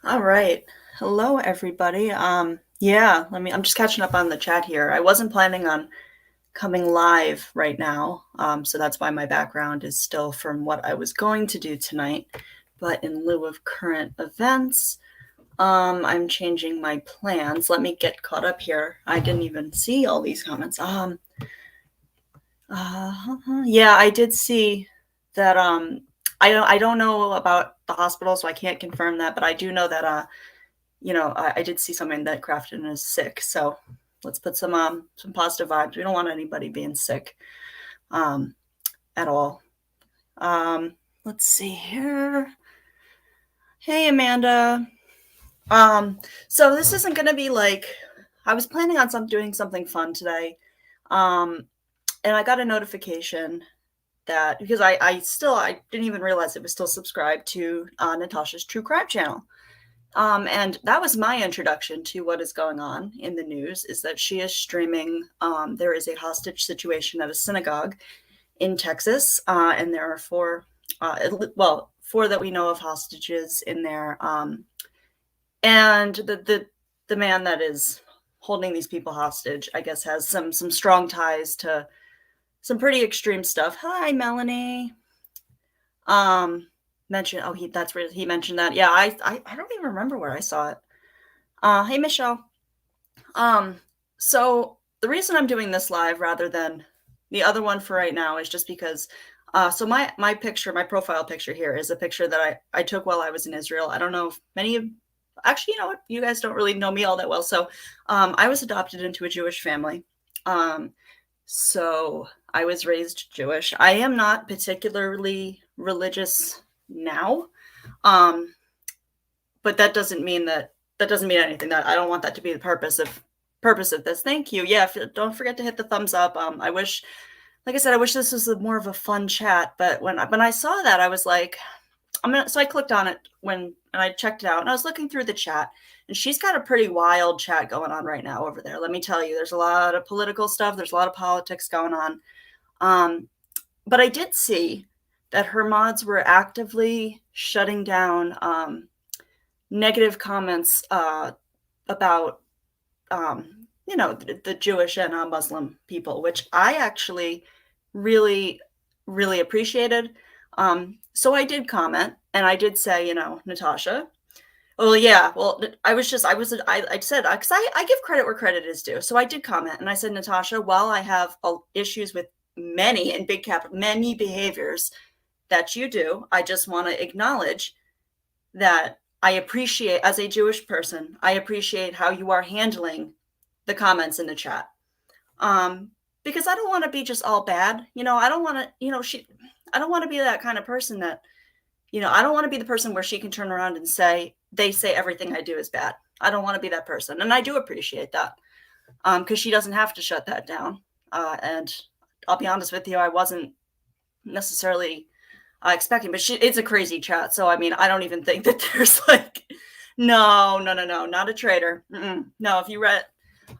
All right. Hello, everybody. I'm just catching up on the chat here. I wasn't planning on coming live right now, so that's why my background is still from what I was going to do tonight. But in lieu of current events, I'm changing my plans. Let me get caught up here. I didn't even see all these comments. Yeah, I did see that. I don't know about the hospital, so I can't confirm that, but I do know that I did see something that Crafton is sick, so let's put some positive vibes. We don't want anybody being sick um, at all. Let's see here. Hey, Amanda. So this isn't gonna be like I was planning on doing something fun today, um, and I got a notification that because I didn't even realize it was still subscribed to Natasha's True Crime channel. And that was my introduction to what is going on in the news is that she is streaming. There is a hostage situation at a synagogue in Texas, and there are four that we know of hostages in there. And the man that is holding these people hostage, I guess, has some strong ties to some pretty extreme stuff. Hi, Melanie. Um, mentioned. Oh, that's where he mentioned that. Yeah, I don't even remember where I saw it. Hey, Michelle. Um, so the reason I'm doing this live rather than the other one for right now is just because so my picture, my profile picture here is a picture that I took while I was in Israel. I don't know if many of actually, you know what, you guys don't really know me all that well. So I was adopted into a Jewish family. Um, so I was raised Jewish. I am not particularly religious now. Um, but that doesn't mean anything. That I don't want that to be the purpose of this. Thank you. Yeah, don't forget to hit the thumbs up. I wish, like I said, I wish this was more of a fun chat. But when I saw that, I was like, So I clicked on it and I checked it out, and I was looking through the chat, and she's got a pretty wild chat going on right now over there. Let me tell you, there's a lot of political stuff. There's a lot of politics going on. Um, but I did see that her mods were actively shutting down negative comments about the Jewish and Muslim people, which I actually really really appreciated. So I did comment and I did say, Natasha. Well, yeah. Well, I said because I give credit where credit is due. So I did comment and I said, Natasha, while I have issues with many in big capital many behaviors that you do, I just want to acknowledge that I appreciate, as a Jewish person, I appreciate how you are handling the comments in the chat. Because I don't want to be just all bad. I don't want to, I don't want to be that kind of person that, I don't want to be the person where she can turn around and they say everything I do is bad. I don't want to be that person. And I do appreciate that. Because she doesn't have to shut that down. And I'll be honest with you, I wasn't necessarily expecting, but it's a crazy chat. So, I mean, I don't even think that there's like, no, no, no, no, not a traitor. No, if you read,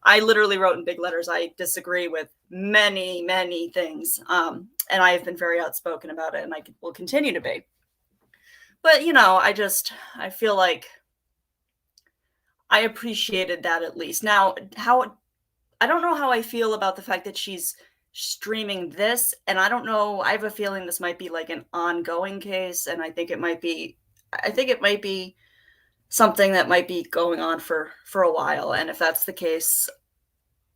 I literally wrote in big letters, I disagree with many, many things. And I have been very outspoken about it and I will continue to be. But, I feel like I appreciated that at least. Now, I don't know how I feel about the fact that she's streaming this, and I don't know, I have a feeling this might be like an ongoing case, and I think it might be something that might be going on for a while. And if that's the case,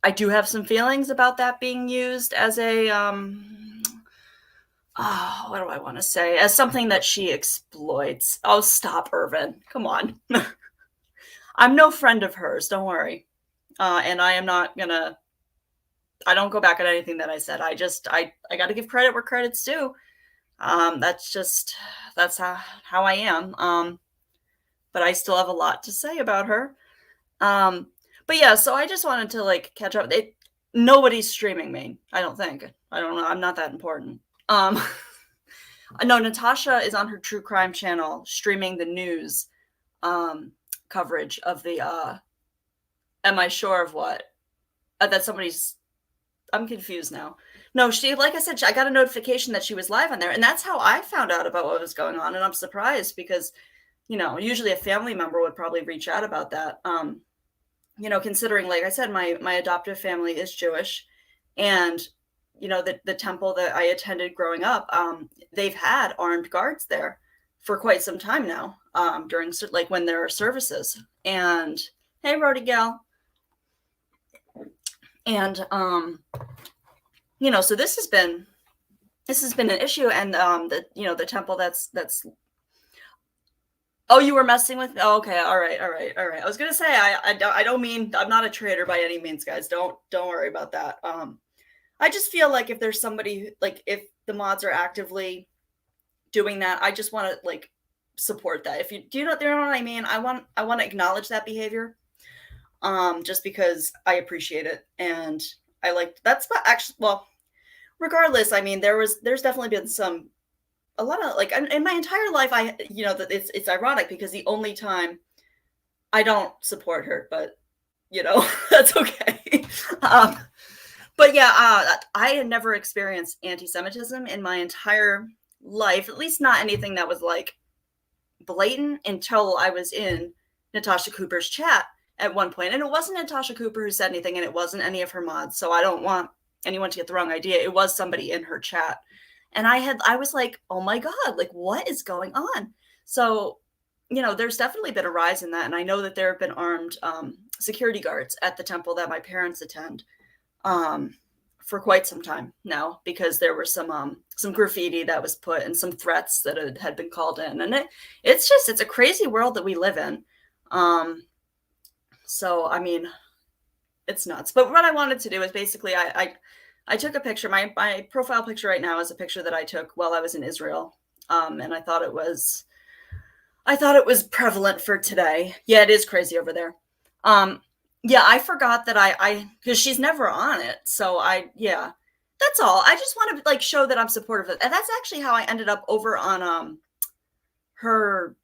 I do have some feelings about that being used as a what do I want to say? As something that she exploits. Oh, stop, Irvin. Come on. I'm no friend of hers, don't worry. And I am not gonna I don't go back on anything that I said. I got to give credit where credit's due. That's how I am. But I still have a lot to say about her. But yeah, so I just wanted to like catch up. Nobody's streaming me. I don't think. I don't know. I'm not that important. Um, no, Natasha is on her true crime channel streaming the news coverage of the. Am I sure of what? That somebody's I'm confused now. No, like I said, I got a notification that she was live on there, and that's how I found out about what was going on. And I'm surprised because usually a family member would probably reach out about that. Considering, like I said, my adoptive family is Jewish, and the temple that I attended growing up, they've had armed guards there for quite some time now, during like when there are services. And hey, Rody gal, and so this has been an issue, and the temple that's. Oh, you were messing with me? Oh, okay. All right. All right. All right. I was gonna say I don't mean, I'm not a traitor by any means, guys. Don't worry about that. I just feel like if there's somebody, like if the mods are actively doing that, I just want to like support that. If you know what I mean? I want to acknowledge that behavior. Just because I appreciate it, and I like that's what actually. Well, regardless, I mean there's definitely been a lot of, like, in my entire life, that it's ironic because the only time I don't support her, but that's okay. um but yeah, I had never experienced anti-Semitism in my entire life, at least not anything that was like blatant, until I was in Natasha Cooper's chat at one point. And it wasn't Natasha Cooper who said anything, and it wasn't any of her mods, so I don't want anyone to get the wrong idea. It was somebody in her chat. And I was like, oh my God, like what is going on? So, there's definitely been a rise in that. And I know that there have been armed security guards at the temple that my parents attend, for quite some time now, because there were some graffiti that was put and some threats that had been called in. And it's a crazy world that we live in. So, I mean, it's nuts. But what I wanted to do is basically, I took a picture. My profile picture right now is a picture that I took while I was in Israel. And I thought it was prevalent for today. Yeah, it is crazy over there. Yeah, I forgot that because she's never on it. So yeah, that's all. I just want to like show that I'm supportive of it. And that's actually how I ended up over on her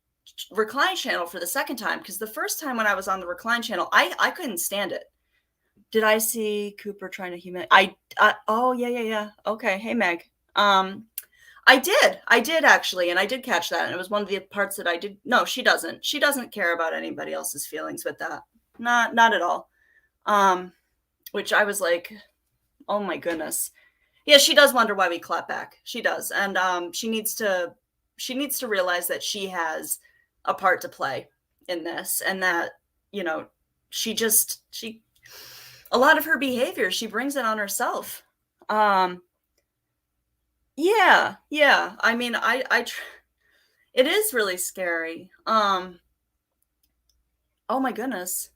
Recline channel for the second time. Because the first time when I was on the Recline channel, I couldn't stand it. Did I see Cooper trying to humanize? Oh yeah. Okay. Hey Meg. I did actually, and I did catch that, and it was one of the parts that I did. No, she doesn't. She doesn't care about anybody else's feelings with that. Not at all. Which I was like, oh my goodness. Yeah, she does wonder why we clap back. She does, and she needs to realize that she has a part to play in this, and that she a lot of her behavior, she brings it on herself. Yeah. I mean, it is really scary. Oh my goodness.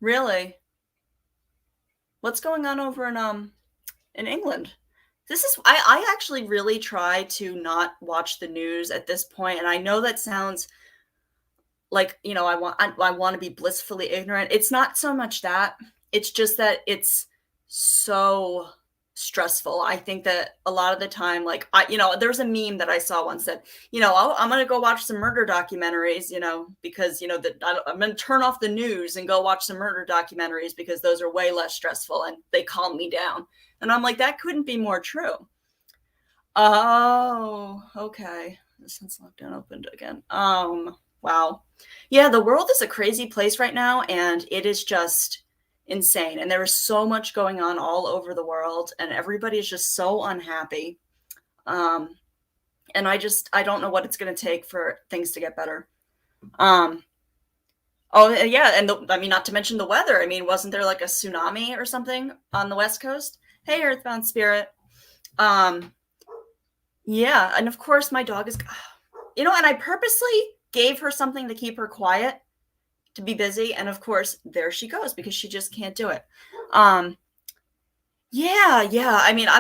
Really? What's going on over in England? I actually really try to not watch the news at this point, and I know that sounds like, I want to be blissfully ignorant. It's not so much that. It's just that it's so stressful. I think that a lot of the time, like there's a meme that I saw once that, I'm going to go watch some murder documentaries, because, I'm going to turn off the news and go watch some murder documentaries because those are way less stressful and they calm me down. And I'm like, that couldn't be more true. Oh, okay. Since lockdown opened again. Wow. Yeah, the world is a crazy place right now, and it is just insane. And there is so much going on all over the world, and everybody is just so unhappy. And I don't know what it's going to take for things to get better. Oh yeah, and I mean, not to mention the weather. I mean, wasn't there like a tsunami or something on the West Coast? Hey, Earthbound Spirit. Yeah, and of course my dog is, and I purposely gave her something to keep her quiet, to be busy, and of course there she goes because she just can't do it. Yeah. I mean, I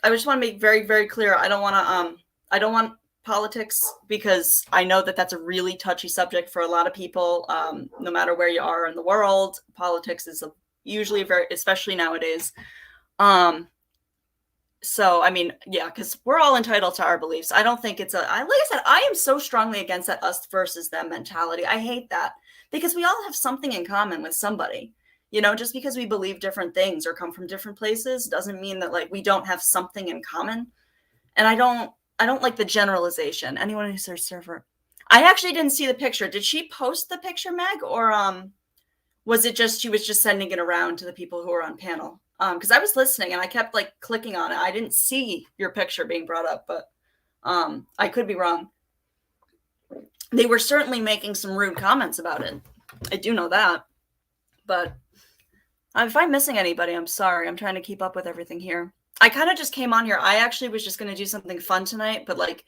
just want to make very, very clear. I don't want politics, because I know that that's a really touchy subject for a lot of people. No matter where you are in the world, politics is usually especially nowadays. So, I mean, yeah, because we're all entitled to our beliefs. I don't think like I said, I am so strongly against that us versus them mentality. I hate that, because we all have something in common with somebody. Just because we believe different things or come from different places doesn't mean that like we don't have something in common. And I don't like the generalization. Anyone who's their server. I actually didn't see the picture. Did she post the picture, Meg, or was it just she was just sending it around to the people who were on panel? Because I was listening and I kept like clicking on it. I didn't see your picture being brought up, but I could be wrong. They were certainly making some rude comments about it. I do know that. But if I'm missing anybody, I'm sorry. I'm trying to keep up with everything here. I kind of just came on here. I actually was just going to do something fun tonight, but like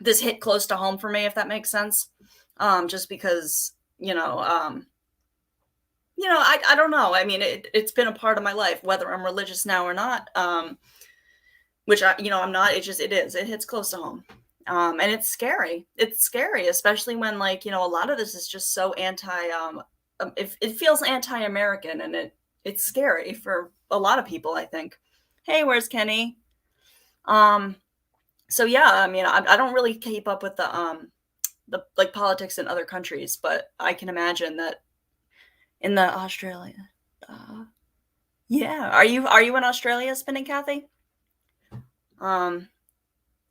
this hit close to home for me, if that makes sense. Just because, I don't know. I mean, it's been a part of my life, whether I'm religious now or not, which I'm not. It is. It hits close to home. And it's scary. It's scary, especially when like, a lot of this is just so it feels anti-American, and it's scary for a lot of people, I think. Hey, where's Kenny? So yeah, I mean, I don't really keep up with the like politics in other countries, but I can imagine that in the Australia. Yeah. Are you in Australia spinning, Kathy?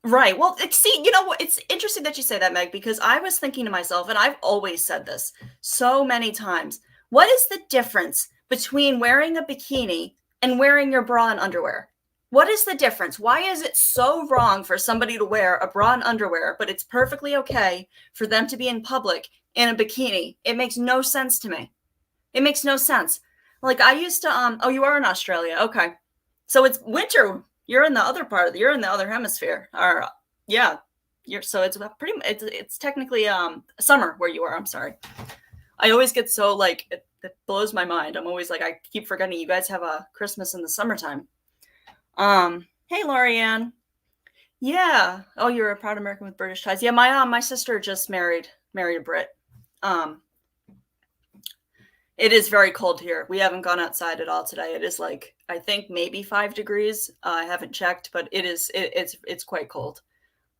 Right. Well, see, you know what? It's interesting that you say that, Meg, because I was thinking to myself, and I've always said this so many times. What is the difference between wearing a bikini and wearing your bra and underwear? What is the difference? Why is it so wrong for somebody to wear a bra and underwear, but it's perfectly okay for them to be in public in a bikini? It makes no sense to me. It makes no sense. Like I used to, oh, you are in Australia. Okay. So it's winter. You're in the other you're in the other hemisphere. Or yeah. So it's it's technically summer where you are. I'm sorry. I always get so like, it blows my mind. I'm always like, I keep forgetting you guys have a Christmas in the summertime. Hey, Lorianne. Yeah. Oh, you're a proud American with British ties. Yeah. My sister just married a Brit. It is very cold here. We haven't gone outside at all today. It is like, I think maybe 5 degrees. I haven't checked, but it's quite cold.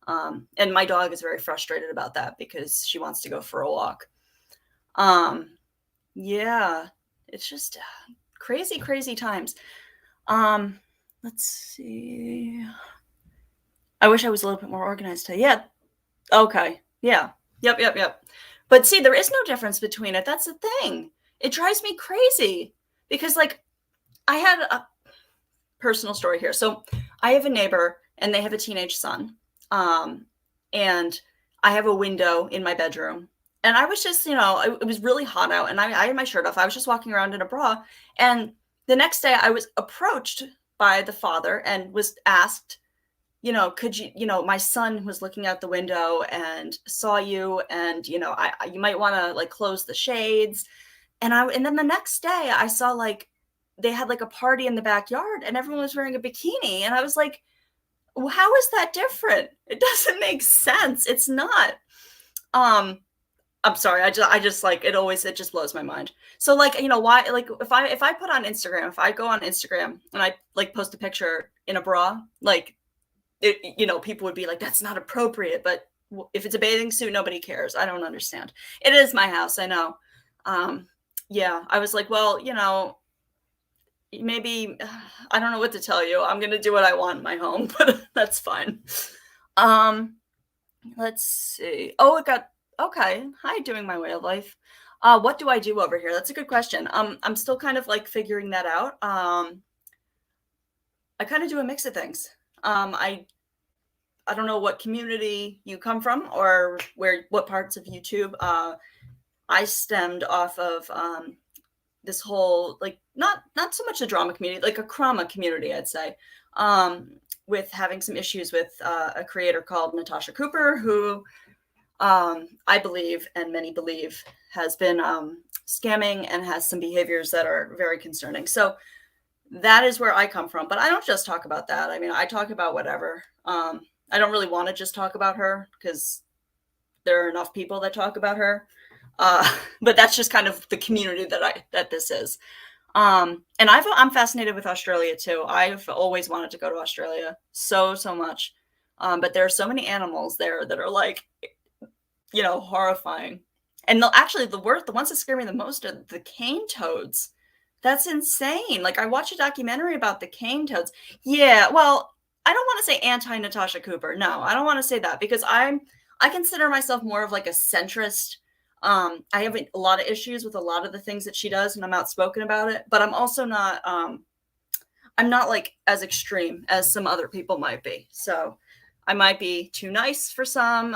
And my dog is very frustrated about that because she wants to go for a walk. Yeah, it's just crazy, crazy times. Let's see. I wish I was a little bit more organized today. Yeah. Okay. Yeah. Yep. But see, there is no difference between it. That's the thing. It drives me crazy because like I had a personal story here. So I have a neighbor and they have a teenage son. And I have a window in my bedroom. And I was just, it was really hot out and I had my shirt off. I was just walking around in a bra. And the next day I was approached by the father and was asked, could you, my son was looking out the window and saw you and, you might want to like close the shades. And then the next day I saw like they had like a party in the backyard and everyone was wearing a bikini. And I was like, well, how is that different? It doesn't make sense. It's not. I'm sorry. I just like it just blows my mind. So like, why, like if I put on Instagram, if I go on Instagram and I like post a picture in a bra, like people would be like, that's not appropriate. But if it's a bathing suit, nobody cares. I don't understand. It is my house. I know. Yeah, I was like, well, maybe I don't know what to tell you. I'm going to do what I want in my home, but that's fine. Let's see. Oh, okay. Hi, doing my way of life. What do I do over here? That's a good question. I'm still kind of like figuring that out. I kind of do a mix of things. I don't know what community you come from or what parts of YouTube. I stemmed off of this whole like not so much a drama community, like a trauma community, I'd say, with having some issues with a creator called Natasha Cooper, who I believe and many believe has been scamming and has some behaviors that are very concerning. So that is where I come from. But I don't just talk about that. I mean, I talk about whatever. I don't really want to just talk about her because there are enough people that talk about her. But that's just kind of the community that this is. And I'm fascinated with Australia too. I've always wanted to go to Australia so much. But there are so many animals there that are like, horrifying. And the ones that scare me the most are the cane toads. That's insane. Like I watched a documentary about the cane toads. Yeah, well, I don't want to say anti Natasha Cooper. No, I don't want to say that because I'm I consider myself more of like a centrist. I have a lot of issues with a lot of the things that she does, and I'm outspoken about it. But I'm also not. I'm not like as extreme as some other people might be. So I might be too nice for some.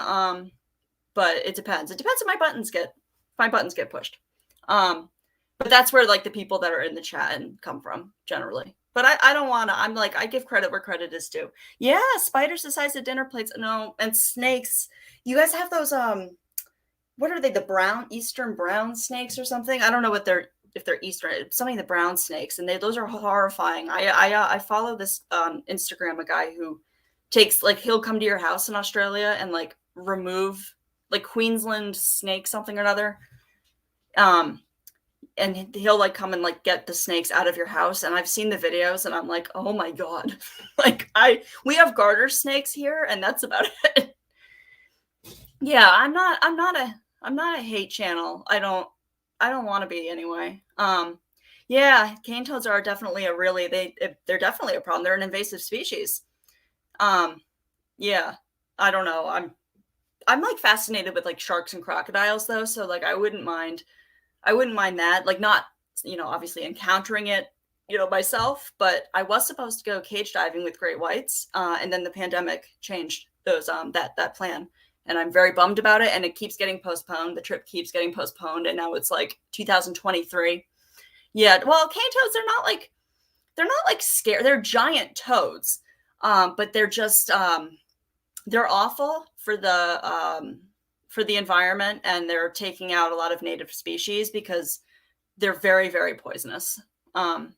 But it depends. It depends if my buttons get pushed. Um, but that's where like the people that are in the chat and come from generally. But I don't want to. I'm like, I give credit where credit is due. Yeah, spiders the size of dinner plates. No, and snakes. You guys have those what are they? The brown Eastern brown snakes or something? I don't know what they're if they're Eastern. Something the brown snakes, and those are horrifying. I follow this Instagram a guy who takes like he'll come to your house in Australia and like remove like Queensland snake something or another. And he'll like come and like get the snakes out of your house, and I've seen the videos and I'm like, oh my god. Like we have garter snakes here and that's about it. Yeah, I'm not a hate channel. I don't want to be anyway. Yeah, cane toads are definitely they're definitely a problem. They're an invasive species. Um yeah, I don't know. I'm like fascinated with like sharks and crocodiles though, so like I wouldn't mind that. Like not, obviously encountering it, myself, but I was supposed to go cage diving with great whites, and then the pandemic changed those that plan. And I'm very bummed about it, and it keeps getting postponed. The trip keeps getting postponed, and now it's like 2023. Yeah, well, cane toads, they're not like scary. They're giant toads. But they're just they're awful for the environment, and they're taking out a lot of native species because they're very, very poisonous. And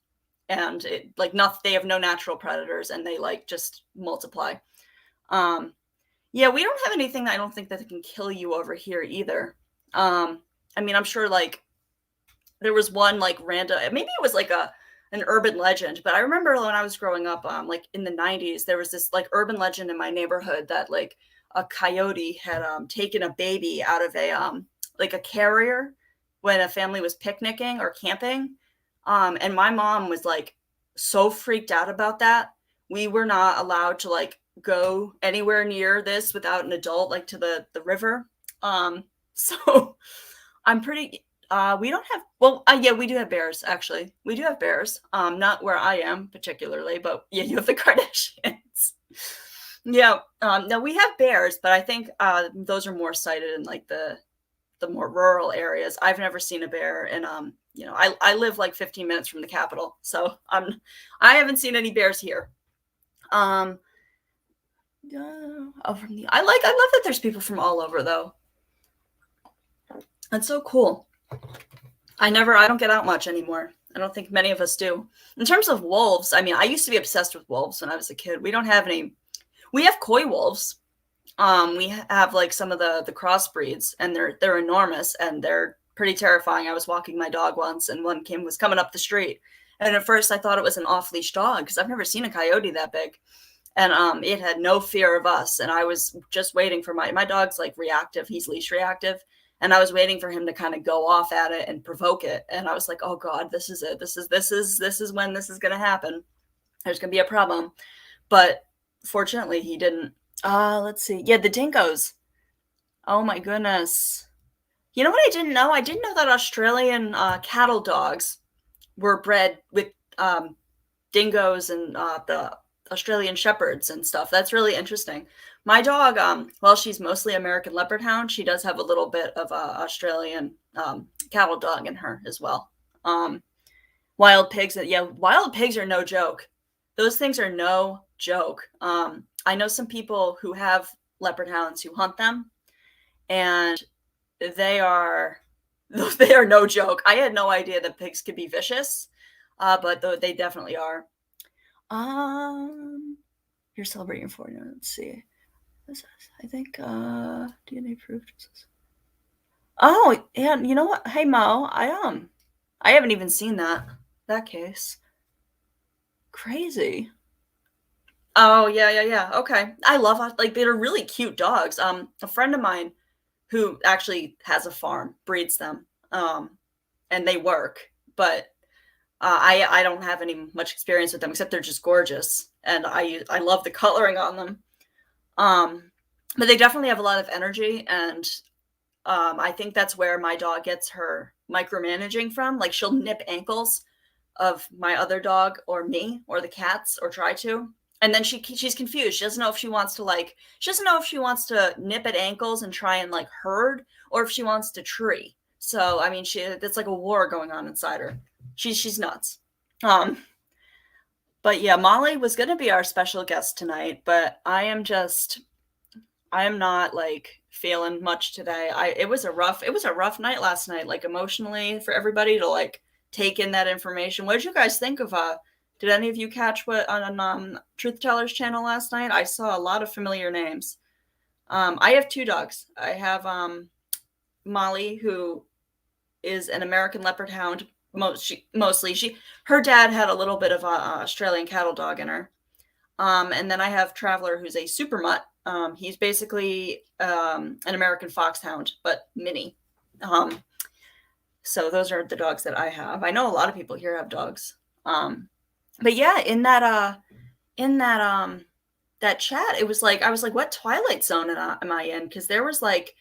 they have no natural predators, and they like just multiply. Yeah, we don't have anything that I don't think that can kill you over here either. I mean, I'm sure like there was one like random, maybe it was like an urban legend, but I remember when I was growing up, like in the 90s, there was this like urban legend in my neighborhood that like a coyote had taken a baby out of a carrier when a family was picnicking or camping. And my mom was like so freaked out about that. We were not allowed to like go anywhere near this without an adult, like to the river. So I'm pretty we don't have yeah, we do have bears actually. We do have bears. Not where I am particularly, but yeah, you have the Kardashians. Yeah, no, we have bears, but I think those are more sighted in like the more rural areas. I've never seen a bear, and I live like 15 minutes from the capital, so I haven't seen any bears here. I love that there's people from all over though. That's so cool. I don't get out much anymore. I don't think many of us do. In terms of wolves, I mean, I used to be obsessed with wolves when I was a kid. We don't have any. We have coy wolves. We have like some of the crossbreeds, and they're enormous and they're pretty terrifying. I was walking my dog once, and one was coming up the street, and at first I thought it was an off-leash dog because I've never seen a coyote that big, and it had no fear of us. And I was just waiting for my dog's like reactive. He's leash reactive. And I was waiting for him to kind of go off at it and provoke it. And I was like, oh God, this is it. This is when this is going to happen. There's going to be a problem. But fortunately he didn't. Let's see. Yeah, the dingoes. Oh my goodness. You know what I didn't know? I didn't know that Australian cattle dogs were bred with dingoes and the Australian shepherds and stuff. That's really interesting. My dog, she's mostly American Leopard Hound. She does have a little bit of Australian cattle dog in her as well. Wild pigs, wild pigs are no joke. Those things are no joke. I know some people who have Leopard Hounds who hunt them, and they are no joke. I had no idea that pigs could be vicious, but they definitely are. You're celebrating for you. Let's see. I think DNA proof. Oh, yeah. You know what? Hey Mo, I haven't even seen that case. Crazy. Oh yeah. Okay. I love like they're really cute dogs. A friend of mine who actually has a farm breeds them. And they work, but I don't have any much experience with them except they're just gorgeous, and I love the coloring on them. but they definitely have a lot of energy, and I think that's where my dog gets her micromanaging from. Like, she'll nip ankles of my other dog or me or the cats, or try to. And then she's confused. She doesn't know if she wants to nip at ankles and try and like herd, or if she wants to tree. So I mean, it's like a war going on inside her. She's nuts. Um, but yeah, Molly was going to be our special guest tonight, but I am not like feeling much today. It was a rough night last night, like emotionally, for everybody to like take in that information. What did you guys think of did any of you catch what on Truth Teller's channel last night? I saw a lot of familiar names. I have two dogs. I have Molly, who is an American Leopard Hound. Her dad had a little bit of a Australian cattle dog in her. And then I have Traveler, who's a super mutt. He's basically an American Foxhound, but mini. So those are the dogs that I have. I know a lot of people here have dogs. But yeah, in that that chat, it was like, I was like, what Twilight Zone am I in? Because there was like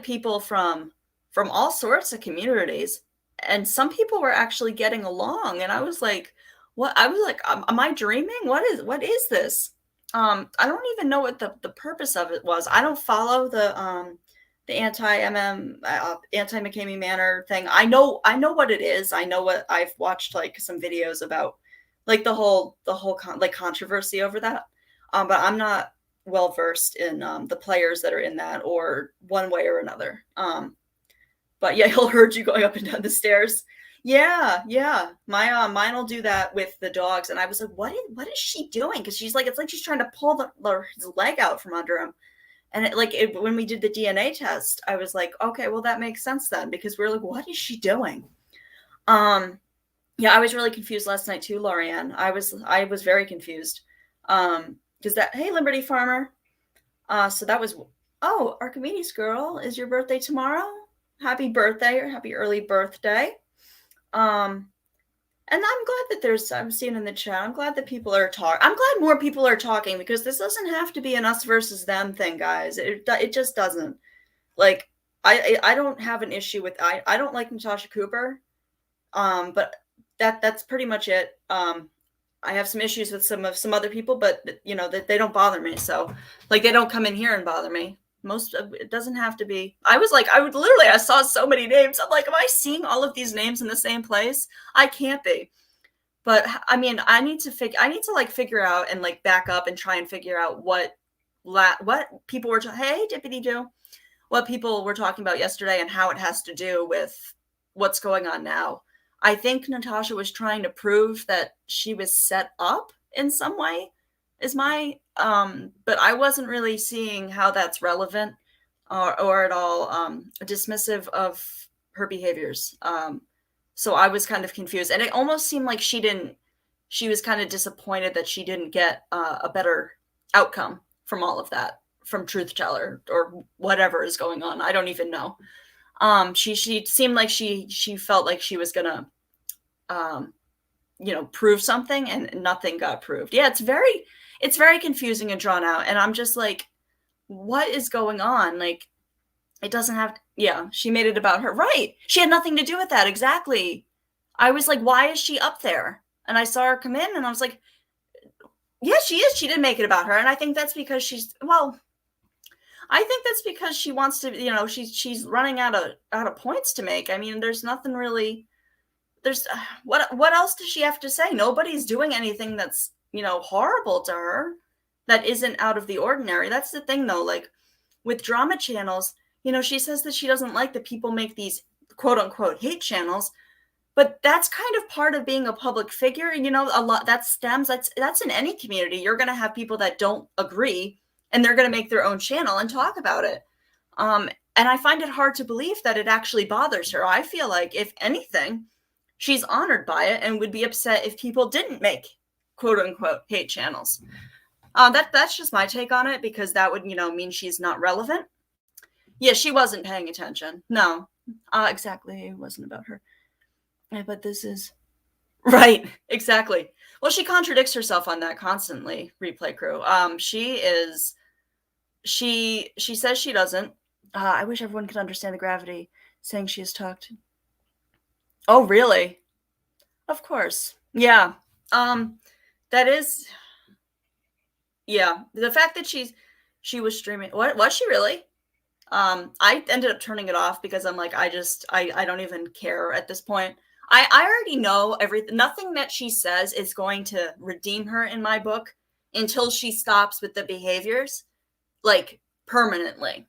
people from all sorts of communities, and some people were actually getting along, and I was like, what? I was like, am I dreaming? What is this? I don't even know what the purpose of it was. I don't follow the anti-McCamey Manor thing. I know what it is. I know what I've watched, like some videos about, like the whole controversy over that. But I'm not well versed in the players that are in that, or one way or another. But yeah, he'll herd you going up and down the stairs. Yeah. My mine will do that with the dogs, and I was like, what is she doing? Because she's like, it's like she's trying to pull his leg out from under him. And when we did the DNA test, I was like, okay, well that makes sense then, because we were like, what is she doing? Yeah, I was really confused last night too, Lorianne. I was very confused. Because hey, Liberty Farmer. So that was, oh, Archimedes girl, is your birthday tomorrow? Happy birthday, or happy early birthday. And I'm glad that I'm seeing in the chat, I'm glad that people are talking. I'm glad more people are talking, because this doesn't have to be an us versus them thing, guys. It just doesn't. Like, I don't have an issue with, I don't like Natasha Cooper. But that's pretty much it. I have some issues with some other people, but you know, that they don't bother me. So like, they don't come in here and bother me. It doesn't have to be. I saw so many names. I'm like, am I seeing all of these names in the same place? I can't be. But I mean, I need to figure out and like back up and try and figure out what people were hey, Dippity Doo, what people were talking about yesterday, and how it has to do with what's going on now. I think Natasha was trying to prove that she was set up in some way, is my but I wasn't really seeing how that's relevant or at all dismissive of her behaviors. So I was kind of confused, and it almost seemed like she was kind of disappointed that she didn't get a better outcome from all of that, from Truth Teller or whatever is going on. I don't even know. She seemed like she felt like she was gonna prove something, and nothing got proved. Yeah, it's very confusing and drawn out, and I'm just like, what is going on? Like, it doesn't have she made it about her, right? She had nothing to do with that. Exactly. I was like, why is she up there? And I saw her come in, and I was like, yeah, she is. She did make it about her, and I think that's because she wants to, she's running out of points to make. I mean, there's nothing really, what else does she have to say? Nobody's doing anything that's, horrible to her, that isn't out of the ordinary. That's the thing though, like with drama channels, she says that she doesn't like that people make these quote unquote hate channels, but that's kind of part of being a public figure. A lot that's in any community. You're going to have people that don't agree, and they're going to make their own channel and talk about it. And I find it hard to believe that it actually bothers her. I feel like, if anything, she's honored by it and would be upset if people didn't make quote unquote hate channels. That's just my take on it, because that would, mean she's not relevant. Yeah, she wasn't paying attention. No, exactly. It wasn't about her. But this is right. Exactly. Well, she contradicts herself on that constantly, Replay Crew. She is She says she doesn't. I wish everyone could understand the gravity, saying she has talked. Oh, really? Of course. Yeah. Um, that is, yeah. The fact that she was streaming. What was she really? I ended up turning it off because I'm like, I don't even care at this point. I already know everything. Nothing that she says is going to redeem her in my book until she stops with the behaviors, like permanently.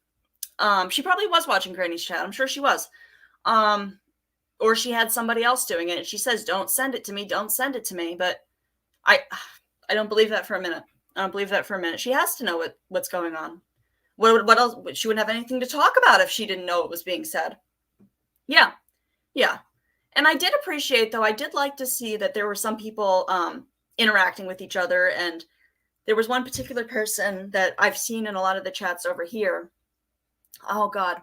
She probably was watching Granny's chat. I'm sure she was. Um, or she had somebody else doing it. And she says, "Don't send it to me. Don't send it to me." But I, I don't believe that for a minute. I don't believe that for a minute. She has to know what's going on. What else? She wouldn't have anything to talk about if she didn't know what was being said. Yeah, yeah. And I did appreciate, though, I did like to see that there were some people interacting with each other. And there was one particular person that I've seen in a lot of the chats over here. Oh, God,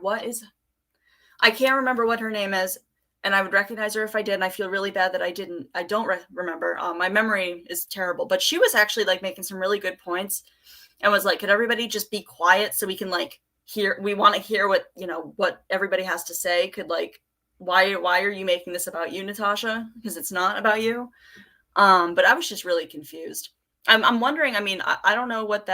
I can't remember what her name is. And I would recognize her if I did. And I feel really bad that I don't remember. My memory is terrible. But she was actually like making some really good points and was like, could everybody just be quiet so we can like we want to hear what everybody has to say. Could like, why are you making this about you, Natasha? Because it's not about you. But I was just really confused. I'm wondering, I mean, I don't know what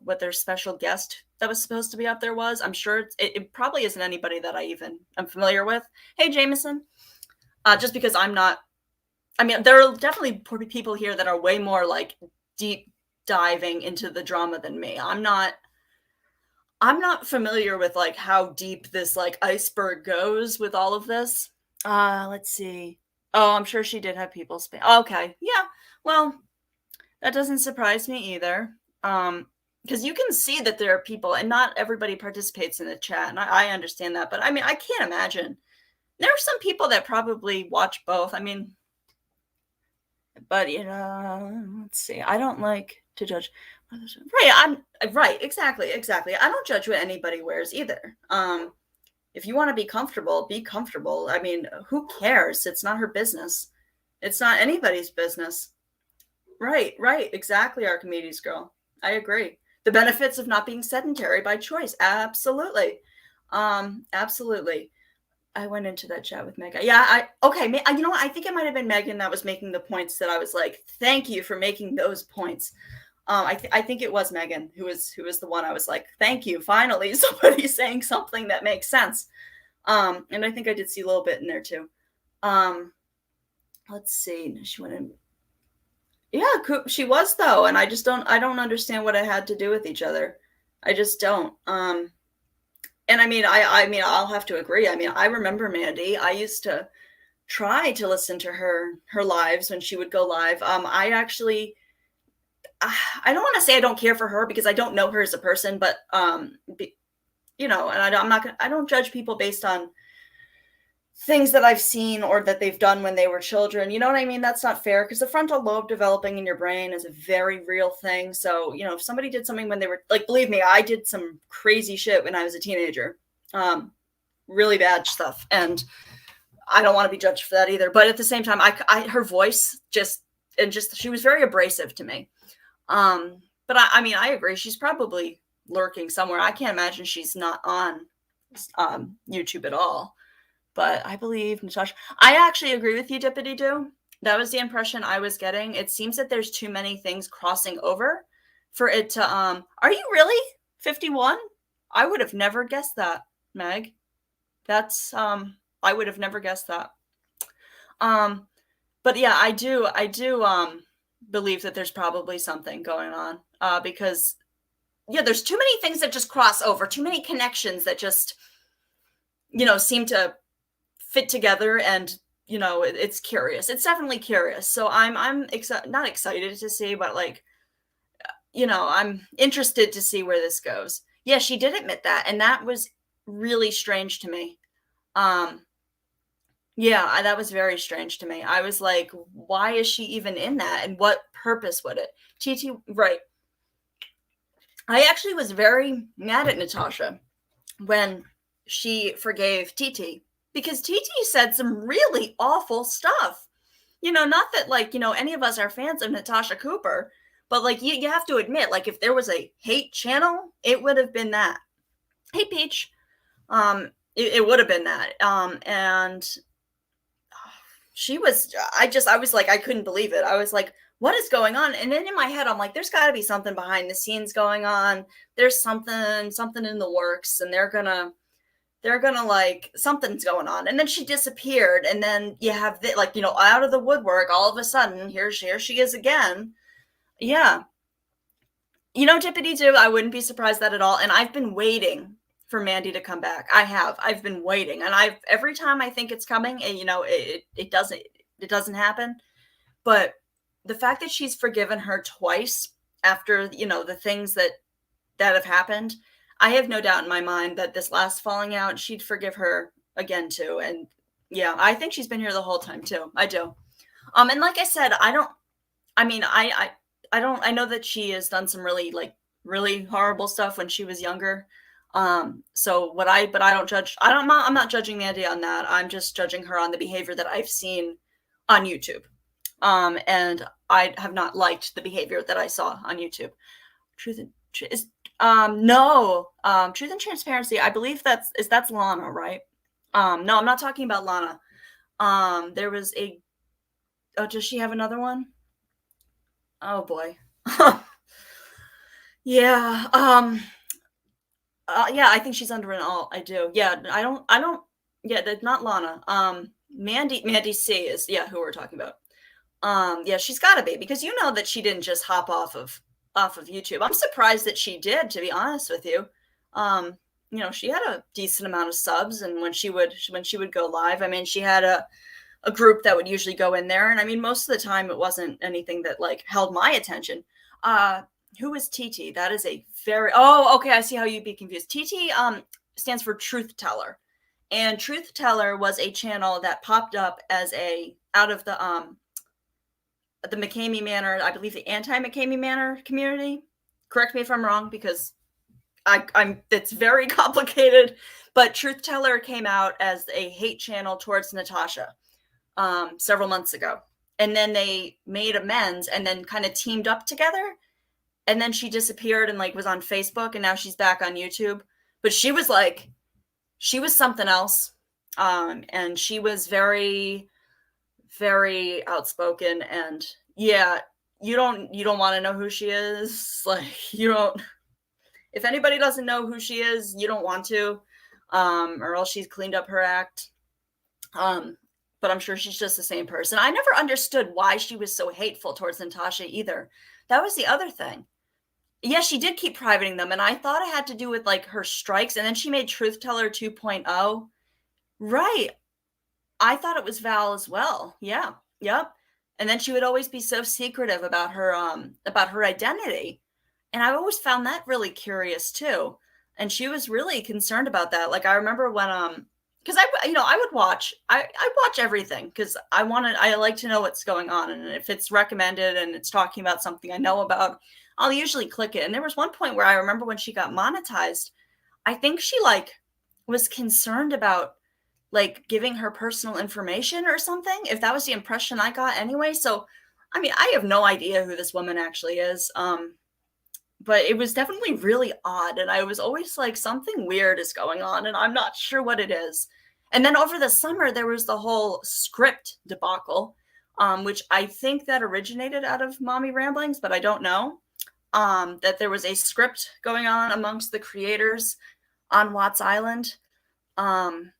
what their special guest that was supposed to be up there was. I'm sure it probably isn't anybody that I'm familiar with. Hey, Jameson. Just because I'm not, I mean, there are definitely people here that are way more like deep diving into the drama than me. I'm not familiar with like how deep this like iceberg goes with all of this. Let's see. Oh, I'm sure she did have people spam. Okay. Yeah. Well, that doesn't surprise me either. Because you can see that there are people and not everybody participates in the chat. And I understand that. But I mean, I can't imagine. There are some people that probably watch both. I mean, but let's see. I don't like to judge. Right, I'm right. Exactly. I don't judge what anybody wears either. If you want to be comfortable, be comfortable. I mean, who cares? It's not her business. It's not anybody's business. Right. Exactly, Archimedes girl. I agree. The benefits of not being sedentary by choice. Absolutely. Absolutely. I went into that chat with Megan. Yeah, okay. You know what? I think it might have been Megan that was making the points that I was like, thank you for making those points. I think it was Megan who was the one I was like, thank you. Finally, somebody's saying something that makes sense. And I think I did see a little bit in there too. Let's see. She went in. Yeah, she was though, and I don't understand what it had to do with each other. I just don't. And I mean, I'll have to agree. I mean, I remember Mandy. I used to try to listen to her lives when she would go live. I actually, I don't want to say I don't care for her because I don't know her as a person, but and I don't judge people based on things that I've seen or that they've done when they were children. You know what I mean? That's not fair because the frontal lobe developing in your brain is a very real thing. So, if somebody did something when they were like, believe me, I did some crazy shit when I was a teenager. Really bad stuff. And I don't want to be judged for that either. But at the same time, her voice she was very abrasive to me. But I mean, I agree. She's probably lurking somewhere. I can't imagine she's not on YouTube at all. But I believe Natasha. I actually agree with you, Dippity Doo. That was the impression I was getting. It seems that there's too many things crossing over for it to. Are you really 51? I would have never guessed that, Meg. That's I would have never guessed that. But yeah, I do believe that there's probably something going on. Because there's too many things that just cross over, too many connections that just seem to fit together, and it's curious. It's definitely curious. So I'm not excited to see, but like I'm interested to see where this goes. Yeah, she did admit that, and that was really strange to me. Yeah, that was very strange to me. I was like, why is she even in that, and what purpose would it? TT, right. I actually was very mad at Natasha when she forgave TT. Because TT said some really awful stuff. Not that, like, any of us are fans of Natasha Cooper, But like you have to admit, like if there was a hate channel, it would have been that. Hey Peach. It would have been that. And she was, I was like, I couldn't believe it. I was like, what is going on? And then in my head, I'm like, there's got to be something behind the scenes going on. There's something in the works, and they're gonna like, something's going on. And then she disappeared, and then you have like, you know, out of the woodwork, all of a sudden, here she is again. Yeah, you know, Tippity too. I wouldn't be surprised that at all. And I've been waiting for Mandy to come back. I've been waiting, and every time I think it's coming, and you know, it doesn't happen. But the fact that she's forgiven her twice after, you know, the things that have happened, I have no doubt in my mind that this last falling out, she'd forgive her again too. And yeah, I think she's been here the whole time too. I do. And like I said, I mean, I know that she has done some really horrible stuff when she was younger. But I don't judge. I'm not judging Mandy on that. I'm just judging her on the behavior that I've seen on YouTube. And I have not liked the behavior that I saw on YouTube. Truth and Transparency. I believe that's Lana, right? No, I'm not talking about Lana. There was does she have another one? Oh boy. Yeah. Yeah, I think she's under an alt. I do. Yeah, I don't. Yeah, that's not Lana. Mandy C is, yeah, who we're talking about. Yeah, she's got to be, because you know that she didn't just hop off of YouTube. I'm surprised that she did, to be honest with you. You know, she had a decent amount of subs, and when she would go live, I mean, she had a group that would usually go in there, and I mean, most of the time it wasn't anything that like held my attention. Who is TT? That is a very, okay, I see how you'd be confused. TT stands for Truth Teller, and Truth Teller was a channel that popped up as out of the McCamey Manor, I believe the anti-McCamey Manor community. Correct me if I'm wrong, because it's very complicated. But Truth Teller came out as a hate channel towards Natasha several months ago, and then they made amends and then kind of teamed up together. And then she disappeared and like was on Facebook, and now she's back on YouTube. But she was something else, and she was very, very outspoken. And yeah, you don't want to know who she is. Like, you don't. If anybody doesn't know who she is, you don't want to, or else she's cleaned up her act. But I'm sure she's just the same person. I never understood why she was so hateful towards Natasha either. That was the other thing. Yeah, she did keep privating them, and I thought it had to do with like her strikes, and then she made Truth Teller 2.0. Right. I thought it was Val as well. Yeah. Yep. And then she would always be so secretive about her identity. And I always found that really curious too. And she was really concerned about that. Like I remember when because I would watch everything, because I like to know what's going on, and if it's recommended and it's talking about something I know about, I'll usually click it. And there was one point where I remember when she got monetized, I think she like was concerned about like giving her personal information or something, if that was the impression I got anyway. So I mean, I have no idea who this woman actually is. But it was definitely really odd, and I was always like, something weird is going on and I'm not sure what it is. And then over the summer there was the whole script debacle, which I think that originated out of Mommy Ramblings, but I don't know. That there was a script going on amongst the creators on Watts Island, that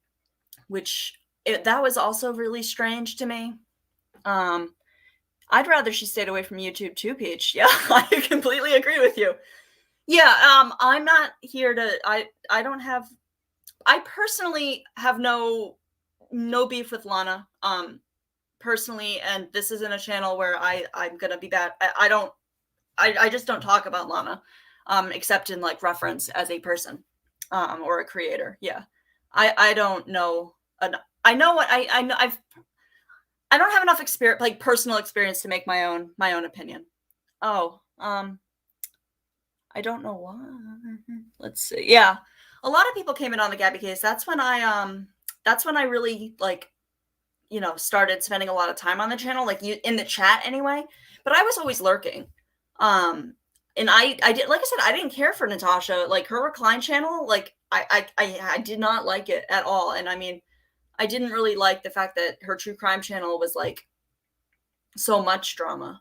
was also really strange to me. I'd rather she stayed away from YouTube too, Peach. Yeah, I completely agree with you. Yeah, I'm not here to, I personally have no beef with Lana, personally, and this isn't a channel where I'm gonna be bad. I just don't talk about Lana, except in like reference as a person, or a creator. Yeah, I don't know. I know what I know. I don't have enough experience, like personal experience, to make my own opinion. Oh, I don't know why. Let's see. Yeah, a lot of people came in on the Gabby case. That's when I really like, started spending a lot of time on the channel, like in the chat anyway. But I was always lurking. Um, and I did, like I said, I didn't care for Natasha. Like her recline channel, like I did not like it at all. And I mean, I didn't really like the fact that her true crime channel was like so much drama.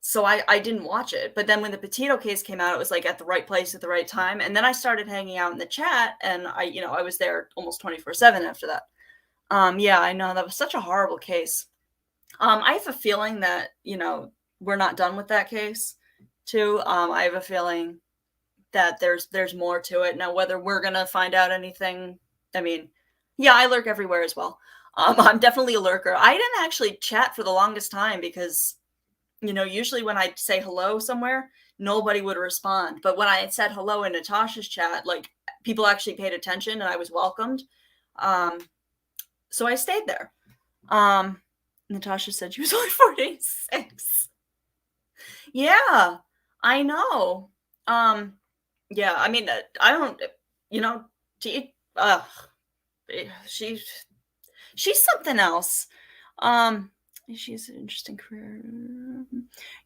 So I didn't watch it. But then when the Petito case came out, it was like at the right place at the right time. And then I started hanging out in the chat, and I was there almost 24/7 after that. Yeah, I know that was such a horrible case. I have a feeling that, we're not done with that case too. I have a feeling that there's more to it. Now, whether we're gonna find out anything, I mean, yeah, I lurk everywhere as well. I'm definitely a lurker. I didn't actually chat for the longest time because, usually when I say hello somewhere, nobody would respond. But when I said hello in Natasha's chat, like people actually paid attention and I was welcomed. Um, so I stayed there. Natasha said she was only 46. Yeah, I know. Yeah, I mean, I don't, you know, she, she, she's something else. Um, she's an interesting career.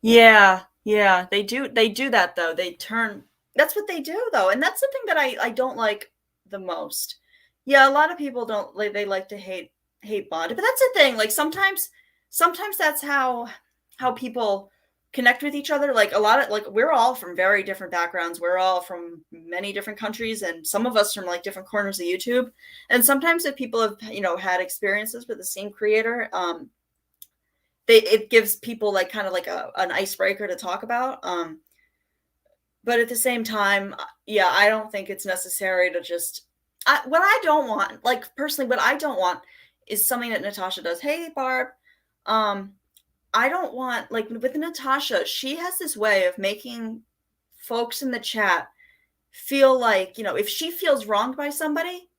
Yeah, yeah, they do that though. That's what they do though. And that's the thing that I don't like the most. Yeah, a lot of people don't like, they like to hate bond. But that's the thing. Like sometimes that's how people connect with each other. Like a lot of, like, we're all from very different backgrounds. We're all from many different countries, and some of us from like different corners of YouTube. And sometimes if people have, had experiences with the same creator, it gives people like kind of like an icebreaker to talk about. But at the same time, yeah, I don't think it's necessary to just. What I don't want, like personally, what I don't want is something that Natasha does. Hey, Barb. Um, I don't want, like with Natasha, she has this way of making folks in the chat feel like, if she feels wronged by somebody,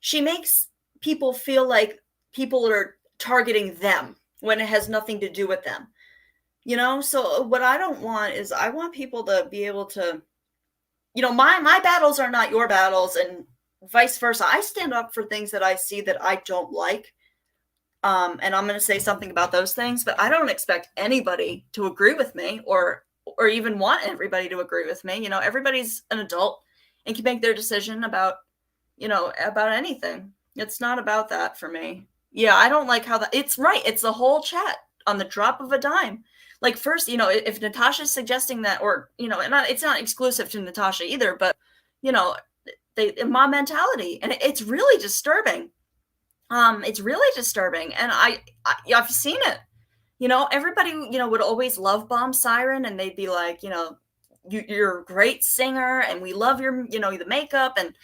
she makes people feel like people are targeting them when it has nothing to do with them. So what I don't want is, I want people to be able to, my battles are not your battles, and vice versa. I stand up for things that I see that I don't like. And I'm going to say something about those things, but I don't expect anybody to agree with me, or even want everybody to agree with me. Everybody's an adult and can make their decision about, about anything. It's not about that for me. Yeah, I don't like how that. It's right. It's the whole chat on the drop of a dime. Like first, if Natasha's suggesting that, or and it's not exclusive to Natasha either, but you know, mom mentality, and it's really disturbing. It's really disturbing, and I've seen it. Everybody, would always love bomb Siren, and they'd be like, you're a great singer, and we love your, the makeup, and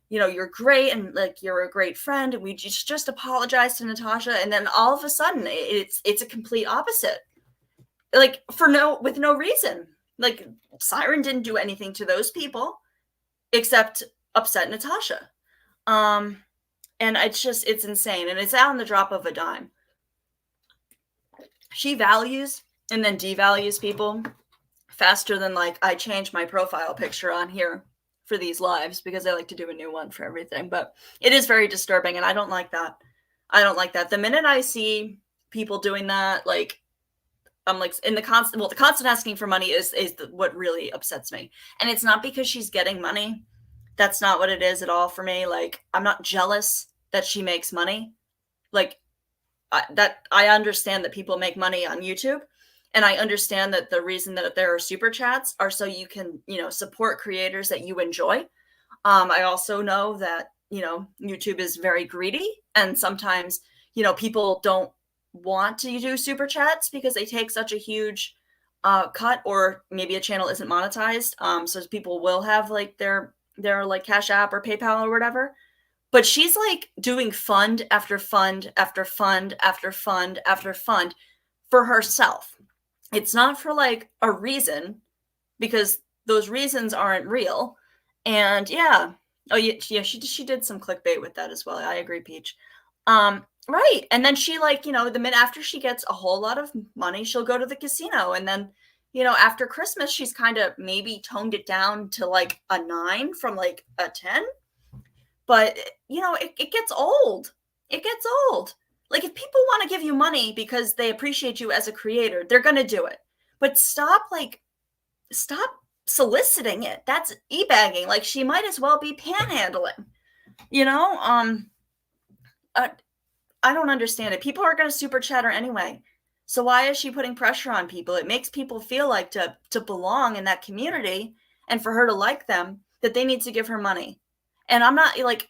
you're great, and like you're a great friend, and we just apologize to Natasha, and then all of a sudden it's a complete opposite, like with no reason. Like Siren didn't do anything to those people except upset Natasha. And it's insane, and it's out on the drop of a dime. She values and then devalues people faster than, like, I change my profile picture on here for these lives because I like to do a new one for everything. But it is very disturbing, and I don't like that. I don't like that. The minute I see people doing that, like, I'm like, the constant asking for money is what really upsets me. And it's not because she's getting money. That's not what it is at all for me. Like, I'm not jealous that she makes money. Like, I understand that people make money on YouTube, and I understand that the reason that there are super chats are so you can, support creators that you enjoy. I also know that, YouTube is very greedy, and sometimes, people don't want to do super chats because they take such a huge cut, or maybe a channel isn't monetized. So people will have like their like Cash App or PayPal or whatever. But she's like doing fund after fund after fund after fund after fund for herself. It's not for like a reason, because those reasons aren't real. And yeah. Oh yeah, she did some clickbait with that as well. I agree, Peach. Right. And then she, like, the minute after she gets a whole lot of money, she'll go to the casino. And then, after Christmas, she's kind of maybe toned it down to like a 9 from like a 10. But, it gets old. It gets old. Like, if people want to give you money because they appreciate you as a creator, they're going to do it. but stop soliciting it. That's e-bagging. Like, she might as well be panhandling, you know? Uh, I don't understand it. People are going to super chat her anyway. So why is she putting pressure on people? It makes people feel like to belong in that community and for her to like them, that they need to give her money. And I'm not like,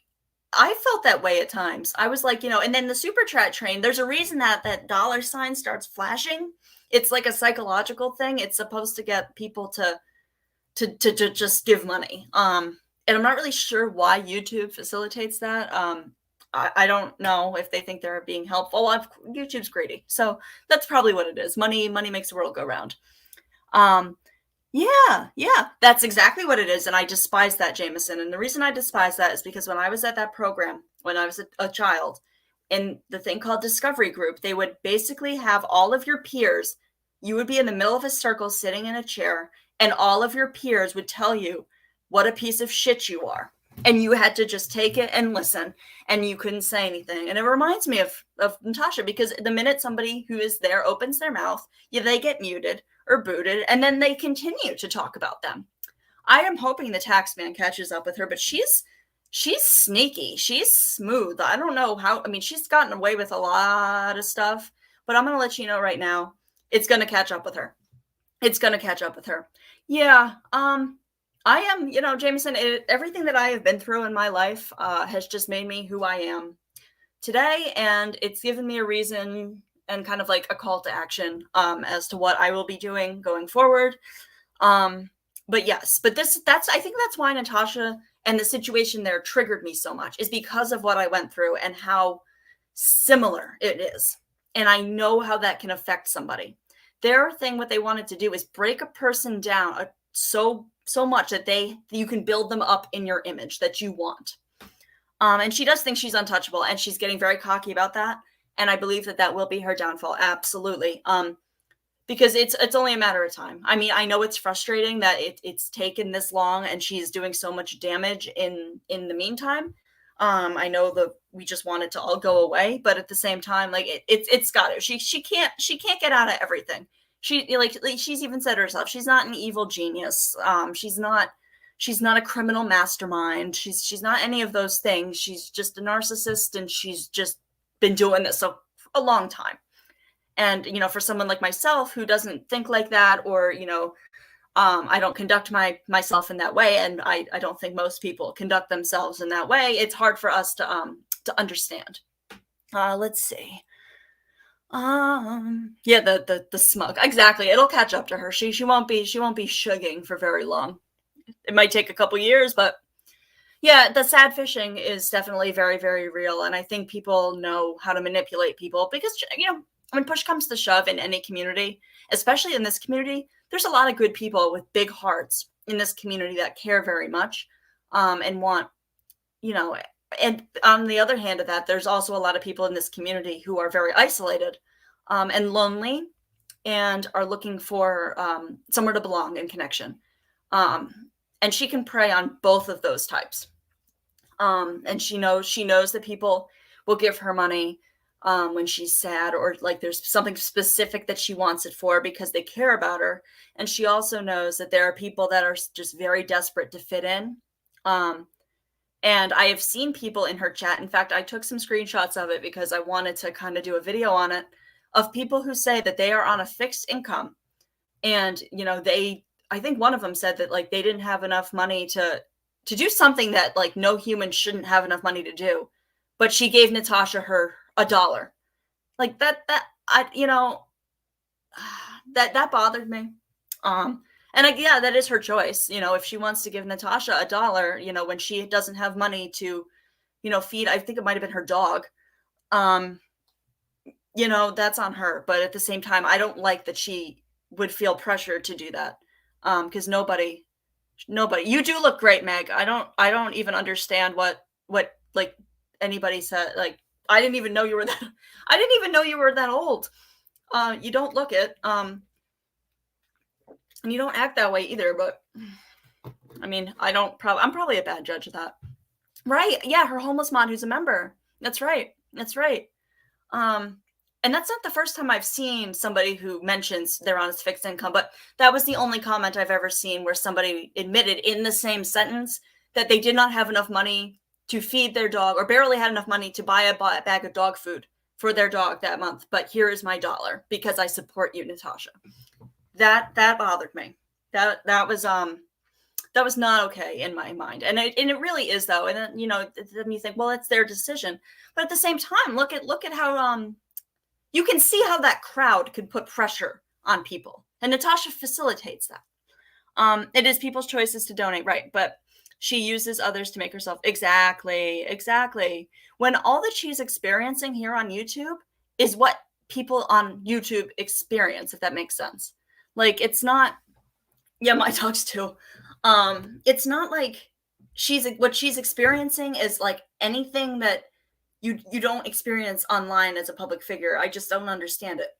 I felt that way at times. I was like, and then the super chat train, there's a reason that that dollar sign starts flashing. It's like a psychological thing. It's supposed to get people to just give money. And I'm not really sure why YouTube facilitates that. I don't know if they think they're being helpful. Well, YouTube's greedy, so that's probably what it is. Money makes the world go round. Yeah, that's exactly what it is, and I despise that, Jameson. And the reason I despise that is because when I was at that program, when I was a child, in the thing called Discovery Group, they would basically have all of your peers. You would be in the middle of a circle sitting in a chair, and all of your peers would tell you what a piece of shit you are. And you had to just take it and listen, and you couldn't say anything. And it reminds me of Natasha, because the minute somebody who is there opens their mouth, they get muted or booted, and then they continue to talk about them. I am hoping the tax man catches up with her, but she's sneaky. She's smooth. I don't know how. I mean, she's gotten away with a lot of stuff, but I'm going to let you know right now, it's going to catch up with her. It's going to catch up with her. Yeah. I am, Jameson, everything that I have been through in my life has just made me who I am today. And it's given me a reason and kind of like a call to action as to what I will be doing going forward. But yes, but I think that's why Natasha and the situation there triggered me so much, is because of what I went through and how similar it is. And I know how that can affect somebody. Their thing, what they wanted to do is break a person down so much that you can build them up in your image that you want. And she does think she's untouchable, and she's getting very cocky about that. And I believe that will be her downfall. Absolutely. Because it's only a matter of time. I mean, I know it's frustrating that it's taken this long and she's doing so much damage in the meantime. I know that we just want it to all go away, but at the same time, like it's got to. She can't get out of everything. She's even said herself, she's not an evil genius. She's not a criminal mastermind. She's not any of those things. She's just a narcissist, and she's just been doing this a long time. And, for someone like myself who doesn't think like that, or, I don't conduct myself in that way, and I don't think most people conduct themselves in that way, it's hard for us to understand. Let's see. Yeah, the smug. Exactly. It'll catch up to her. She won't be shugging for very long. It might take a couple years, but yeah, the sad fishing is definitely very, very real. And I think people know how to manipulate people because, when push comes to shove in any community, especially in this community, there's a lot of good people with big hearts in this community that care very much and want, and on the other hand of that, there's also a lot of people in this community who are very isolated and lonely and are looking for somewhere to belong and connection. And she can prey on both of those types. And she knows that people will give her money when she's sad, or like there's something specific that she wants it for because they care about her. And she also knows that there are people that are just very desperate to fit in. And I have seen people in her chat. In fact, I took some screenshots of it because I wanted to kind of do a video on it, of people who say that they are on a fixed income. And, I think one of them said that like they didn't have enough money to do something that like no human shouldn't have enough money to do. But she gave Natasha $1. Like that bothered me. Yeah, that is her choice. If she wants to give Natasha $1, when she doesn't have money to, feed, I think it might've been her dog. That's on her. But at the same time, I don't like that she would feel pressured to do that. Cause nobody, you do look great, Meg. I don't even understand what like anybody said. Like, I didn't even know you were that old. You don't look it. And you don't act that way either, but I mean, I'm probably a bad judge of that. Right. Yeah. Her homeless mod who's a member. That's right. And And that's not the first time I've seen somebody who mentions they're on fixed income, but that was the only comment I've ever seen where somebody admitted in the same sentence that they did not have enough money to feed their dog, or barely had enough money to buy a bag of dog food for their dog that month. But here is my dollar because I support you, Natasha. That bothered me. That was not okay in my mind. And it really is, though. And then, then you think, well, it's their decision. But at the same time, look at how you can see how that crowd could put pressure on people. And Natasha facilitates that. It is people's choices to donate, right? But she uses others to make herself. Exactly. When all that she's experiencing here on YouTube is what people on YouTube experience, if that makes sense. Like, it's not, yeah, my dogs too. It's not like what she's experiencing is like anything that you don't experience online as a public figure. I just don't understand it.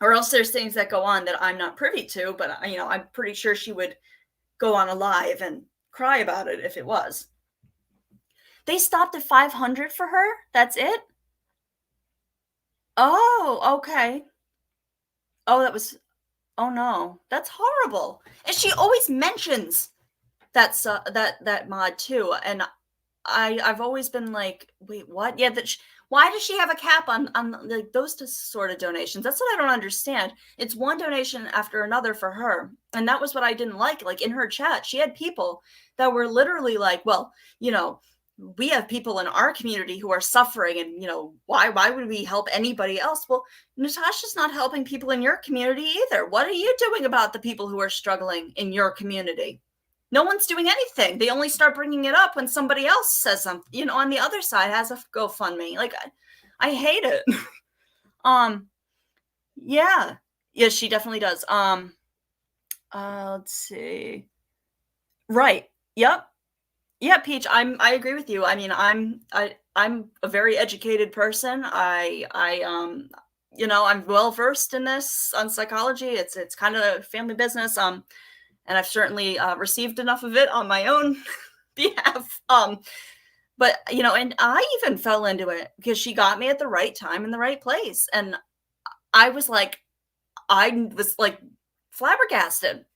Or else there's things that go on that I'm not privy to, but I'm pretty sure she would go on a live and cry about it if it was. They stopped at 500 for her? That's it? Oh, okay. Oh no, that's horrible. And she always mentions that mod too. And I've always been like, wait, what? Yeah, why does she have a cap on like those sort of donations? That's what I don't understand. It's one donation after another for her. And that was what I didn't like. Like, in her chat, she had people that were literally like, well, we have people in our community who are suffering, and why would we help anybody else? Well, Natasha's not helping people in your community either. What are you doing about the people who are struggling in your community? No one's doing anything. They only start bringing it up when somebody else says something, on the other side has a GoFundMe. Like, I hate it. Yeah, she definitely does. Let's see. Right. Yep. Yeah, Peach, I agree with you. I mean, I'm a very educated person. I'm well versed in this, on psychology. It's kind of family business. And I've certainly received enough of it on my own behalf. But and I even fell into it because she got me at the right time in the right place, and I was like flabbergasted.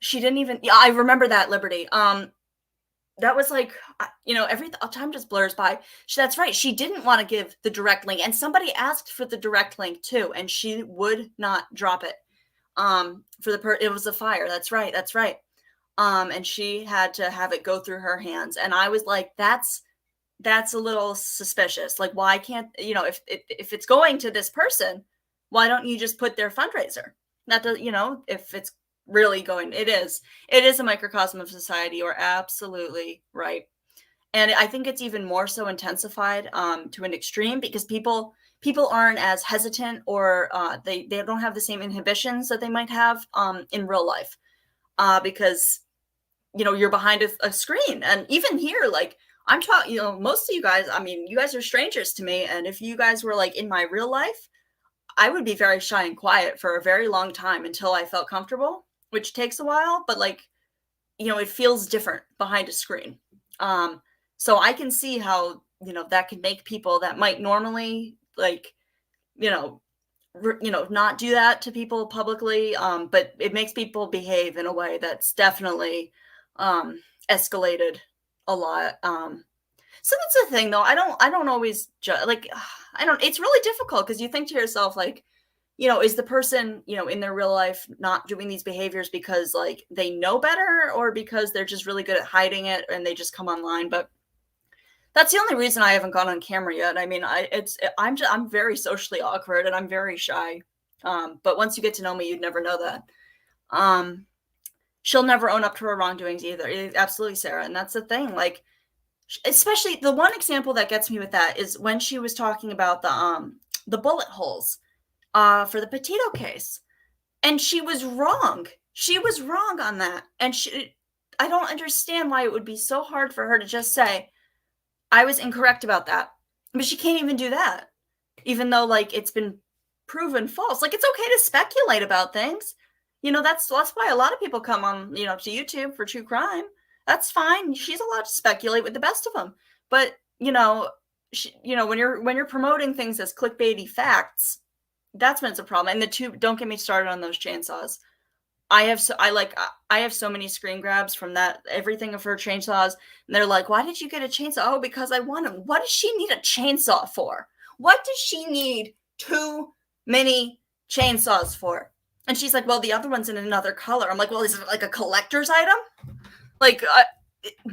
She didn't even. Yeah, I remember that, Liberty. That was like, every time just blurs by. That's right. She didn't want to give the direct link, and somebody asked for the direct link too, and she would not drop it. It was a fire. That's right. And she had to have it go through her hands, and I was like, that's a little suspicious. Like, why can't if it's going to this person, why don't you just put their fundraiser? Not to if it's really going. It is a microcosm of society. You're absolutely right. And I think it's even more so intensified to an extreme because people aren't as hesitant, or they don't have the same inhibitions that they might have in real life because you're behind a screen. And even here, like, I'm talking, most of you guys, I mean, you guys are strangers to me, and if you guys were like in my real life, I would be very shy and quiet for a very long time until I felt comfortable, which takes a while, but like, it feels different behind a screen. So I can see how, that can make people that might normally like, not do that to people publicly. But it makes people behave in a way that's definitely escalated a lot. So that's the thing, though. I don't always like, it's really difficult because you think to yourself, like, is the person, in their real life not doing these behaviors because like they know better, or because they're just really good at hiding it and they just come online? But that's the only reason I haven't gone on camera yet. I mean, I'm very socially awkward and I'm very shy. But once you get to know me, you'd never know that. She'll never own up to her wrongdoings either. Absolutely, Sarah. And that's the thing. Like, especially the one example that gets me with that is when she was talking about the bullet holes for the Petito case. And she was wrong. She was wrong on that. And I don't understand why it would be so hard for her to just say, I was incorrect about that. But she can't even do that, even though like it's been proven false. Like, it's okay to speculate about things. That's why a lot of people come on, to YouTube for true crime. That's fine. She's allowed to speculate with the best of them. But, when you're promoting things as clickbaity facts, that's when it's a problem. And don't get me started on those chainsaws. I have so many screen grabs from that, everything of her chainsaws, and they're like, "Why did you get a chainsaw?" "Oh, because I want them." What does she need a chainsaw for? What does she need too many chainsaws for? And she's like, "Well, the other one's in another color." I'm like, "Well, is it like a collector's item? Like,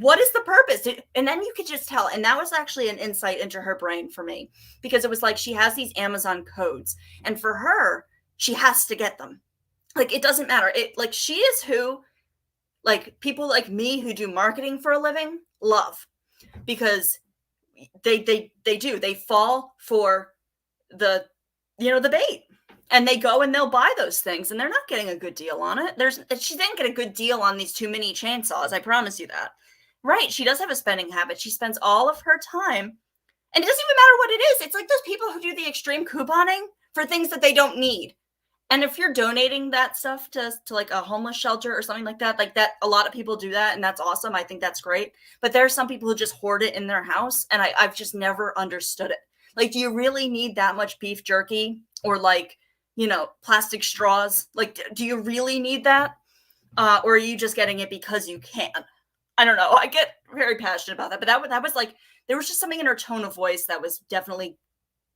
what is the purpose?" And then you could just tell. And that was actually an insight into her brain for me, because it was like she has these Amazon codes, and for her, she has to get them. Like, it doesn't matter. Like, she is who, like, people like me who do marketing for a living love, because they fall for the the bait, and they go and they'll buy those things, and they're not getting a good deal on it. She didn't get a good deal on these too many chainsaws, I promise you that. Right, she does have a spending habit. She spends all of her time, and it doesn't even matter what it is. It's like those people who do the extreme couponing for things that they don't need. And if you're donating that stuff to like a homeless shelter or something like that, a lot of people do that, and that's awesome. I think that's great. But there are some people who just hoard it in their house, and I've just never understood it. Like, do you really need that much beef jerky, or like, plastic straws? Like, do you really need that? Or are you just getting it because you can? I don't know. I get very passionate about that, but that was like, there was just something in her tone of voice that was definitely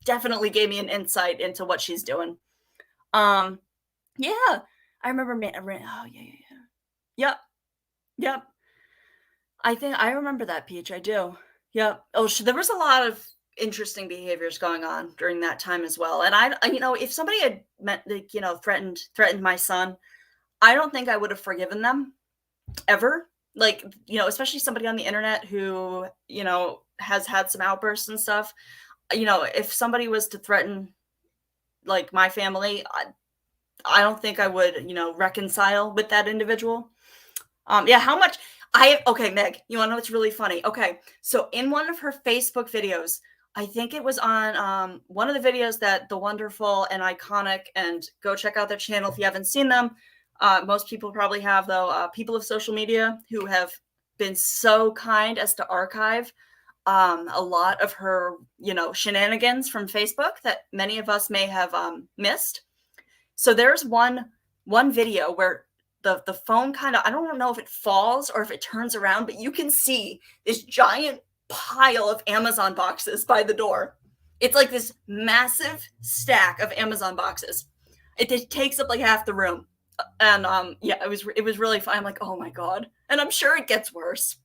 gave me an insight into what she's doing. Um, yeah, I remember oh, yeah, yeah, yeah. Yep, yep. I think I remember that, Peach, I do. Yep. Oh, there was a lot of interesting behaviors going on during that time as well, and if somebody had like, threatened my son, I don't think I would have forgiven them, ever. Like, especially somebody on the internet who, has had some outbursts and stuff. If somebody was to threaten, like, my family, I don't think I would, reconcile with that individual. Yeah, how much okay, Meg, you wanna know what's really funny? Okay, so in one of her Facebook videos, I think it was on one of the videos that the wonderful and iconic, and go check out their channel if you haven't seen them. Most people probably have, though. People of social media who have been so kind as to archive a lot of her, shenanigans from Facebook that many of us may have missed. So there's one video where the phone kind of, I don't know if it falls or if it turns around, but you can see this giant pile of Amazon boxes by the door. It's like this massive stack of Amazon boxes. It takes up like half the room. And yeah, it was really fun. I'm like, "Oh my God." And I'm sure it gets worse.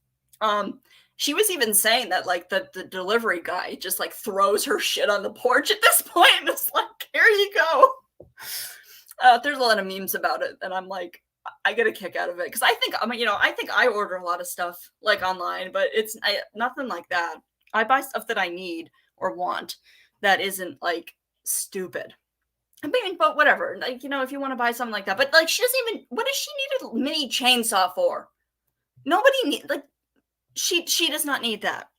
She was even saying that, like, the delivery guy just like throws her shit on the porch at this point. It's like, "Here you go." There's a lot of memes about it, and I'm like, I get a kick out of it, because I think I order a lot of stuff like online, but it's nothing like that. I buy stuff that I need or want that isn't like stupid. I mean, but whatever. Like, if you want to buy something like that, but like, she doesn't even. What does she need a mini chainsaw for? Nobody need like she does not need that.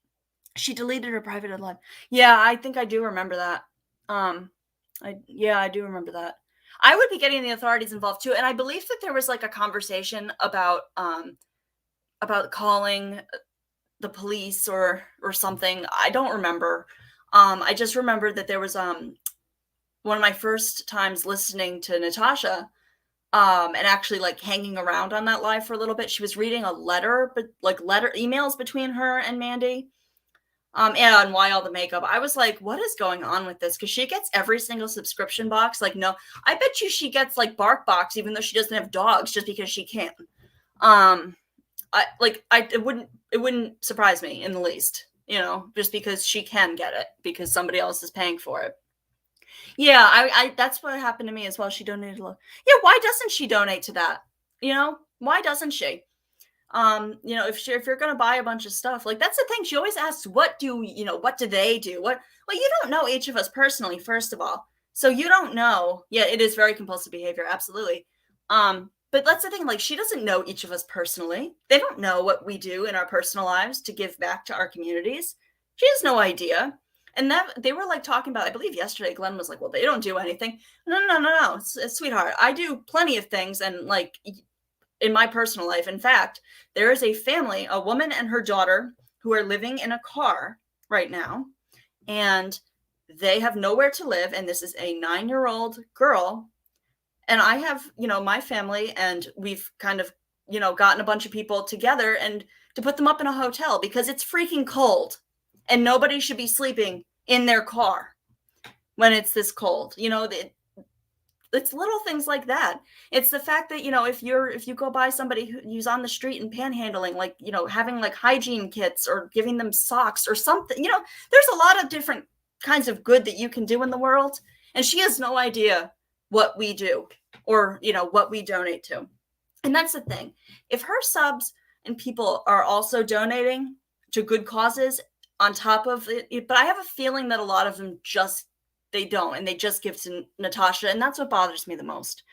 She deleted her private line. Yeah, I think I do remember that. I do remember that. I would be getting the authorities involved too, and I believe that there was like a conversation about calling the police or something. I don't remember. I just remember that there was one of my first times listening to Natasha, and actually like hanging around on that live for a little bit. She was reading a letter, but like emails between her and Mandy. And why all the makeup. I was like, what is going on with this? Because she gets every single subscription box. Like, no, I bet you she gets like Bark Box, even though she doesn't have dogs, just because she can. It wouldn't surprise me in the least, just because she can get it because somebody else is paying for it. Yeah, I that's what happened to me as well. She donated a lot. Yeah, why doesn't she donate to that? Why doesn't she? If you're gonna buy a bunch of stuff, like, that's the thing. She always asks, what do they do? Well, you don't know each of us personally, first of all. So you don't know. Yeah, it is very compulsive behavior, absolutely. But that's the thing, like, she doesn't know each of us personally. They don't know what we do in our personal lives to give back to our communities. She has no idea. And that they were like talking about, I believe yesterday, Glenn was like, well, they don't do anything. No. Sweetheart, I do plenty of things, and like, in my personal life. In fact, there is a family, a woman and her daughter, who are living in a car right now. and they have nowhere to live. And this is a 9-year-old girl. And I have, my family, and we've kind of, gotten a bunch of people together and to put them up in a hotel because it's freaking cold and nobody should be sleeping in their car when it's this cold. It's little things like that. It's the fact that, if you go by somebody who's on the street and panhandling, like, having like hygiene kits or giving them socks or something, there's a lot of different kinds of good that you can do in the world. And she has no idea what we do or, what we donate to. And that's the thing. If her subs and people are also donating to good causes on top of it, but I have a feeling that a lot of them they don't, and they just give to Natasha, and that's what bothers me the most.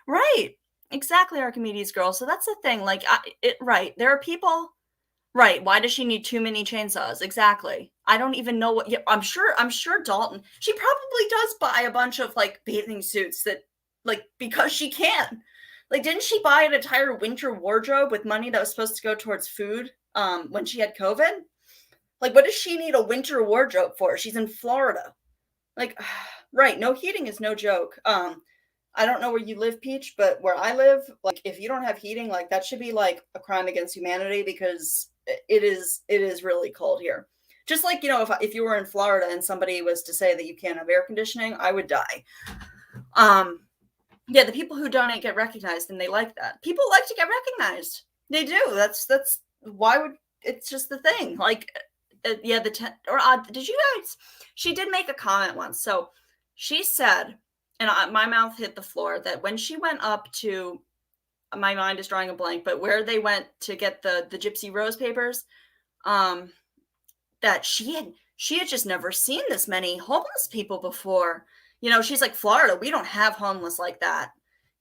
Right. Exactly, Archimedes girl. So that's the thing. Like, right. There are people. Right. Why does she need too many chainsaws? Exactly. I don't even know what. Yeah, I'm sure Dalton. She probably does buy a bunch of like bathing suits that, like, because she can. Like, didn't she buy an entire winter wardrobe with money that was supposed to go towards food when she had COVID? Like, what does she need a winter wardrobe for? She's in Florida. Like, right, no heating is no joke. I don't know where you live, Peach, but where I live, like, if you don't have heating, like, that should be like a crime against humanity because it is really cold here. Just like, if you were in Florida and somebody was to say that you can't have air conditioning, I would die. Yeah, the people who donate get recognized, and they like that. People like to get recognized. They do. That's why would it's just the thing. Like, did you guys? She did make a comment once. So she said, and my mouth hit the floor, that when she went up to, my mind is drawing a blank, but where they went to get the Gypsy Rose papers, that she had just never seen this many homeless people before. She's like, Florida, we don't have homeless like that.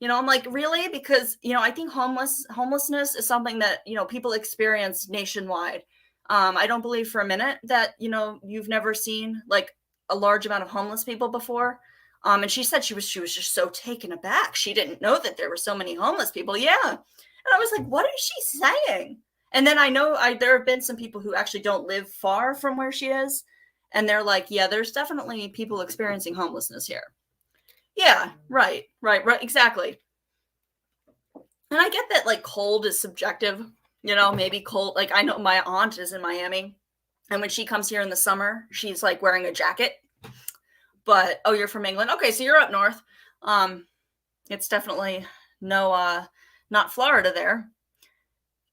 I'm like, really? Because, I think homelessness is something that, people experience nationwide. I don't believe for a minute that, you've never seen like a large amount of homeless people before. And she said she was just so taken aback. She didn't know that there were so many homeless people. Yeah. And I was like, what is she saying? And then I know there have been some people who actually don't live far from where she is. And they're like, yeah, there's definitely people experiencing homelessness here. Yeah, right, exactly. And I get that, like, cold is subjective, maybe cold. Like, I know my aunt is in Miami, and when she comes here in the summer, she's like wearing a jacket. But, oh, you're from England? Okay, so you're up north. It's definitely not Florida there.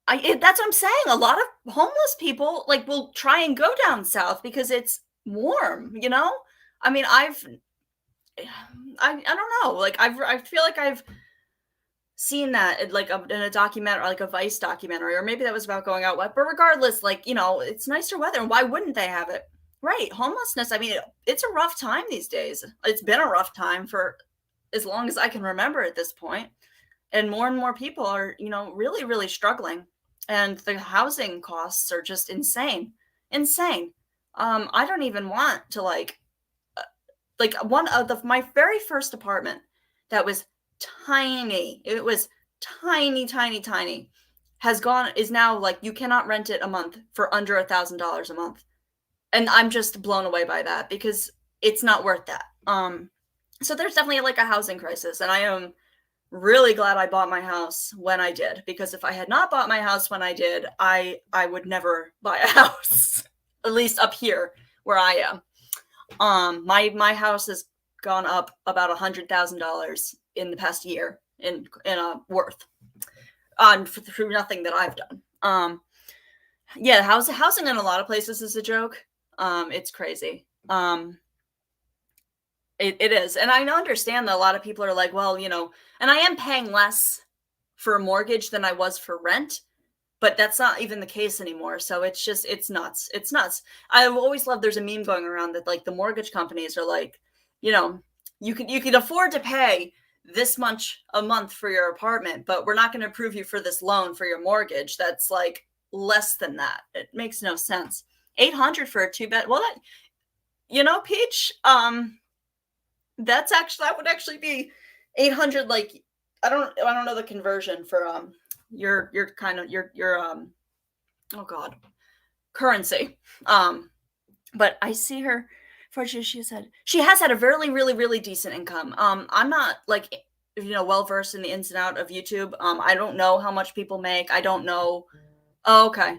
That's what I'm saying. A lot of homeless people like will try and go down south because it's warm, I mean, I don't know. Like, I feel like I've seen that like in a documentary, like a Vice documentary, or maybe that was about going out west. But regardless, like, it's nicer weather, and why wouldn't they have it? Right. Homelessness. I mean, it's a rough time these days. It's been a rough time for as long as I can remember at this point. And more people are, really, really struggling. And the housing costs are just insane. I don't even want to like one of my very first apartment that was tiny. It was tiny, is now like, you cannot rent it a month for under $1,000 a month. And I'm just blown away by that because it's not worth that. So there's definitely like a housing crisis, and I am really glad I bought my house when I did, because if I had not bought my house when I did, I would never buy a house, at least up here where I am. My house has gone up about $100,000 in the past year in worth, through nothing that I've done. Yeah, housing in a lot of places is a joke. It's crazy. It is. And I understand that a lot of people are like, well, and I am paying less for a mortgage than I was for rent, but that's not even the case anymore. So it's nuts. It's nuts. I've always loved, there's a meme going around that like the mortgage companies are like, you can afford to pay this much a month for your apartment, but we're not going to approve you for this loan for your mortgage that's like less than that. It makes no sense. $800 for a 2-bed. Well, that, Peach, that would actually be 800. Like, I don't know the conversion for your kind of your oh god, currency. But I see her fortunately, she said she has had a really, really, really decent income. I'm not like, well versed in the ins and out of YouTube. I don't know how much people make. I don't know. Oh, okay.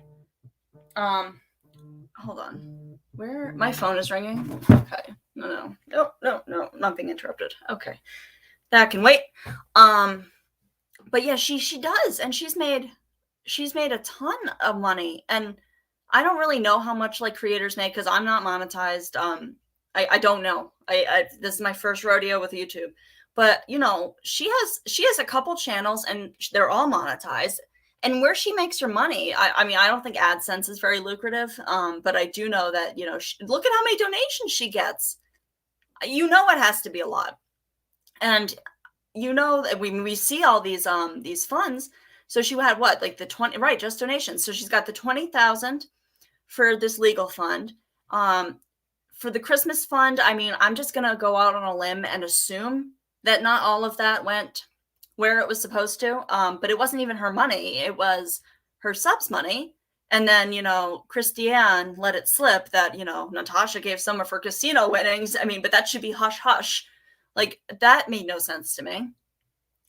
Hold on. Where my phone is ringing. Okay. No, not being interrupted. Okay. That can wait. But yeah, she does, and she's made a ton of money, and I don't really know how much like creators make because I'm not monetized. I don't know. I this is my first rodeo with YouTube, but she has a couple channels and they're all monetized. And where she makes her money, I mean, I don't think AdSense is very lucrative. But I do know that look at how many donations she gets. It has to be a lot, and that we see all these funds. So she had what, like the 20, right, just donations. So she's got the 20,000 for this legal fund. For the Christmas fund, I mean, I'm just gonna go out on a limb and assume that not all of that went where it was supposed to. But it wasn't even her money, it was her subs money. And then, Christiane let it slip that, Natasha gave some of her casino winnings. I mean, but that should be hush hush. Like, that made no sense to me.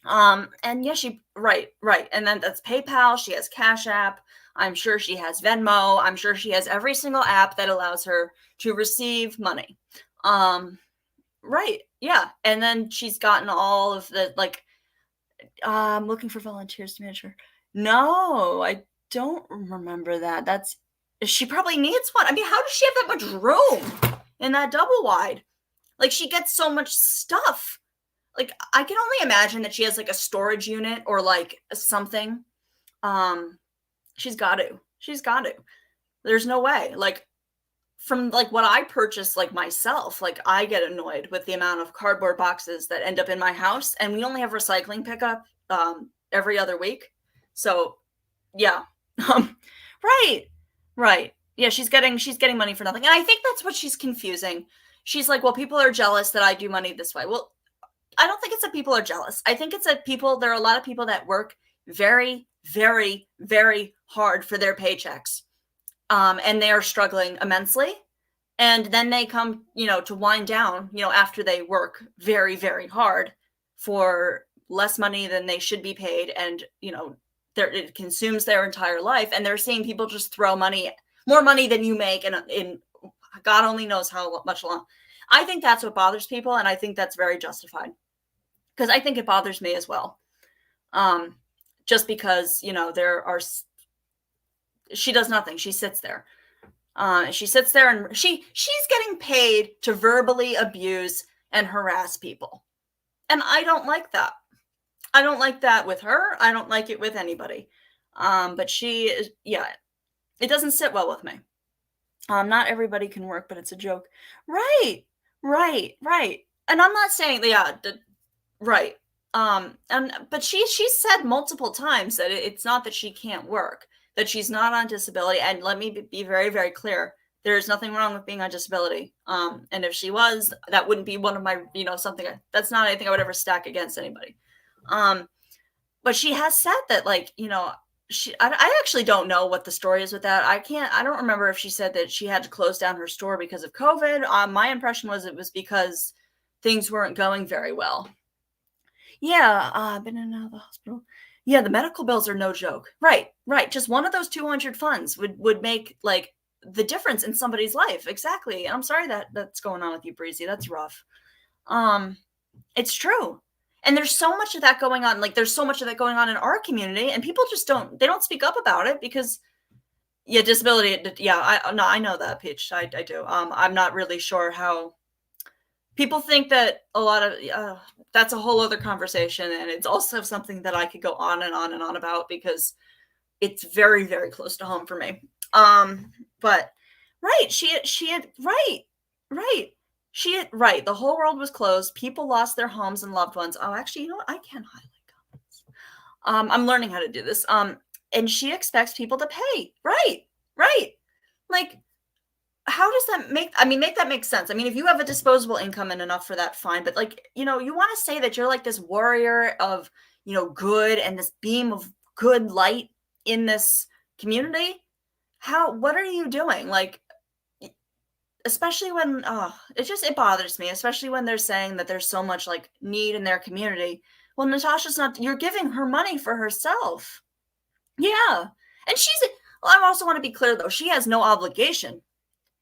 And yeah, right. And then that's PayPal. She has Cash App. I'm sure she has Venmo. I'm sure she has every single app that allows her to receive money. Right. Yeah. And then she's gotten all of the, like, I'm looking for volunteers to manage her. No, I don't remember that. She probably needs one. I mean, how does she have that much room in that double wide? Like, she gets so much stuff. Like, I can only imagine that she has like a storage unit or like something. She's got to. There's no way. Like, from like what I purchase, like myself, like I get annoyed with the amount of cardboard boxes that end up in my house, and we only have recycling pickup every other week. So yeah. Right. Yeah, she's getting money for nothing. And I think that's what she's confusing. She's like, well, people are jealous that I do money this way. Well, I don't think it's that people are jealous. I think it's that there are a lot of people that work very, very, very hard for their paychecks. And they are struggling immensely. And then they come, to wind down, after they work very, very hard for less money than they should be paid. And, it consumes their entire life. And they're seeing people just throw more money than you make in God only knows how much long. I think that's what bothers people. And I think that's very justified. Because I think it bothers me as well. Just because, she does nothing. She sits there. And she's getting paid to verbally abuse and harass people. And I don't like that. I don't like that with her. I don't like it with anybody. But it doesn't sit well with me. Not everybody can work, but it's a joke. Right. And I'm not saying, right. But she said multiple times that it's not that she can't work, that she's not on disability. And let me be very, very clear. There's nothing wrong with being on disability. And if she was, that wouldn't be one of my, that's not anything I would ever stack against anybody. But she has said that, like, I actually don't know what the story is with that. I don't remember if she said that she had to close down her store because of COVID. My impression was it was because things weren't going very well. Yeah, I've been in and out of the hospital. Yeah, the medical bills are no joke. Right. Just one of those 200 funds would make like the difference in somebody's life. Exactly. And I'm sorry that's going on with you, Breezy. That's rough. It's true. And there's so much of that going on. Like, there's so much of that going on in our community, and people just don't speak up about it because, yeah, disability. Yeah, I know that, Peach. I do. I'm not really sure how people think that a lot of, that's a whole other conversation. And it's also something that I could go on and on and on about because it's very, very close to home for me. But right. Right. The whole world was closed. People lost their homes and loved ones. Oh, actually, you know what? I can highlight comments. I'm learning how to do this. And she expects people to pay. Right. Like, how does that make that make sense? I mean, if you have a disposable income and enough for that, fine. But like, you want to say that you're like this warrior of, good and this beam of good light in this community. What are you doing? Like, especially when, it bothers me, especially when they're saying that there's so much like need in their community. Well, Natasha's not, you're giving her money for herself. Yeah. And well, I also want to be clear though, she has no obligation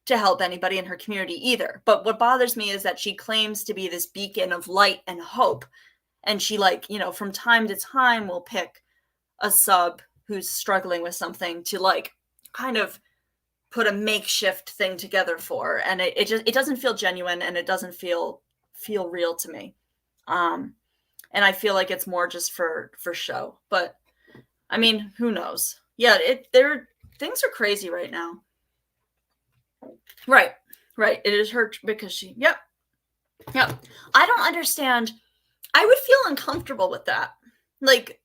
to help anybody in her community either. But what bothers me is that she claims to be this beacon of light and hope. And she, like, from time to time will pick a sub who's struggling with something to, like, kind of put a makeshift thing together for. And it doesn't feel genuine, and it doesn't feel real to me. And I feel like it's more just for show. But I mean, who knows? Yeah, things are crazy right now. Right. It is her because yep. I don't understand. I would feel uncomfortable with that. Like,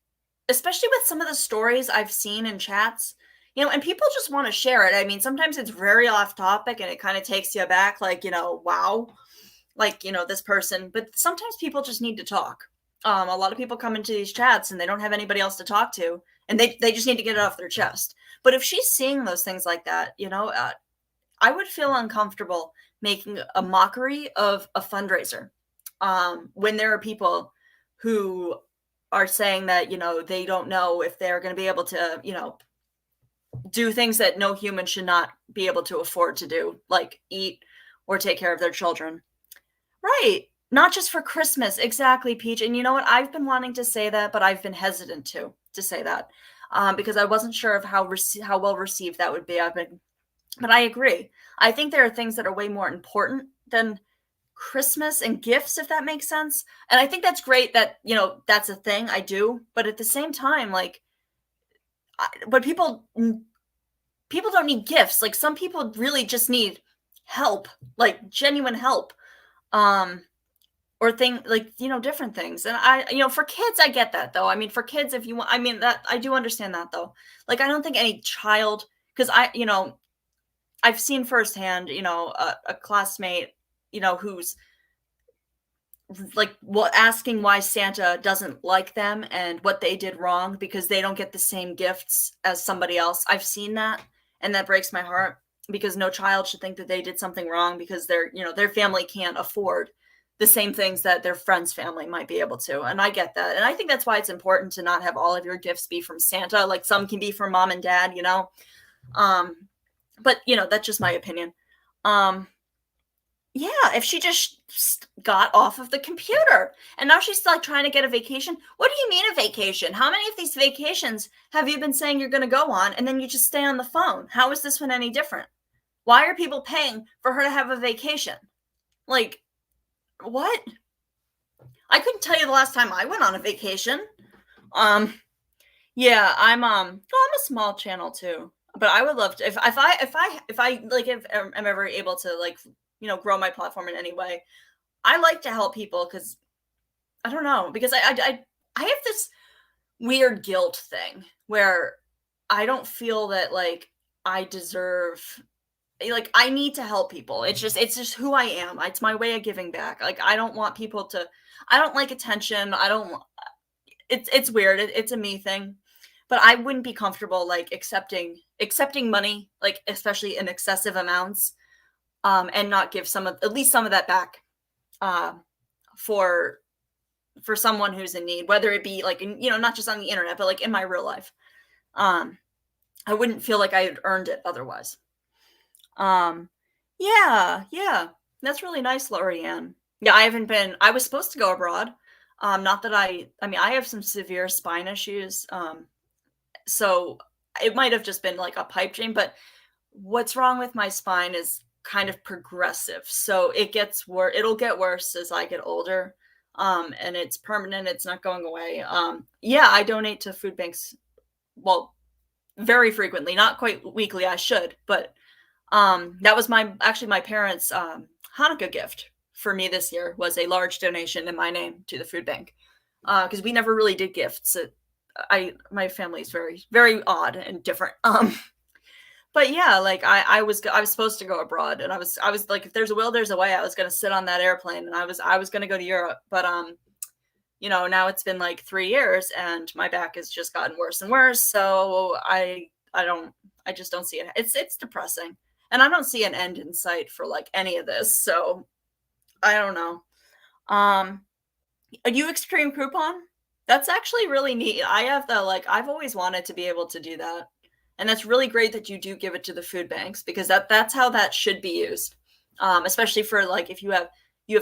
especially with some of the stories I've seen in chats, and people just want to share it. I mean, sometimes it's very off topic and it kind of takes you aback, like, wow, like, this person, but sometimes people just need to talk. A lot of people come into these chats and they don't have anybody else to talk to, and they just need to get it off their chest. But if she's seeing those things like that, I would feel uncomfortable making a mockery of a fundraiser when there are people who are saying that, they don't know if they're going to be able to, do things that no human should not be able to afford to do, like eat or take care of their children. Right. Not just for Christmas. Exactly, Peach. And you know what? I've been wanting to say that, but I've been hesitant to say that because I wasn't sure of how well received that would be. But I agree. I think there are things that are way more important than Christmas and gifts, if that makes sense. And I think that's great that, that's a thing. I do. But at the same time, like, but people don't need gifts. Like, some people really just need help, like genuine help. Or different things. And for kids, I get that though. I mean, for kids, if you want, I mean, that I do understand that though. Like, I don't think any child, because I've seen firsthand, a classmate, who's like, asking why Santa doesn't like them and what they did wrong because they don't get the same gifts as somebody else. I've seen that, and that breaks my heart because no child should think that they did something wrong because their family can't afford the same things that their friend's family might be able to. And I get that. And I think that's why it's important to not have all of your gifts be from Santa. Like, some can be from mom and dad, but that's just my opinion. Yeah, if she just got off of the computer and now she's like trying to get a vacation. What do you mean a vacation? How many of these vacations have you been saying you're going to go on and then you just stay on the phone? How is this one any different? Why are people paying for her to have a vacation? Like, what? I couldn't tell you the last time I went on a vacation. Yeah, I'm a small channel too, but I would love to if I'm ever able to, like, grow my platform in any way. I like to help people because I don't know, because I have this weird guilt thing where I don't feel that, like, I deserve, like, I need to help people. It's just who I am. It's my way of giving back. Like, I don't want people to, I don't like attention. It's weird. It's a me thing, but I wouldn't be comfortable, like, accepting money, like, especially in excessive amounts, and not give at least some of that back, for someone who's in need, whether it be like, not just on the internet, but like in my real life. I wouldn't feel like I had earned it otherwise. Yeah, that's really nice, Lorianne. Yeah, I was supposed to go abroad. Not that I mean, I have some severe spine issues. So it might have just been like a pipe dream, but what's wrong with my spine is kind of progressive. So it'll get worse as I get older. And it's permanent. It's not going away. Yeah, I donate to food banks. Well, very frequently, not quite weekly. I should, but that was my parents' Hanukkah gift for me this year, was a large donation in my name to the food bank, because we never really did gifts. My family is very, very odd and different. But yeah, like, I was supposed to go abroad, and I was like, if there's a will, there's a way. I was going to sit on that airplane, and I was going to go to Europe, but now it's been like 3 years and my back has just gotten worse and worse. So I just don't see it. It's depressing. And I don't see an end in sight for like any of this. So I don't know. Um, a U Extreme coupon? That's actually really neat. I have the like I've always wanted to be able to do that. And that's really great that you do give it to the food banks because that's how that should be used. Especially for like if you have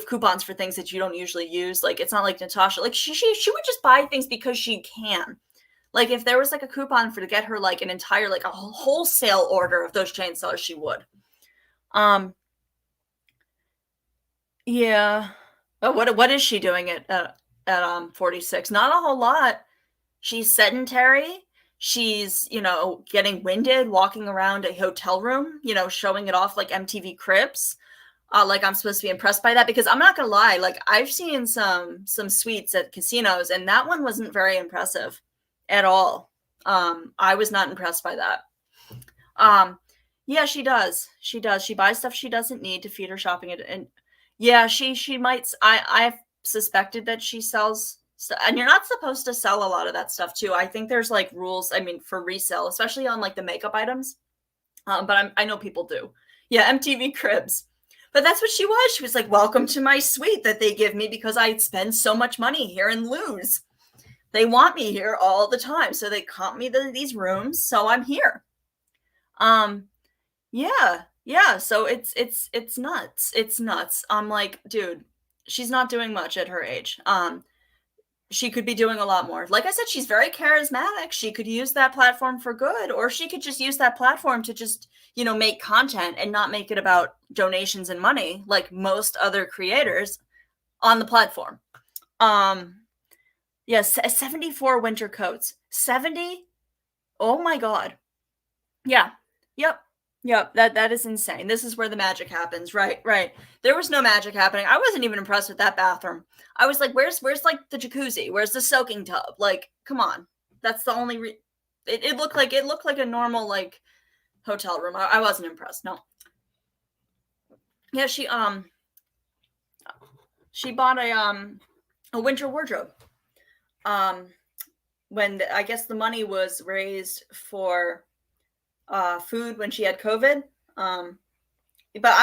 coupons for things that you don't usually use. Like it's not like Natasha, like she would just buy things because she can. Like if there was like a coupon for to get her like an entire like a wholesale order of those chainsaws, she would. Um yeah. But what is she doing at 46? Not a whole lot. She's sedentary. She's, getting winded walking around a hotel room, showing it off like MTV Cribs. Like I'm supposed to be impressed by that because I'm not gonna lie, like I've seen some suites at casinos and that one wasn't very impressive at all. I was not impressed by that. Um, yeah, she does. She does. She buys stuff she doesn't need to feed her shopping, and yeah, she might. I've suspected that she sells, and you're not supposed to sell a lot of that stuff too. I think there's like rules. I mean, for resale, especially on like the makeup items. But I know people do. Yeah, MTV Cribs. But that's what she was. She was like, "Welcome to my suite that they give me because I spend so much money here and lose. They want me here all the time, so they comp me these rooms, so I'm here." Um, yeah, yeah. So it's nuts. It's nuts. I'm like, dude, she's not doing much at her age. She could be doing a lot more. Like I said, she's very charismatic. She could use that platform for good, or she could just use that platform to just, make content and not make it about donations and money like most other creators on the platform. Um, yes, 74 winter coats. 70? Oh my God. Yeah. Yep. Yep. That is insane. This is where the magic happens. Right. Right. There was no magic happening. I wasn't even impressed with that bathroom. I was like, where's like the jacuzzi? Where's the soaking tub? Like, come on. That's the only it looked like a normal like hotel room. I wasn't impressed. No. Yeah, she bought a winter wardrobe. When I guess the money was raised for food when she had COVID. But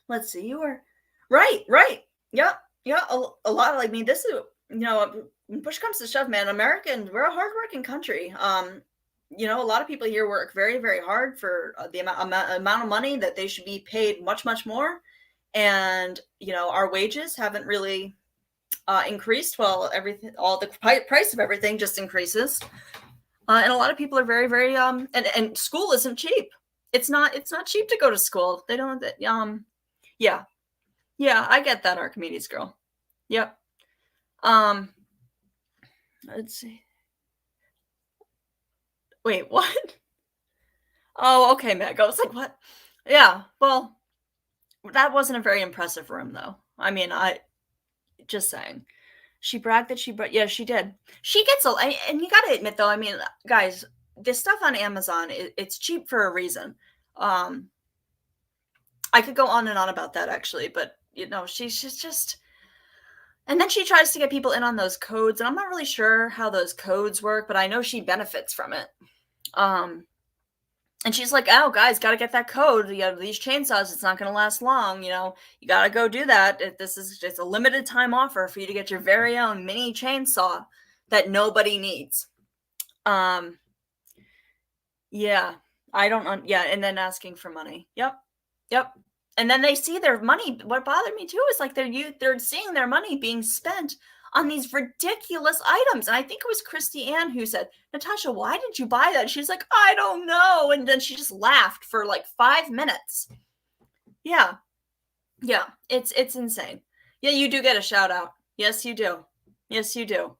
let's see, you were right. Yeah, yeah. A lot. Like, I mean, this is, when push comes to shove, man, Americans, we're a hardworking country. A lot of people here work very, very hard for the amount of money that they should be paid much, much more. And, our wages haven't really increased. Well, all the price of everything just increases. And a lot of people are very, very and school isn't cheap. It's not cheap to go to school. They don't yeah. Yeah, I get that, Archimedes girl. Yep. Um let's see. Wait, what? Oh, okay, Meg. I was like, what? Yeah, well, that wasn't a very impressive room though. I mean, I just saying. She bragged that yeah, she did. She gets and you got to admit though, I mean, guys, this stuff on Amazon, it's cheap for a reason. I could go on and on about that actually, but she's just, and then she tries to get people in on those codes, and I'm not really sure how those codes work, but I know she benefits from it. And she's like, "Oh, guys, got to get that code. These chainsaws, it's not going to last long. You got to go do that. This is just a limited time offer for you to get your very own mini chainsaw that nobody needs." Yeah, I don't. Yeah, and then asking for money. Yep. And then they see their money. What bothered me too is like they're seeing their money being spent on these ridiculous items. And I think it was Christy Ann who said, "Natasha, why did you buy that?" She's like, "I don't know." And then she just laughed for like 5 minutes. Yeah. Yeah. It's insane. Yeah, you do get a shout out. Yes, you do. Yes, you do.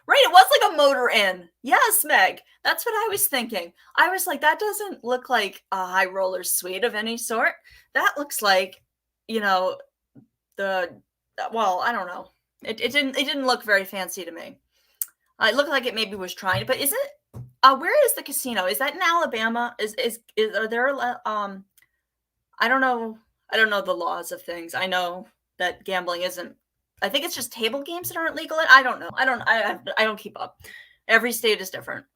Right. It was like a motor inn. Yes, Meg. That's what I was thinking. I was like, that doesn't look like a high roller suite of any sort. That looks like, well, I don't know. It didn't look very fancy to me. It looked like it maybe was trying, but is it? Where is the casino? Is that in Alabama? Are there? I don't know. I don't know the laws of things. I know that gambling isn't. I think it's just table games that aren't legal. I don't know. I don't keep up. Every state is different.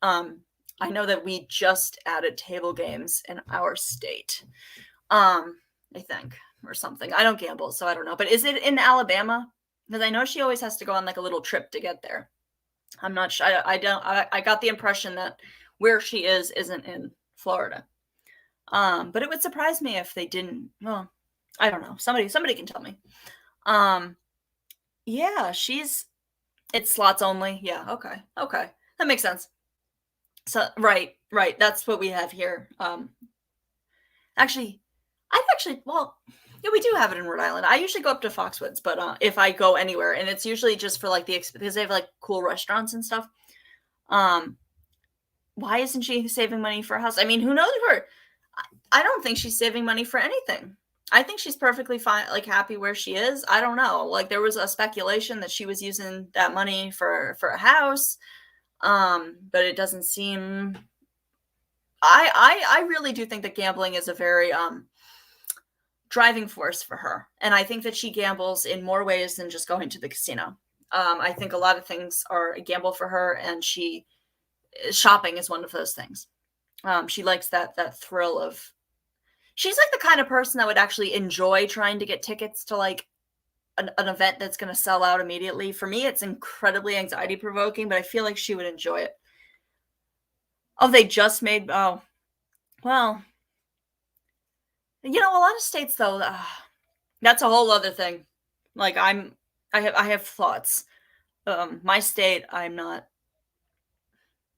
I know that we just added table games in our state. I think, or something. I don't gamble, so I don't know. But is it in Alabama? Because I know she always has to go on like a little trip to get there. I'm not sure. I don't. I got the impression that where she is isn't in Florida. But it would surprise me if they didn't. Well, I don't know. Somebody can tell me. Um, yeah, it's slots only. Yeah, okay. Okay. That makes sense. So right. That's what we have here. Actually, well, yeah, we do have it in Rhode Island. I usually go up to Foxwoods, but if I go anywhere, and it's usually just for like because they have like cool restaurants and stuff. Um, why isn't she saving money for a house? I mean, who knows her? I don't think she's saving money for anything. I think she's perfectly fine, like happy where she is. I don't know. Like there was a speculation that she was using that money for a house, but it doesn't seem. I really do think that gambling is a very driving force for her, and I think that she gambles in more ways than just going to the casino. I think a lot of things are a gamble for her, and shopping is one of those things. She likes that thrill of. She's like the kind of person that would actually enjoy trying to get tickets to like an event that's going to sell out immediately. For me, it's incredibly anxiety provoking, but I feel like she would enjoy it. Oh, they just made. Oh, well, a lot of states though. That's a whole other thing. Like I have thoughts. My state, I'm not.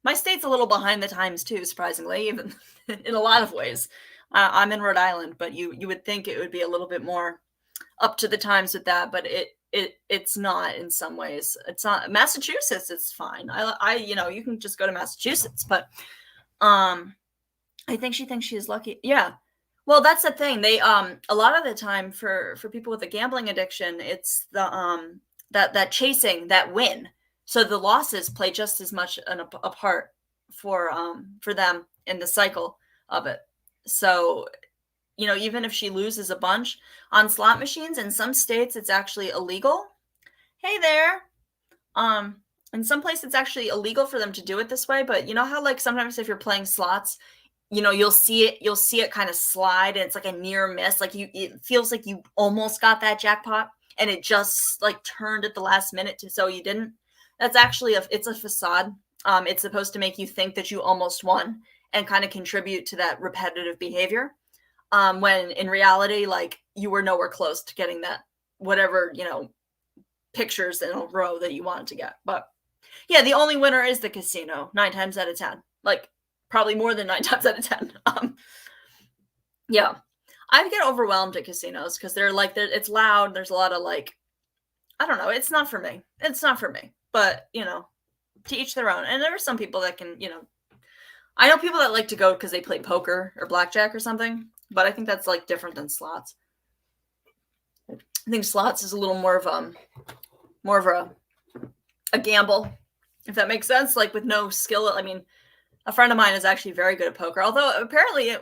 My state's a little behind the times too, surprisingly, even in a lot of ways. I'm in Rhode Island, but you would think it would be a little bit more up to the times with that, but it's not in some ways. It's not. Massachusetts, it's fine. You can just go to Massachusetts, but I think she thinks she's lucky. Yeah. Well, that's the thing. They a lot of the time for people with a gambling addiction, it's the that chasing that win. So the losses play just as much a part for them in the cycle of it. So, even if she loses a bunch on slot machines, in some states it's actually illegal. Hey there. In some places it's actually illegal for them to do it this way, but you know how like sometimes if you're playing slots, you'll see it kind of slide and it's like a near miss, like it feels like you almost got that jackpot and it just like turned at the last minute so you didn't. That's actually it's a facade. It's supposed to make you think that you almost won and kind of contribute to that repetitive behavior. When in reality, like you were nowhere close to getting that whatever, pictures in a row that you wanted to get. But yeah, the only winner is the casino 9 times out of 10. Like probably more than 9 times out of 10. Yeah. I get overwhelmed at casinos because it's loud. There's a lot of like, I don't know. It's not for me. It's not for me. But, to each their own. And there are some people that can, I know people that like to go because they play poker or blackjack or something. But I think that's like different than slots. I think slots is a little more of a gamble, if that makes sense. Like with no skill. I mean, a friend of mine is actually very good at poker. Although apparently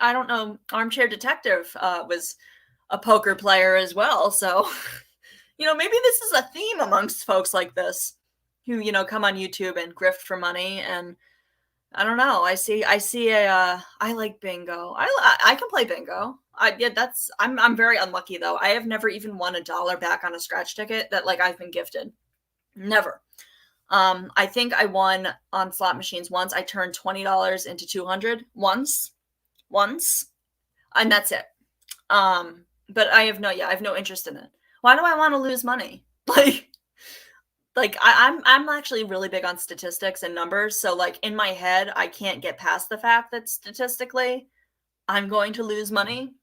I don't know, Armchair Detective was a poker player as well. So, maybe this is a theme amongst folks like this who, come on YouTube and grift for money. And I don't know. I see I like bingo. I can play bingo. I'm very unlucky though. I have never even won $1 back on a scratch ticket that like I've been gifted. Never. I think I won on slot machines once. I turned $20 into 200 once, and that's it. But I have no interest in it. Why do I want to lose money? I'm actually really big on statistics and numbers. So like in my head, I can't get past the fact that statistically I'm going to lose money.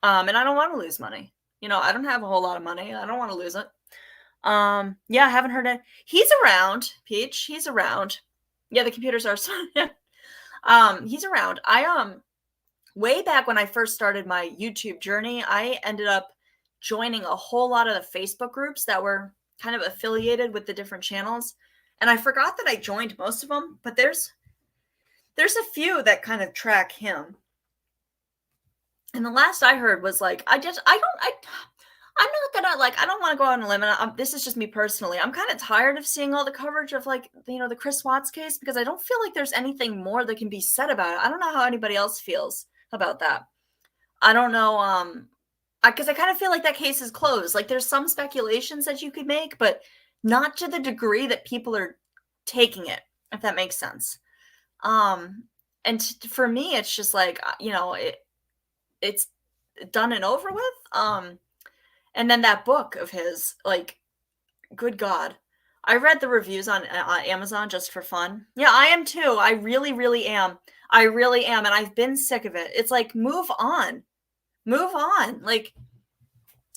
And I don't want to lose money. I don't have a whole lot of money. I don't want to lose it. Yeah, I haven't heard it. He's around, Peach. He's around. Yeah, the computers are. He's around. Way back when I first started my YouTube journey, I ended up joining a whole lot of the Facebook groups that were kind of affiliated with the different channels. And I forgot that I joined most of them, but there's a few that kind of track him. And the last I heard was like, I'm not gonna like. I don't want to go out on a limb. And this is just me personally. I'm kind of tired of seeing all the coverage of like the Chris Watts case because I don't feel like there's anything more that can be said about it. I don't know how anybody else feels about that. I don't know. Because I kind of feel like that case is closed. Like there's some speculations that you could make, but not to the degree that people are taking it. If that makes sense. And for me, it's just like it's done and over with. And then that book of his, like, good God. I read the reviews on Amazon just for fun. Yeah, I am too. I really, really am. I really am. And I've been sick of it. It's like, move on. Move on. Like,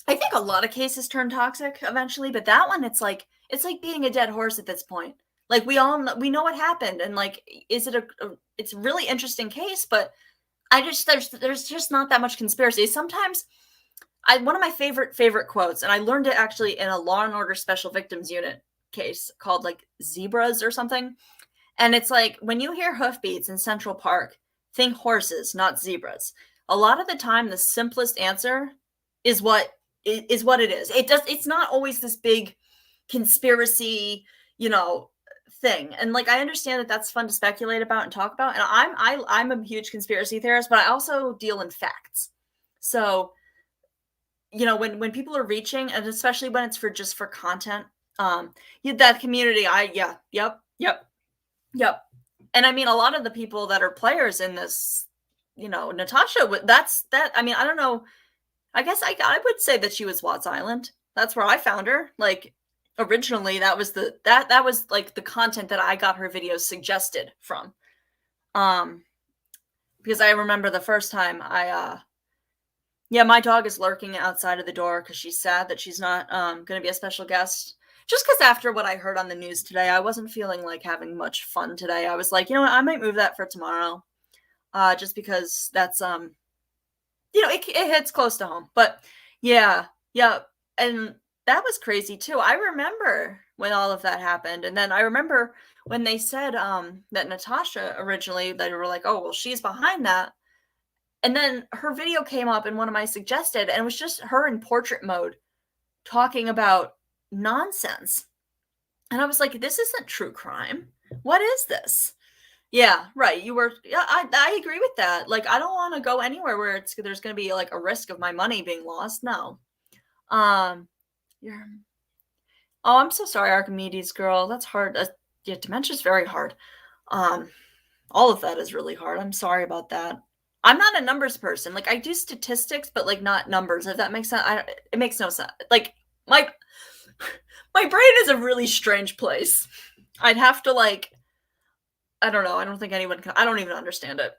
I think a lot of cases turn toxic eventually, but that one, it's like beating a dead horse at this point. Like we know what happened, and like, is it it's a really interesting case, but there's just not that much conspiracy. Sometimes one of my favorite quotes, and I learned it actually in a Law and Order Special Victims Unit case called like Zebras or something. And it's like, when you hear hoofbeats in Central Park, think horses, not zebras. A lot of the time, the simplest answer is what it is. It's not always this big conspiracy, thing. And like, I understand that that's fun to speculate about and talk about. And I'm a huge conspiracy theorist, but I also deal in facts. So, when people are reaching, and especially when it's for content, that community, yep. And I mean, a lot of the people that are players in this, Natasha, I mean, I don't know. I guess I would say that she was Watts Island. That's where I found her. Like, originally, that was that was like the content that I got her videos suggested from. Because I remember the first time my dog is lurking outside of the door because she's sad that she's not going to be a special guest. Just because after what I heard on the news today, I wasn't feeling like having much fun today. I was like, you know what, I might move that for tomorrow. Just because that's it hits close to home. But yeah, and that was crazy too. I remember when all of that happened, and then I remember when they said that Natasha originally, they were like, oh well, she's behind that. And then her video came up in one of my suggested, and it was just her in portrait mode talking about nonsense. And I was like, this isn't true crime. What is this? Yeah, right. I agree with that. Like, I don't want to go anywhere where there's going to be like a risk of my money being lost. No. You're, oh, I'm so sorry, Archimedes girl. That's hard. Yeah, dementia's very hard. All of that is really hard. I'm sorry about that. I'm not a numbers person. Like, I do statistics, but like not numbers. If that makes sense, it makes no sense. Like my brain is a really strange place. I'd have to like, I don't know. I don't think anyone can. I don't even understand it.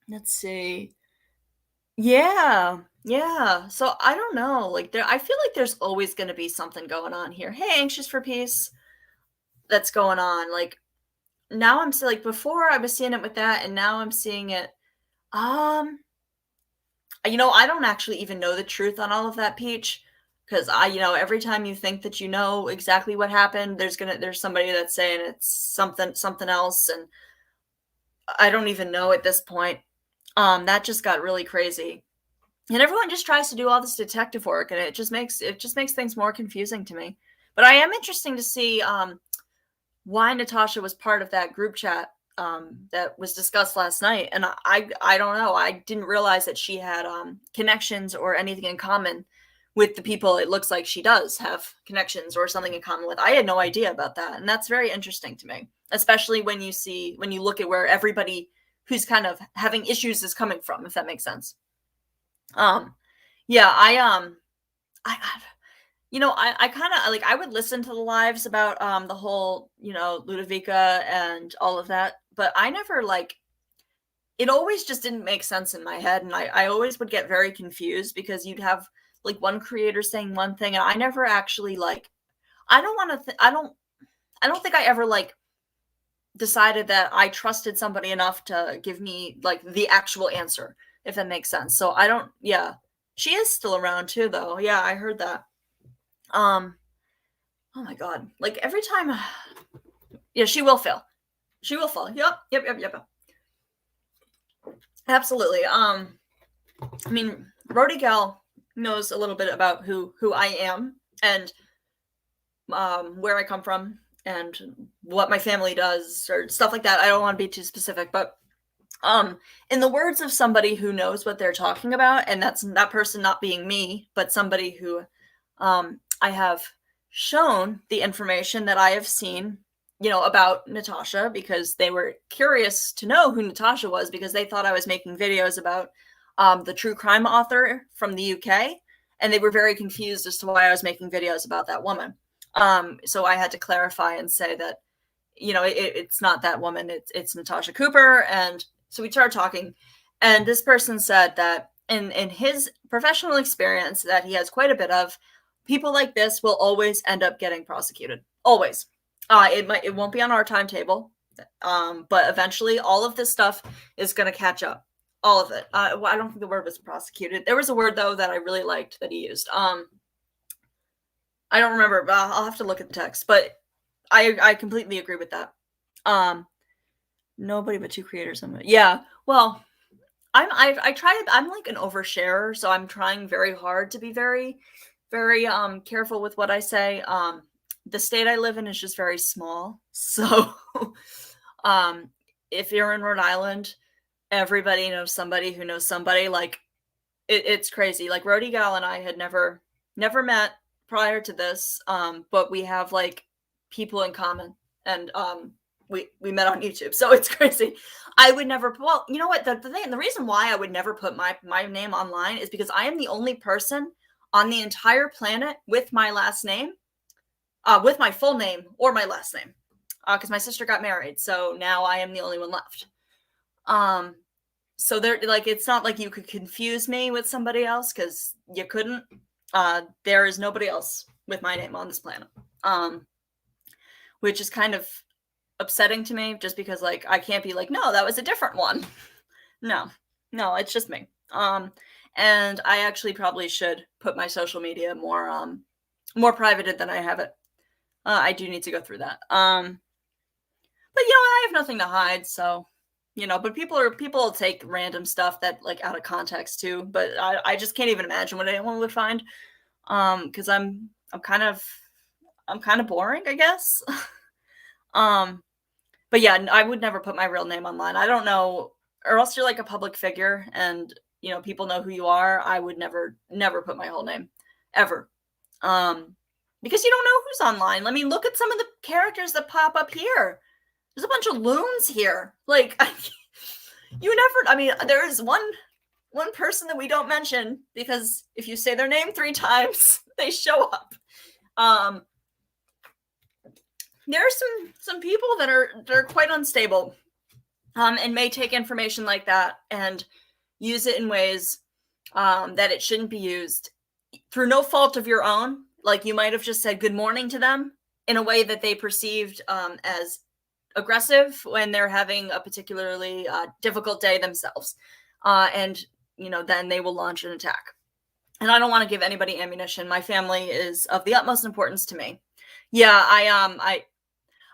Let's see. Yeah. So I don't know. Like I feel like there's always going to be something going on here. Hey, anxious for peace. That's going on. Like, now I'm like, before I was seeing it with that, and now I'm seeing it. I don't actually even know the truth on all of that, Peach, because every time you think that you know exactly what happened, there's somebody that's saying it's something else, and I don't even know at this point. That just got really crazy, and everyone just tries to do all this detective work, and it just makes things more confusing to me. But I am interesting to see why Natasha was part of that group chat that was discussed last night. And I don't know. I didn't realize that she had connections or anything in common with the people it looks like she does have connections or something in common with. I had no idea about that. And that's very interesting to me, especially when you look at where everybody who's kind of having issues is coming from, if that makes sense. Yeah, I kind of like, I would listen to the lives about the whole, Ludovica and all of that, but I never it always just didn't make sense in my head, and I always would get very confused because you'd have like one creator saying one thing, and I never actually I don't think I ever decided that I trusted somebody enough to give me like the actual answer, if that makes sense. So I don't, yeah, she is still around too, though. Yeah, I heard that. Oh my God. Like every time, yeah, she will fail. She will fall. Yep. Absolutely. I mean, Rody Gal, knows a little bit about who I am and where I come from and what my family does or stuff like that. I don't want to be too specific, but in the words of somebody who knows what they're talking about, and that's that person not being me, but somebody who I have shown the information that I have seen, about Natasha, because they were curious to know who Natasha was because they thought I was making videos about the true crime author from the UK, and they were very confused as to why I was making videos about that woman. So I had to clarify and say that, it's not that woman, it's Natasha Cooper. And so we started talking, and this person said that in his professional experience that he has quite a bit of, people like this will always end up getting prosecuted. Always. It won't be on our timetable, but eventually all of this stuff is going to catch up. All of it. Well, I don't think the word was prosecuted. There was a word though that I really liked that he used. I don't remember, but I'll have to look at the text. But I completely agree with that. Nobody but two creators. Yeah. Well, I try. I'm like an oversharer, so I'm trying very hard to be very, very careful with what I say. The state I live in is just very small, so if you're in Rhode Island, everybody knows somebody who knows somebody. Like it's crazy. Like Rhody Gal and I had never met prior to this, but we have like people in common, and we met on YouTube, so it's crazy. I would never. Well, you know what? The reason why I would never put my name online is because I am the only person on the entire planet with my last name, with my full name or my last name, because my sister got married, so now I am the only one left. So there, like, it's not like you could confuse me with somebody else because you couldn't. There is nobody else with my name on this planet, which is kind of upsetting to me, just because like I can't be like, no, that was a different one. No, it's just me. And I actually probably should put my social media more privated than I have it. I do need to go through that. But I have nothing to hide, so but people will take random stuff that like out of context too. But I just can't even imagine what anyone would find. Because I'm kind of boring, I guess. But yeah, I would never put my real name online. I don't know, or else you're like a public figure and people know who you are. I would never put my whole name ever. Because you don't know who's online. I mean, look at some of the characters that pop up here. There's a bunch of loons here. Like, there is one person that we don't mention because if you say their name 3 times, they show up. There are some people that are quite unstable, and may take information like that and use it in ways that it shouldn't be used through no fault of your own. Like you might have just said good morning to them in a way that they perceived as aggressive when they're having a particularly difficult day themselves, and then they will launch an attack. And I don't want to give anybody ammunition. My family is of the utmost importance to me. Yeah,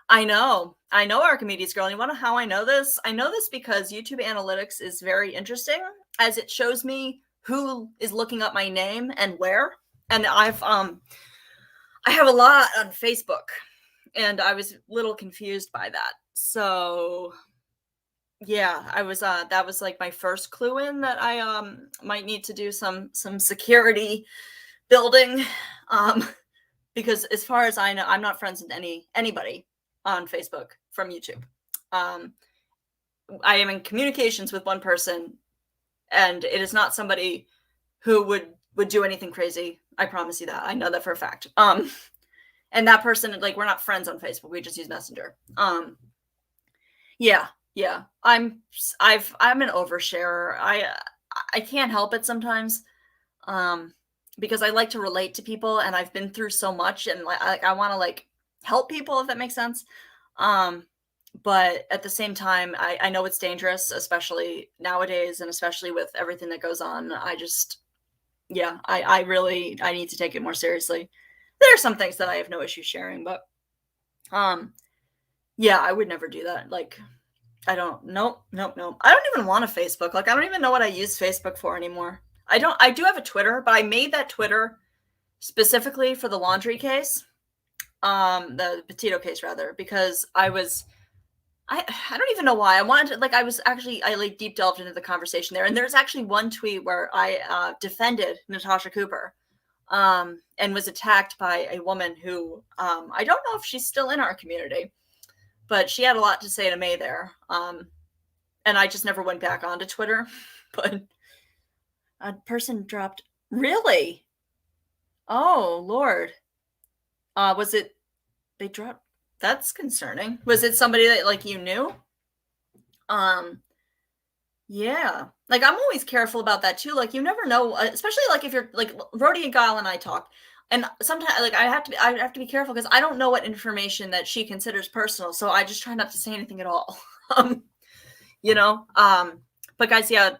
I know Archimedes girl. And you want to know how I know this? I know this because YouTube analytics is very interesting, as it shows me who is looking up my name and where. And I have a lot on Facebook, and I was a little confused by that. So yeah, I was that was like my first clue in that I might need to do some security building, because as far as I know, I'm not friends with anybody on Facebook from YouTube. I am in communications with one person, and it is not somebody who would do anything crazy. I promise you that. I know that for a fact. And that person, like, we're not friends on Facebook. We just use Messenger. Yeah. I'm an oversharer. I can't help it sometimes. Because I like to relate to people, and I've been through so much, and like I want to like help people, if that makes sense. But at the same time, I know it's dangerous, especially nowadays, and especially with everything that goes on. I need to take it more seriously. There are some things that I have no issue sharing, but yeah, I would never do that. Like, I don't. Nope. I don't even want a Facebook. Like, I don't even know what I use Facebook for anymore. I do have a Twitter, but I made that Twitter specifically for the laundry case, the Petito case rather, because I don't even know why I wanted to, like, I like deep delved into the conversation there. And there's actually one tweet where I defended Natasha Cooper, and was attacked by a woman who, I don't know if she's still in our community, but she had a lot to say to me there. And I just never went back onto Twitter, but a person dropped, really? Oh, Lord. Was it, they dropped, that's concerning. Was it somebody that, like, you knew? Yeah. Like, I'm always careful about that too. Like, you never know, especially like if you're like Rhodey and Guile and I talk, and sometimes like I have to be careful because I don't know what information that she considers personal, so I just try not to say anything at all. um, you know. But guys, yeah,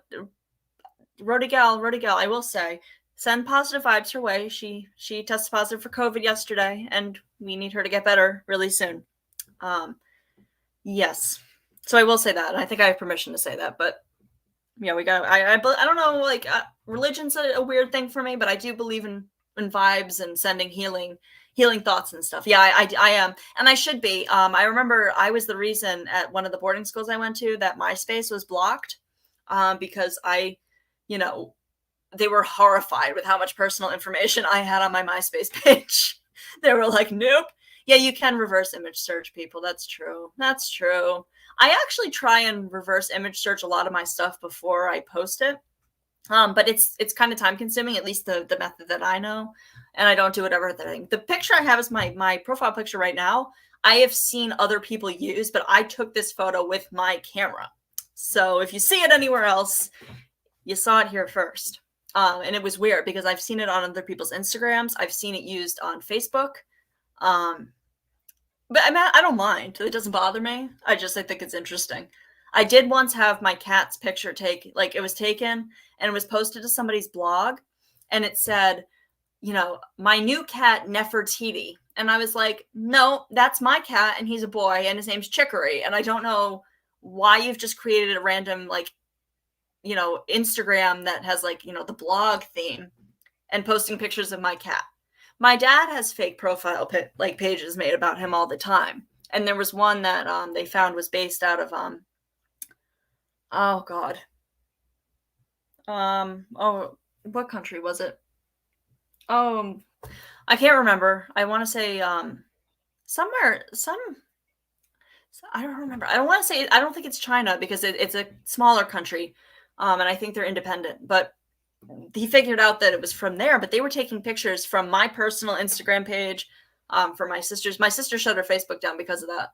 Rhodey Gal, I will say, send positive vibes her way. She tested positive for COVID yesterday, and we need her to get better really soon. Yes. So I will say that. I think I have permission to say that, but yeah, we got. I don't know. Like, religion's a weird thing for me, but I do believe in vibes and sending healing thoughts and stuff. Yeah, I am, and I should be. I remember I was the reason at one of the boarding schools I went to that MySpace was blocked, because you know, they were horrified with how much personal information I had on my MySpace page. They were like, nope. Yeah, you can reverse image search, people. That's true. That's true. I actually try and reverse image search a lot of my stuff before I post it. But it's kind of time consuming, at least the method that I know. And I don't do whatever thing. The picture I have is my profile picture right now. I have seen other people use, but I took this photo with my camera. So if you see it anywhere else, you saw it here first. And it was weird because I've seen it on other people's Instagrams. I've seen it used on Facebook. But I mean, I don't mind. It doesn't bother me. I think it's interesting. I did once have my cat's picture it was taken and it was posted to somebody's blog, and it said, you know, my new cat Nefertiti. And I was like, no, that's my cat, and he's a boy, and his name's Chicory. And I don't know why you've just created a random, like, you know, Instagram that has, like, you know, the blog theme and posting pictures of my cat. My dad has fake profile pages made about him all the time. And there was one that they found was based out of oh God. Oh, what country was it? Oh, I can't remember. I want to say somewhere I don't remember. I don't think it's China because it's a smaller country. And I think they're independent, but he figured out that it was from there, but they were taking pictures from my personal Instagram page, for my sister's. My sister shut her Facebook down because of that.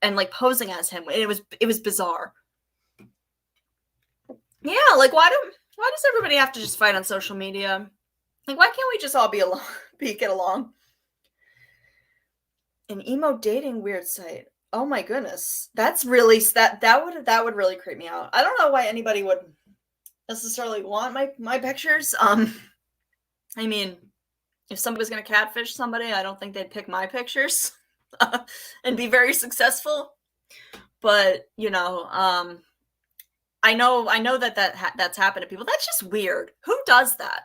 And like posing as him. And it was bizarre. Yeah, like why does everybody have to just fight on social media? Like, why can't we just all get along? An emo dating weird site. Oh my goodness. That's really that would really creep me out. I don't know why anybody would necessarily want my pictures. I mean, if somebody was going to catfish somebody, I don't think they'd pick my pictures and be very successful. But, you know, I know that's happened to people. That's just weird. Who does that?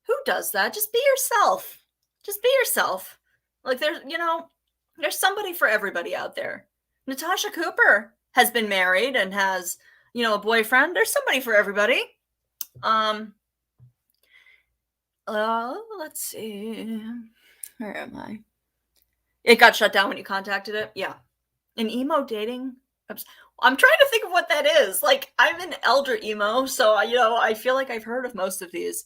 Who does that? Just be yourself. Just be yourself. Like, there's somebody for everybody out there. Natasha Cooper has been married and has, you know, a boyfriend. There's somebody for everybody. Let's see. Where am I? It got shut down when you contacted it. Yeah. An emo dating. I'm trying to think of what that is. Like, I'm an elder emo, so I feel like I've heard of most of these.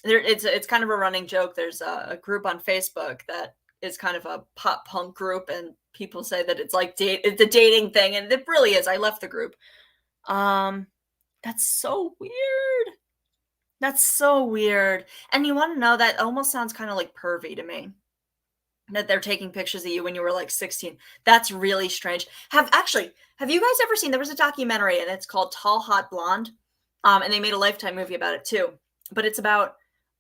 It's kind of a running joke. There's a group on Facebook that is kind of a pop punk group, and people say that it's like it's a dating thing, and it really is. I left the group. That's so weird. That's so weird. And you want to know, that almost sounds kind of like pervy to me. That they're taking pictures of you when you were like 16. That's really strange. Have you guys ever seen, there was a documentary and it's called Tall Hot Blonde. And they made a Lifetime movie about it too. But it's about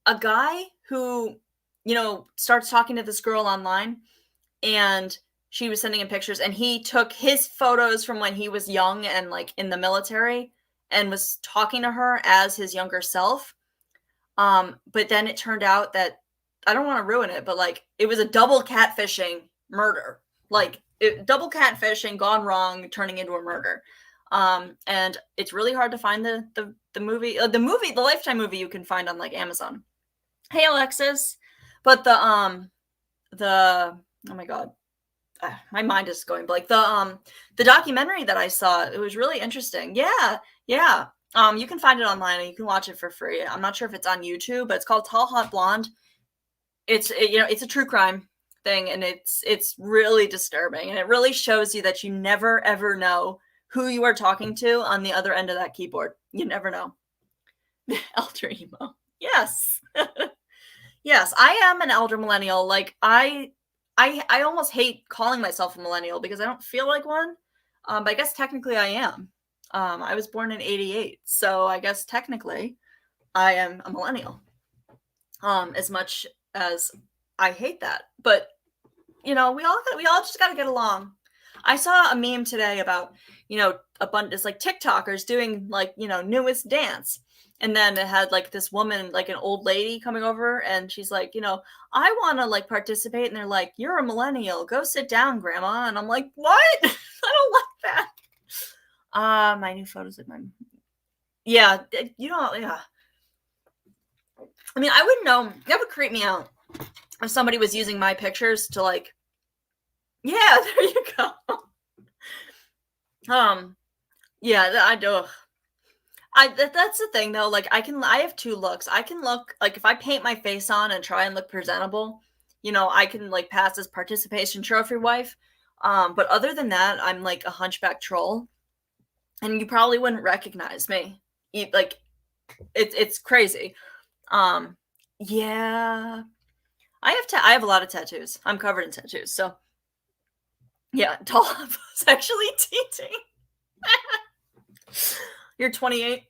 a guy who, you know, starts talking to this girl online, and she was sending him pictures, and he took his photos from when he was young and like in the military and was talking to her as his younger self. But then it turned out that, I don't want to ruin it, but like it was a double catfishing murder. Like double catfishing gone wrong, turning into a murder. And it's really hard to find the movie. The Lifetime movie you can find on like Amazon. Hey Alexis, but the oh my god, my mind is going blank. The documentary that I saw, it was really interesting. Yeah, yeah. You can find it online and you can watch it for free. I'm not sure if it's on YouTube, but it's called Tall Hot Blonde. It's a true crime thing, and it's really disturbing, and it really shows you that you never ever know who you are talking to on the other end of that keyboard. You never know. Elder emo. Yes. Yes, I am an elder millennial. Like I almost hate calling myself a millennial because I don't feel like one. But I guess technically I am. I was born in '88, so I guess technically I am a millennial. As much as I hate that, but we all just got to get along. I saw a meme today about a bunch of like TikTokers doing like newest dance. And then it had like this woman, like an old lady coming over, and she's like, I want to like participate. And they're like, you're a millennial. Go sit down, grandma. And I'm like, what? I don't like that. My new photos of my, yeah, yeah. I mean, I wouldn't know. That would creep me out if somebody was using my pictures to like, yeah, there you go. Yeah, I do. That's the thing though. Like I have two looks. I can look like, if I paint my face on and try and look presentable, I can like pass as participation trophy wife. But other than that, I'm like a hunchback troll, and you probably wouldn't recognize me. Like it's crazy. Yeah, I have a lot of tattoos. I'm covered in tattoos. So yeah, tall was actually teaching. You're 28.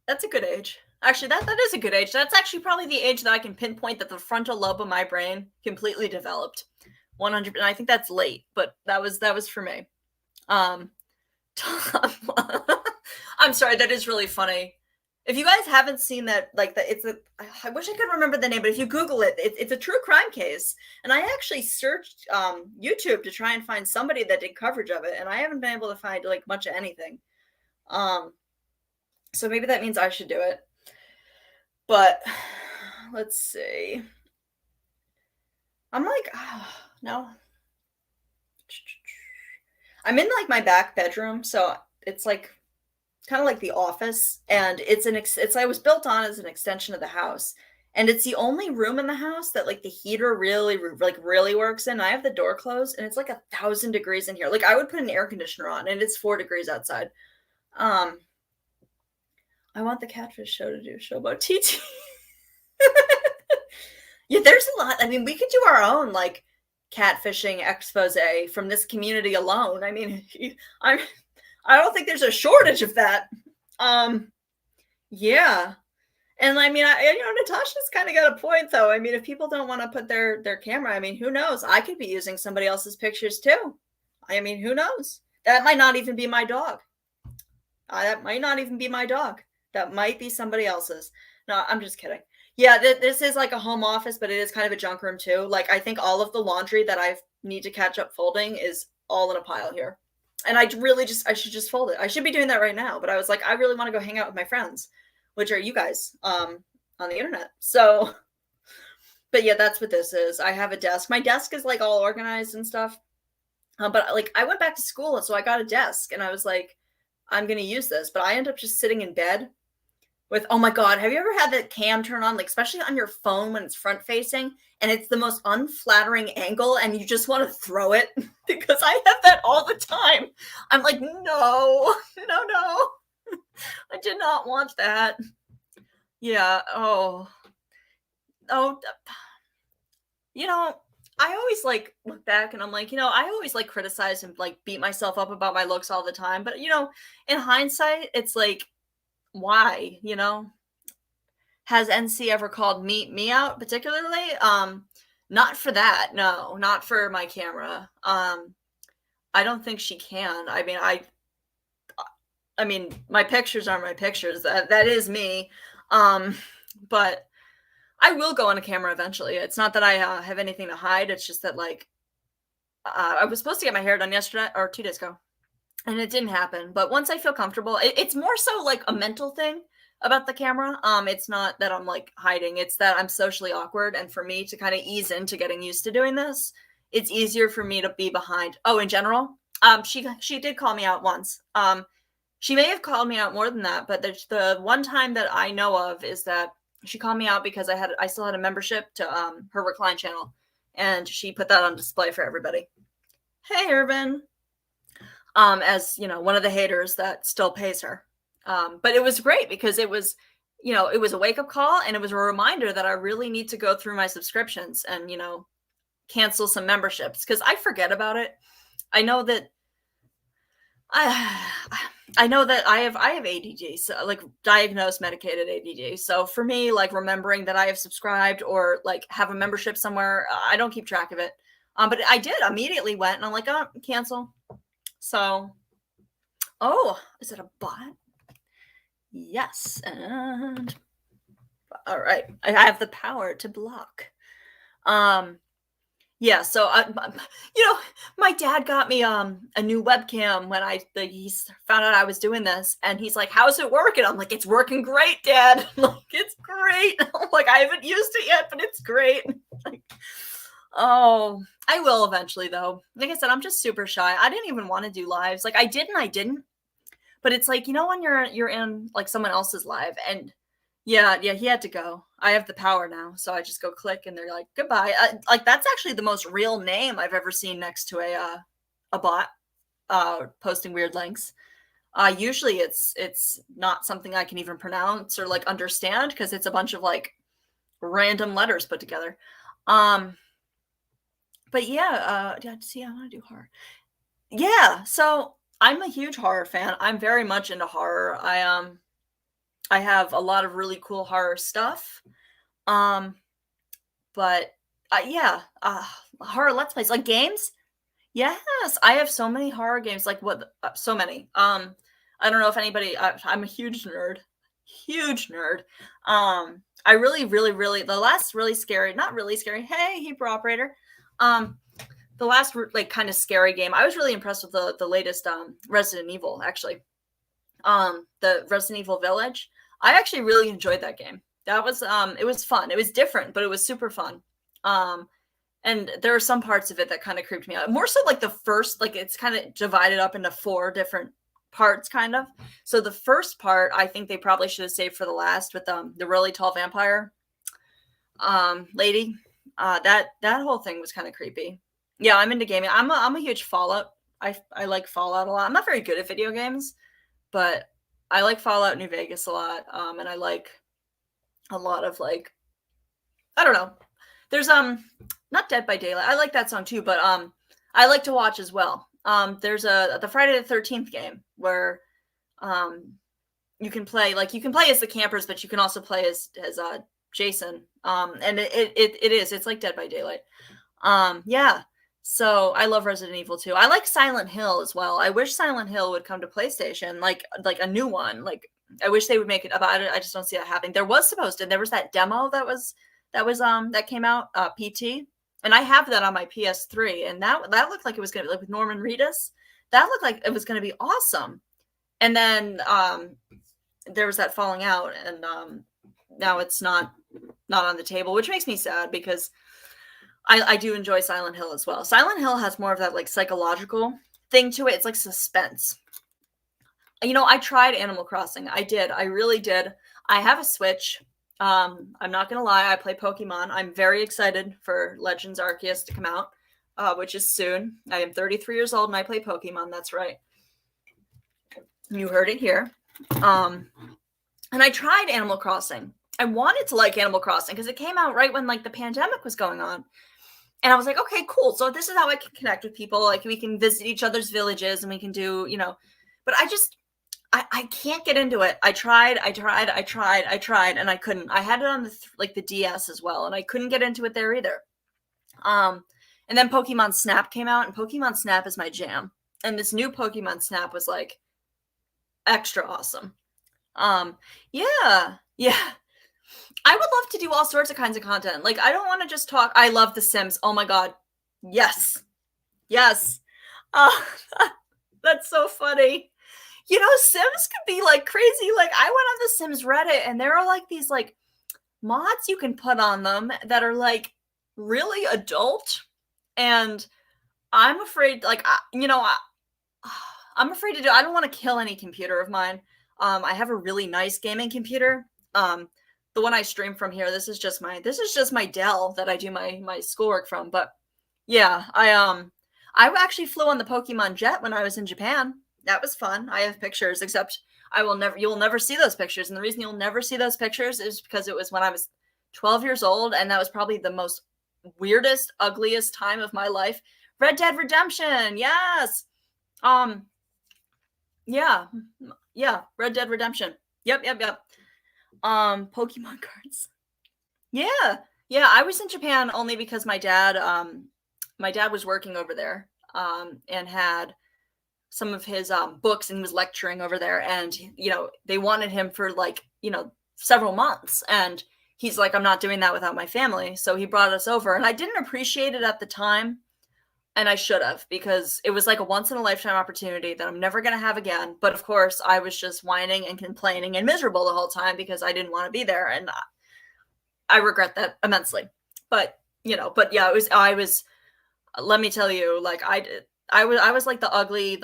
That's a good age. Actually, that is a good age. That's actually probably the age that I can pinpoint that the frontal lobe of my brain completely developed. 100. And I think that's late, but that was for me. I'm sorry, that is really funny. If you guys haven't seen that, like I wish I could remember the name, but if you Google it, it's a true crime case. And I actually searched YouTube to try and find somebody that did coverage of it, and I haven't been able to find like much of anything. So maybe that means I should do it. But let's see. I'm like, oh, no. I'm in like my back bedroom, so it's like kind of like the office, and I was built on as an extension of the house, and it's the only room in the house that like the heater really works in. I have the door closed, and it's like 1,000 degrees in here. Like I would put an air conditioner on, and it's 4 degrees outside. I want the Catfish Show to do a show about TT. Yeah, there's a lot. I mean, we could do our own like catfishing expose from this community alone. I mean, I don't think there's a shortage of that. Yeah. And I mean, Natasha's kind of got a point though. I mean, if people don't want to put their camera, I mean, who knows? I could be using somebody else's pictures too. I mean, who knows? That might not even be my dog. That might not even be my dog. That might be somebody else's. No, I'm just kidding. Yeah, this is like a home office, but it is kind of a junk room too. Like I think all of the laundry that I need to catch up folding is all in a pile here. And I should just fold it. I should be doing that right now. But I was like, I really want to go hang out with my friends, which are you guys on the internet. So, but yeah, that's what this is. I have a desk. My desk is like all organized and stuff. But like I went back to school, so I got a desk, and I was like, I'm going to use this. But I end up just sitting in bed with, oh my God, have you ever had that cam turn on, like especially on your phone when it's front facing and it's the most unflattering angle and you just want to throw it? Because I have that all the time. I'm like, no, I did not want that. Yeah. Oh, I always like look back and I'm like, I always like criticize and like beat myself up about my looks all the time. But, in hindsight, it's like, why? Has NC ever called me out particularly? Not for that. No, not for my camera. I don't think she can. I mean, I mean, my pictures are my pictures. That is me. But I will go on a camera eventually. It's not that I have anything to hide. It's just that like I was supposed to get my hair done yesterday or 2 days ago, and it didn't happen. But once I feel comfortable, it's more so like a mental thing about the camera. It's not that I'm like hiding. It's that I'm socially awkward, and for me to kind of ease into getting used to doing this, it's easier for me to be behind. Oh, in general, she did call me out once. She may have called me out more than that, but the one time that I know of is that she called me out because I still had a membership to her recline channel, and she put that on display for everybody. Hey, Irvin. As you know, one of the haters that still pays her. But it was great because it was, it was a wake up call, and it was a reminder that I really need to go through my subscriptions and, cancel some memberships because I forget about it. I know that I I know that I have ADD, so like diagnosed medicated ADD. So for me, like remembering that I have subscribed or like have a membership somewhere, I don't keep track of it. But I did immediately went and I'm like, oh, cancel. So, oh, is it a bot? Yes. And all right, I have the power to block. Yeah, so my dad got me a new webcam when he found out I was doing this, and he's like, "How's it working?" I'm like, "It's working great, Dad." I'm like, "It's great." I'm like, "I haven't used it yet, but it's great." Like, oh, I will eventually though. Like I said, I'm just super shy. I didn't even want to do lives. Like I did and I didn't. But it's like, when you're in like someone else's live and yeah, he had to go. I have the power now, so I just go click, and they're like, "Goodbye." Like that's actually the most real name I've ever seen next to a bot posting weird links. Usually it's not something I can even pronounce or like understand because it's a bunch of like random letters put together. But yeah, see, I want to do horror. Yeah, so I'm a huge horror fan. I'm very much into horror. I have a lot of really cool horror stuff. Um, but yeah, horror let's plays like games. Yes, I have so many horror games. Like what? So many. I don't know if anybody. I'm a huge nerd. Huge nerd. I really, really, really. The last really scary, not really scary. Hey, Hebrew operator. The last like kind of scary game. I was really impressed with the latest Resident Evil actually. The Resident Evil Village. I actually really enjoyed that game. That was it was fun. It was different, but it was super fun. And there are some parts of it that kind of creeped me out. More so like the first, like it's kind of divided up into 4 different parts kind of. So the first part, I think they probably should have saved for the last with the really tall vampire lady. That whole thing was kind of creepy. Yeah, I'm into gaming. I'm a huge Fallout. I like Fallout a lot. I'm not very good at video games, but I like Fallout New Vegas a lot. And I like a lot of like, I don't know. There's not Dead by Daylight. I like that song too, but I like to watch as well. There's the Friday the 13th game where you can play as the campers, but you can also play as Jason. And it's like Dead by Daylight. Yeah. So I love Resident Evil 2. I like Silent Hill as well. I wish Silent Hill would come to PlayStation, like a new one. Like I wish they would make it about it. I just don't see that happening. There was that demo that came out, PT, and I have that on my PS3, and that looked like it was gonna be like with Norman Reedus. That looked like it was gonna be awesome. And then there was that falling out, and now it's not on the table, which makes me sad because I do enjoy Silent Hill as well. Silent Hill has more of that like psychological thing to it. It's like suspense. I tried Animal Crossing. I did. I really did. I have a Switch. I'm not gonna lie. I play Pokemon. I'm very excited for Legends Arceus to come out, which is soon. I am 33 years old and I play Pokemon. That's right. You heard it here. And I tried Animal Crossing. I wanted to like Animal Crossing because it came out right when like the pandemic was going on. And I was like, okay, cool. So this is how I can connect with people. Like we can visit each other's villages and we can do, but I can't get into it. I tried, and I couldn't. I had it on the DS as well, and I couldn't get into it there either. And then Pokemon Snap came out, and Pokemon Snap is my jam. And this new Pokemon Snap was like, extra awesome. Yeah, yeah. I would love to do all sorts of kinds of content. Like, I don't want to just talk. I love The Sims. Oh my God. Yes. Yes. Uh, that's so funny. You know, Sims could be like crazy. Like, I went on the Sims Reddit and there are like these like mods you can put on them that are like really adult. And I'm afraid, like, I'm afraid to do. I don't want to kill any computer of mine. I have a really nice gaming computer. The one I stream from here. This is just my Dell that I do my schoolwork from. But yeah, I actually flew on the Pokemon jet when I was in Japan. That was fun. I have pictures, except you will never see those pictures. And the reason you'll never see those pictures is because it was when I was 12 years old, and that was probably the most weirdest, ugliest time of my life. Red Dead Redemption, yes. Yeah. Yeah, Red Dead Redemption. Yep. Pokemon cards. Yeah. Yeah, I was in Japan only because my dad was working over there, and had some of his books, and he was lecturing over there, and they wanted him for like, several months, and he's like, I'm not doing that without my family. So he brought us over, and I didn't appreciate it at the time. And I should have, because it was like a once in a lifetime opportunity that I'm never going to have again. But of course, I was just whining and complaining and miserable the whole time because I didn't want to be there. And I regret that immensely. But, yeah, let me tell you, like, I was like the ugly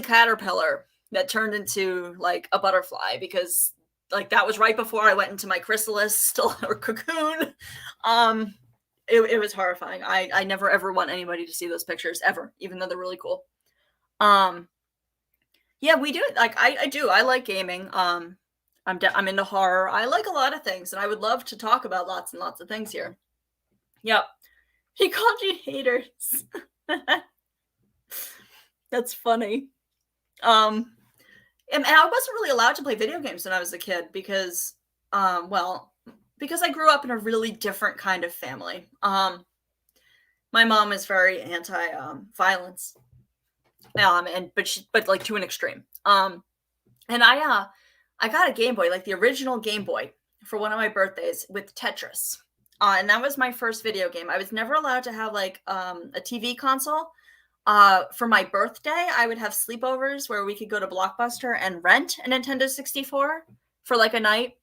caterpillar that turned into like a butterfly, because like that was right before I went into my chrysalis or cocoon. It was horrifying. I never ever want anybody to see those pictures ever, even though they're really cool. Yeah, we do. Like, I do. I like gaming. I'm into horror. I like a lot of things, and I would love to talk about lots and lots of things here. Yep. He called you haters. That's funny. And I wasn't really allowed to play video games when I was a kid because, because I grew up in a really different kind of family. My mom is very anti-violence, but like to an extreme. And I got a Game Boy, like the original Game Boy, for one of my birthdays with Tetris. And that was my first video game. I was never allowed to have like a TV console. For my birthday, I would have sleepovers where we could go to Blockbuster and rent a Nintendo 64 for like a night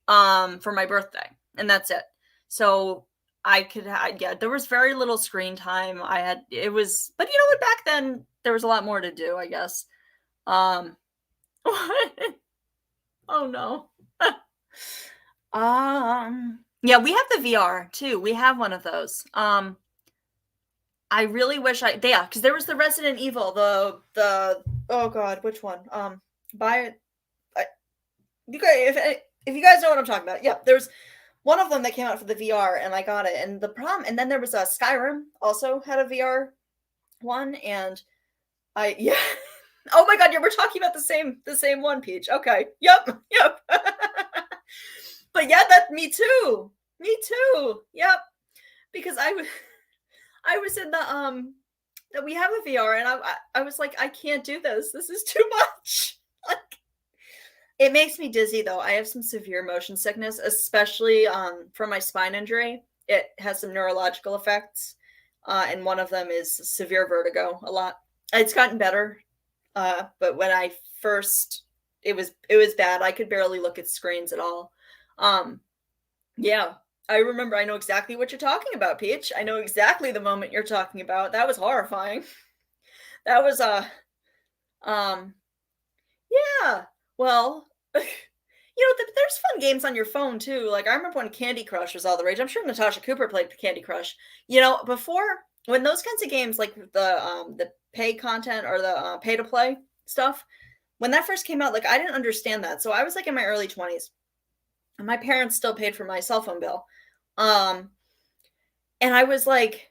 for my birthday. And that's it. So there was very little screen time. But you know what, back then there was a lot more to do, I guess. What? Oh no. Yeah, we have the VR too. We have one of those. I really wish because there was the Resident Evil, the oh god, which one? If you guys know what I'm talking about, yeah, there's one of them that came out for the VR, and I got it. And and then there was a Skyrim also had a VR one, and yeah. Oh my god, yeah, we're talking about the same one, Peach. Okay, yep. But yeah, me too. Yep, because I was in that we have a VR, and I was like, I can't do this. This is too much. Like, it makes me dizzy though. I have some severe motion sickness, especially from my spine injury. It has some neurological effects, and one of them is severe vertigo. A lot. It's gotten better, but when I first, it was bad. I could barely look at screens at all. Yeah. I know exactly what you're talking about, Peach. I know exactly the moment you're talking about. That was horrifying. That was yeah. Well, there's fun games on your phone too. Like, I remember when Candy Crush was all the rage. I'm sure Natasha Cooper played Candy Crush. Before, when those kinds of games, like the pay content or the pay to play stuff, when that first came out, like, I didn't understand that. So I was like in my early 20s. And my parents still paid for my cell phone bill. And I was like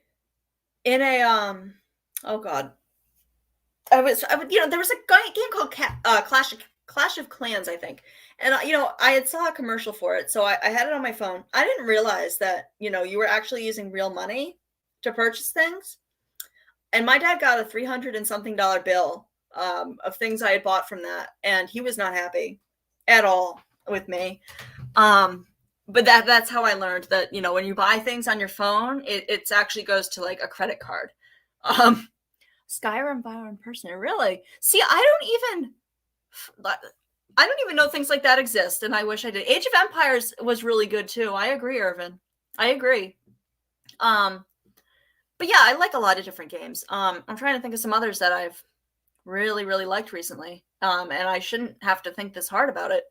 in a oh god. There was a game called Clash of Clans, I think. And I had saw a commercial for it, so I had it on my phone. I didn't realize that, you were actually using real money to purchase things. And my dad got a $300 and something bill of things I had bought from that, and he was not happy at all with me. But that's how I learned that, when you buy things on your phone, it actually goes to like a credit card. Um, Skyrim buy in person, really? See, I don't even know things like that exist, and I wish I did. Age of Empires was really good too. I agree, Irvin. I agree. But yeah, I like a lot of different games. I'm trying to think of some others that I've really, really liked recently. And I shouldn't have to think this hard about it.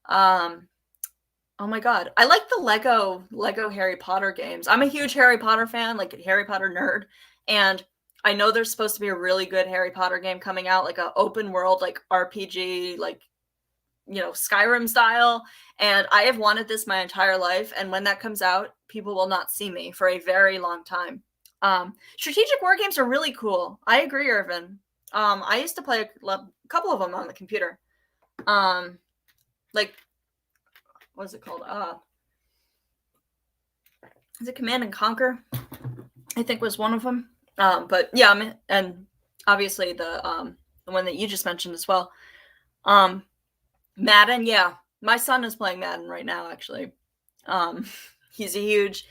Oh my god, I like the Lego Harry Potter games. I'm a huge Harry Potter fan, like a Harry Potter nerd, and I know there's supposed to be a really good Harry Potter game coming out, like a open world, like RPG, like Skyrim style. And I have wanted this my entire life. And when that comes out, people will not see me for a very long time. Strategic war games are really cool. I agree, Irvin. I used to play a couple of them on the computer. Like, what is it called? Is it Command and Conquer? I think was one of them. But yeah, and obviously the one that you just mentioned as well. Madden, yeah. My son is playing Madden right now, actually. He's a huge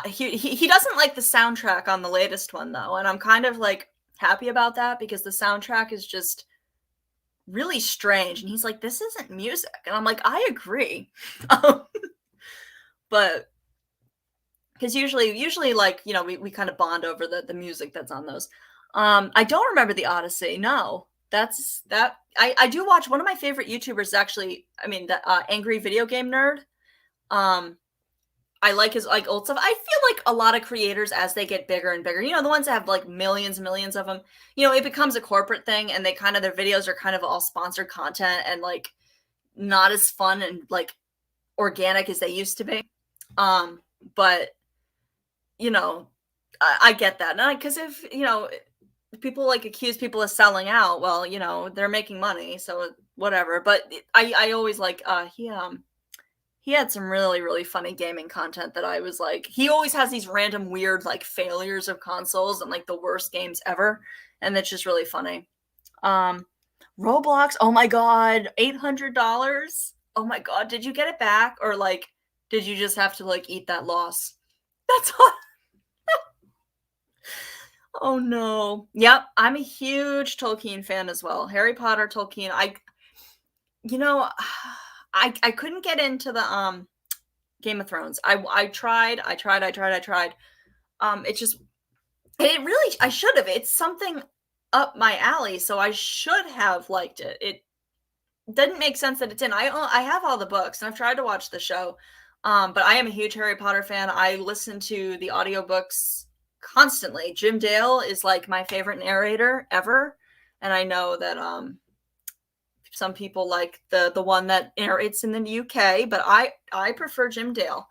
he doesn't like the soundtrack on the latest one though, and I'm kind of like happy about that because the soundtrack is just really strange, and he's like, this isn't music, and I'm like, I agree. But because usually like we kind of bond over the music that's on those. I don't remember the Odyssey. No, that's that. I do watch one of my favorite YouTubers actually. I mean, the Angry Video Game Nerd. I like his like old stuff. I feel like a lot of creators, as they get bigger and bigger, the ones that have like millions and millions of them, it becomes a corporate thing, and their videos are kind of all sponsored content and like not as fun and like organic as they used to be. But I get that, and because if people like accuse people of selling out, well, they're making money, so whatever. But I always like he had some really, really funny gaming content that I was like, he always has these random weird like failures of consoles and like the worst games ever, and it's just really funny. Roblox, oh my god, $800. Oh my god, did you get it back, or like did you just have to like eat that loss? That's all. Oh no. Yep, I'm a huge Tolkien fan as well. Harry Potter, Tolkien. I couldn't get into the Game of Thrones. I tried. It really, I should have. It's something up my alley, so I should have liked it. It didn't make sense that it didn't. I have all the books, and I've tried to watch the show. But I am a huge Harry Potter fan. I listen to the audiobooks constantly. Jim Dale is like my favorite narrator ever, and I know that some people like the one that narrates in the UK, but I prefer Jim Dale.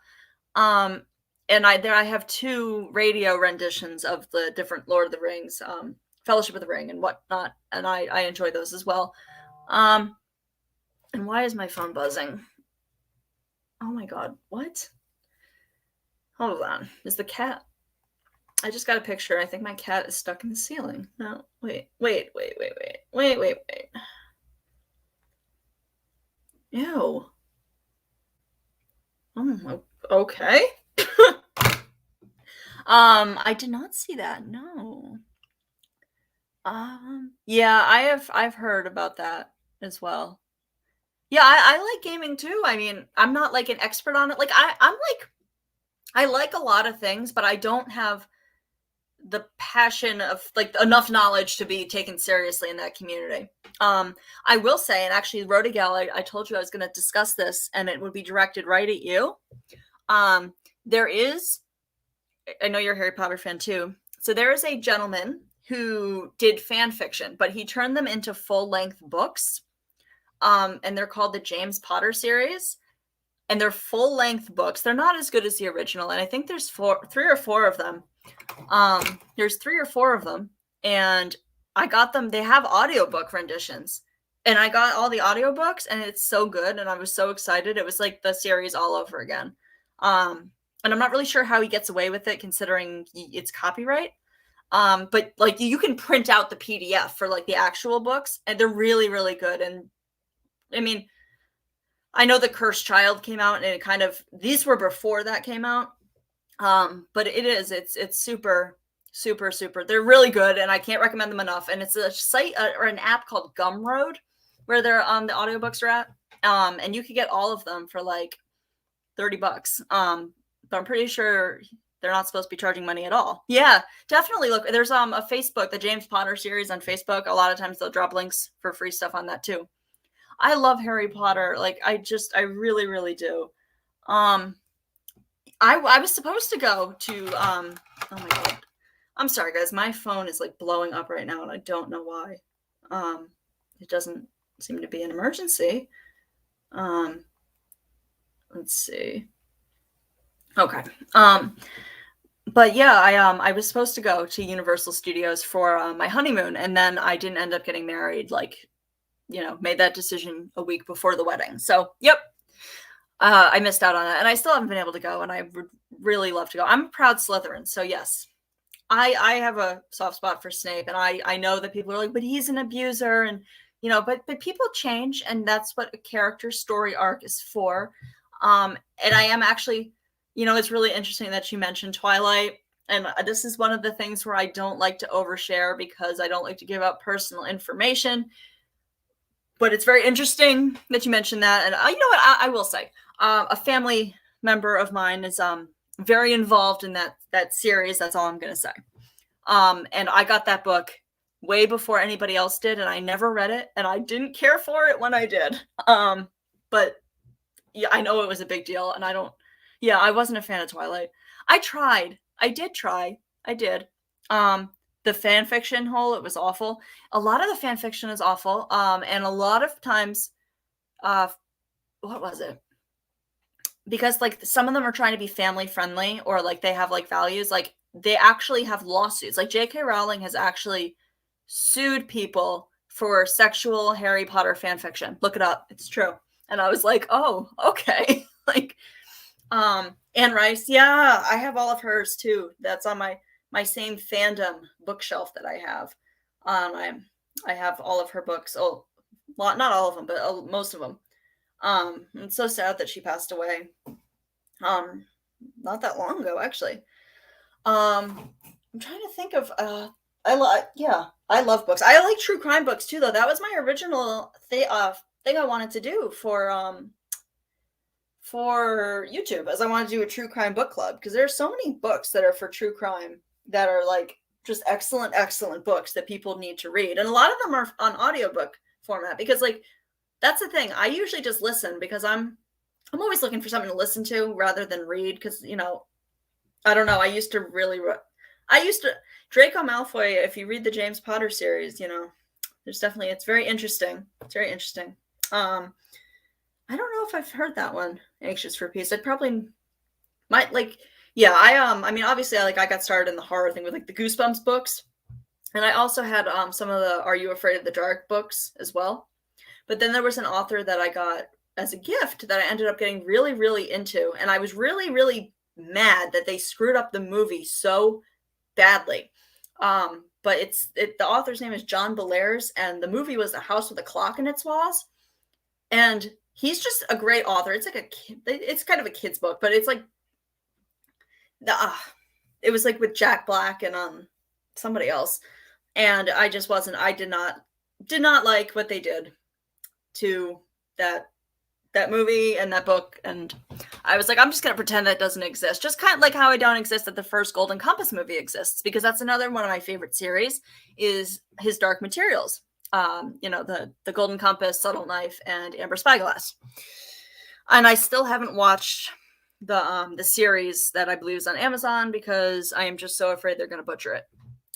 And I have 2 radio renditions of the different Lord of the Rings, Fellowship of the Ring and whatnot, and I enjoy those as well. And why is my phone buzzing? Oh my god, what? Hold on. Is the cat? I just got a picture. I think my cat is stuck in the ceiling. No, wait. Ew. Oh, okay. I did not see that. No. Yeah, I've heard about that as well. Yeah, I like gaming too. I mean, I'm not like an expert on it. Like I like a lot of things, but I don't have the passion of like enough knowledge to be taken seriously in that community. I will say, and actually, Rodigal, I told you I was going to discuss this, and it would be directed right at you. There is, I know you're a Harry Potter fan too. So there is a gentleman who did fan fiction, but he turned them into full-length books. And they're called the James Potter series. And they're full-length books. They're not as good as the original, and I think there's 3 or 4 of them. There's 3 or 4 of them, and I got them. They have audiobook renditions, and I got all the audiobooks, and it's so good, and I was so excited. It was like the series all over again. And I'm not really sure how he gets away with it, considering it's copyright. But like you can print out the PDF for like the actual books, and they're really, really good. And I mean, I know the Cursed Child came out, and it kind of, these were before that came out. But it's super, super, super. They're really good, and I can't recommend them enough. And it's a site or an app called Gumroad, where they're the audiobooks are at. And you could get all of them for like $30. But I'm pretty sure they're not supposed to be charging money at all. Yeah, definitely look. There's a Facebook, the James Potter series on Facebook. A lot of times they'll drop links for free stuff on that too. I love Harry Potter. Like I really, really do. I was supposed to go to oh my god. I'm sorry guys, my phone is like blowing up right now and I don't know why. It doesn't seem to be an emergency. Let's see. Okay. But yeah, I was supposed to go to Universal Studios for my honeymoon, and then I didn't end up getting married. Like, made that decision a week before the wedding. So, yep, I missed out on that, and I still haven't been able to go. And I would really love to go. I'm a proud Slytherin, so yes, I have a soft spot for Snape, and I know that people are like, but he's an abuser, and but people change, and that's what a character story arc is for. And I am actually. It's really interesting that you mentioned Twilight. And this is one of the things where I don't like to overshare because I don't like to give out personal information. But it's very interesting that you mentioned that. And you know what? I will say, a family member of mine is very involved in that series. That's all I'm going to say. And I got that book way before anybody else did, and I never read it, and I didn't care for it when I did. But yeah, I know it was a big deal, and I wasn't a fan of Twilight. I tried. I did try. I did. The fan fiction hole, it was awful. A lot of the fan fiction is awful. And a lot of times, what was it? Because like some of them are trying to be family friendly, or like they have like values. Like they actually have lawsuits. Like J.K. Rowling has actually sued people for sexual Harry Potter fan fiction. Look it up. It's true. And I was like, oh, okay. Like, Anne Rice, yeah, I have all of hers too. That's on my same fandom bookshelf that I have. I have all of her books. Oh, not all of them, but most of them. It's so sad that she passed away. Not that long ago, actually. I'm trying to think of. I love books. I like true crime books too, though. That was my original thing I wanted to do for YouTube, as I want to do a true crime book club, because there's so many books that are for true crime that are like just excellent books that people need to read, and a lot of them are on audiobook format, because like that's the thing, I usually just listen because I'm always looking for something to listen to rather than read, because I don't know, Draco Malfoy, if you read the James Potter series, there's definitely, it's very interesting. I don't know if I've heard that one, Anxious for Peace. I probably might I mean, obviously I got started in the horror thing with like the Goosebumps books. And I also had some of the Are You Afraid of the Dark books as well. But then there was an author that I got as a gift that I ended up getting really, really into. And I was really, really mad that they screwed up the movie so badly. But the author's name is John Bellairs, and the movie was The House with a Clock in Its Walls. And he's just a great author. It's like it's kind of a kid's book, but it's like it was like with Jack Black and somebody else, and I did not like what they did to that movie and that book, and I was like, I'm just gonna pretend that doesn't exist, just kind of like how I don't exist that the first Golden Compass movie exists, because that's another one of my favorite series is his Dark Materials. The Golden Compass, Subtle Knife, and Amber Spyglass. And I still haven't watched the series that I believe is on Amazon, because I am just so afraid they're going to butcher it.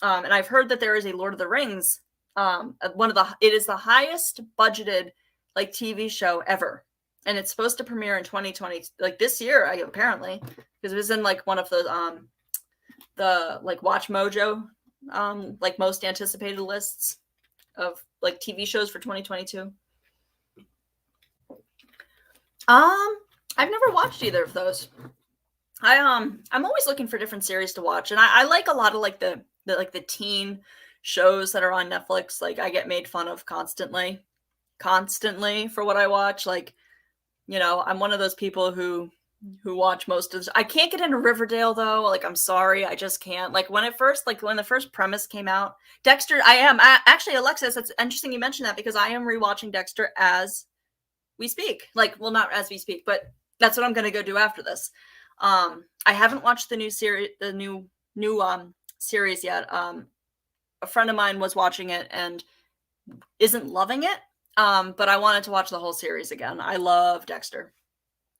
And I've heard that there is a Lord of the Rings. It is the highest budgeted like TV show ever, and it's supposed to premiere in 2020, like this year, apparently, because it was in like one of the like Watch Mojo like most anticipated lists of like TV shows for 2022. I've never watched either of those. I'm always looking for different series to watch, and I like a lot of like the the teen shows that are on Netflix, like, I get made fun of constantly for what I watch. Like, I'm one of those people who watch most of this. I can't get into Riverdale though. Like, I'm sorry, I just can't. Like, when the first premise came out, Dexter, actually, Alexis, it's interesting you mentioned that, because I am rewatching Dexter as we speak. Like, well, not as we speak, but that's what I'm going to go do after this. I haven't watched the new series, series yet. A friend of mine was watching it and isn't loving it. But I wanted to watch the whole series again. I love Dexter.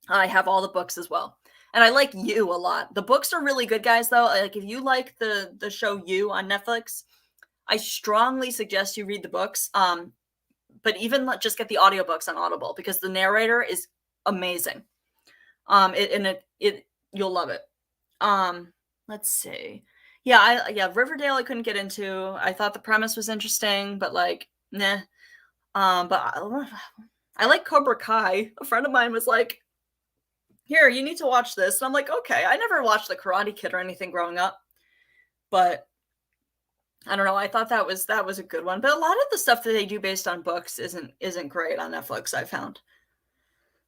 I have all the books as well. And I like You a lot. The books are really good, guys, though. Like, if you like the show You on Netflix, I strongly suggest you read the books. But even just get the audiobooks on Audible, because the narrator is amazing. You'll love it. Let's see. Yeah, Riverdale I couldn't get into. I thought the premise was interesting, but like, nah. But I like Cobra Kai. A friend of mine was like, "Here, you need to watch this." And I'm like, "Okay." I never watched The Karate Kid or anything growing up, but I don't know. I thought that was a good one. But a lot of the stuff that they do based on books isn't great on Netflix, I found.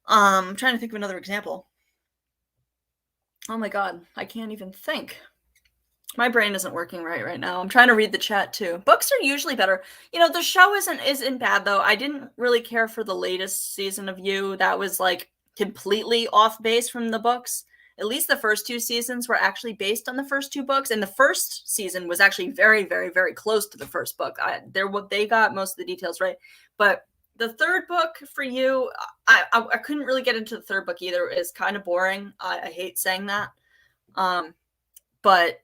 I'm trying to think of another example. Oh my god, I can't even think. My brain isn't working right now. I'm trying to read the chat too. Books are usually better. The show isn't bad though. I didn't really care for the latest season of You. That was like completely off base from the books. At least the first 2 seasons were actually based on the first 2 books, and the first season was actually very, very, very close to the first book. They got most of the details right, but the third book for You, I couldn't really get into the third book either. It's kind of boring. I hate saying that, but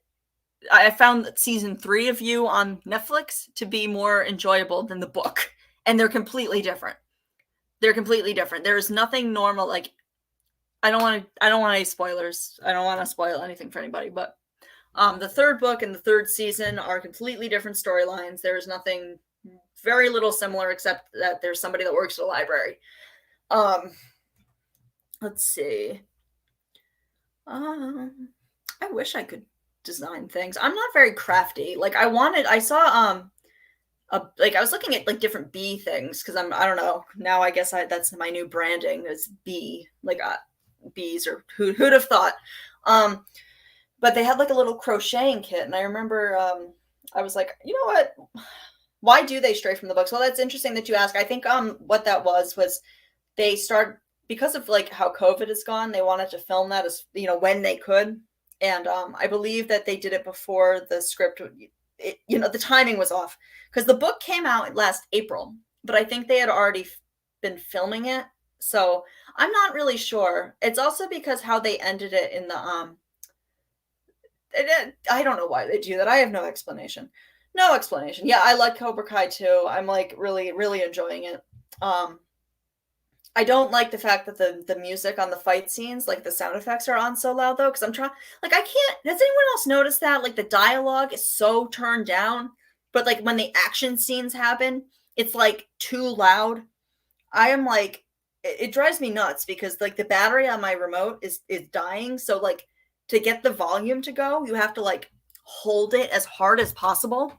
I found that season 3 of You on Netflix to be more enjoyable than the book, and they're completely different. There is nothing normal. Like, I don't want any spoilers. I don't want to spoil anything for anybody, but the third book and the third season are completely different storylines. There is nothing, very little similar, except that there's somebody that works at a library. Let's see. I wish I could design things. I'm not very crafty. Like, I saw like, I was looking at like different bee things, because I don't know, now I guess that's my new branding is bee, like bees, or who'd have thought. But they had like a little crocheting kit, and I remember I was like, you know what, why do they stray from the books? Well, that's interesting that you ask. I think what that was they started, because of like how COVID is gone, they wanted to film that as when they could. And I believe that they did it before the script, the timing was off, because the book came out last April, but I think they had already been filming it. So I'm not really sure. It's also because how they ended it in the I don't know why they do that. I have no explanation. Yeah, I like Cobra Kai too. I'm like really, really enjoying it. I don't like the fact that the music on the fight scenes, like the sound effects, are on so loud though, because I'm trying, like, I can't. Does anyone else notice that? Like, the dialogue is so turned down, but like when the action scenes happen, it's like too loud. I am like, it drives me nuts, because like the battery on my remote is dying. So like, to get the volume to go, you have to like hold it as hard as possible.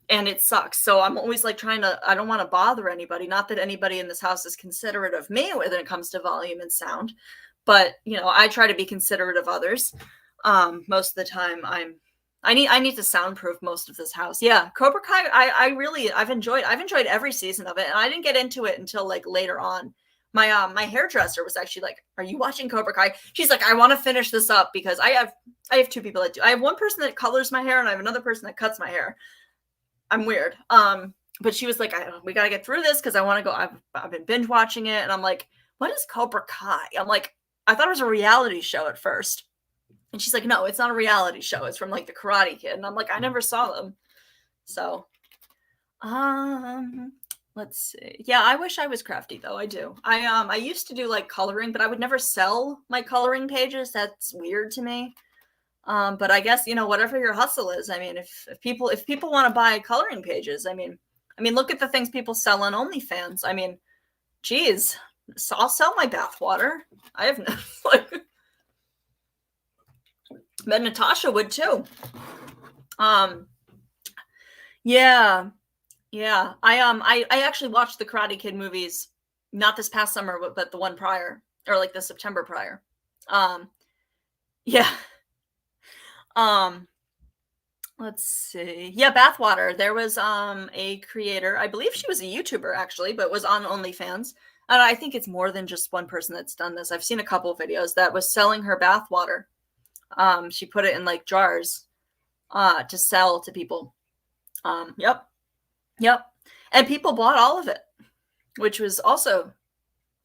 And it sucks. So I'm always like I don't want to bother anybody. Not that anybody in this house is considerate of me when it comes to volume and sound, but I try to be considerate of others. Most of the time I need to soundproof most of this house. Yeah. Cobra Kai, I've enjoyed every season of it, and I didn't get into it until like later on. My hairdresser was actually like, "Are you watching Cobra Kai?" She's like, "I want to finish this up," because I have 2 people that do. I have one person that colors my hair, and I have another person that cuts my hair. I'm weird. But she was like, "We got to get through this, because I want to go." I've been binge watching it, and I'm like, "What is Cobra Kai?" I'm like, I thought it was a reality show at first. And she's like, "No, it's not a reality show. It's from like the Karate Kid." And I'm like, I never saw them. So, let's see. Yeah, I wish I was crafty though. I do. I used to do like coloring, but I would never sell my coloring pages. That's weird to me. But I guess, whatever your hustle is. I mean, if people want to buy coloring pages, I mean, look at the things people sell on OnlyFans. I mean, geez, so I'll sell my bathwater. I have no, like, but Natasha would too. Um, yeah, yeah. I actually watched the Karate Kid movies, not this past summer, but the one prior, or like the September prior. Um, yeah. Um, let's see. Yeah, bathwater. There was a creator, I believe she was a YouTuber actually, but was on OnlyFans. And I think it's more than just one person that's done this. I've seen a couple of videos that was selling her bathwater. She put it in like jars to sell to people. Yep. Yep. And people bought all of it, which was also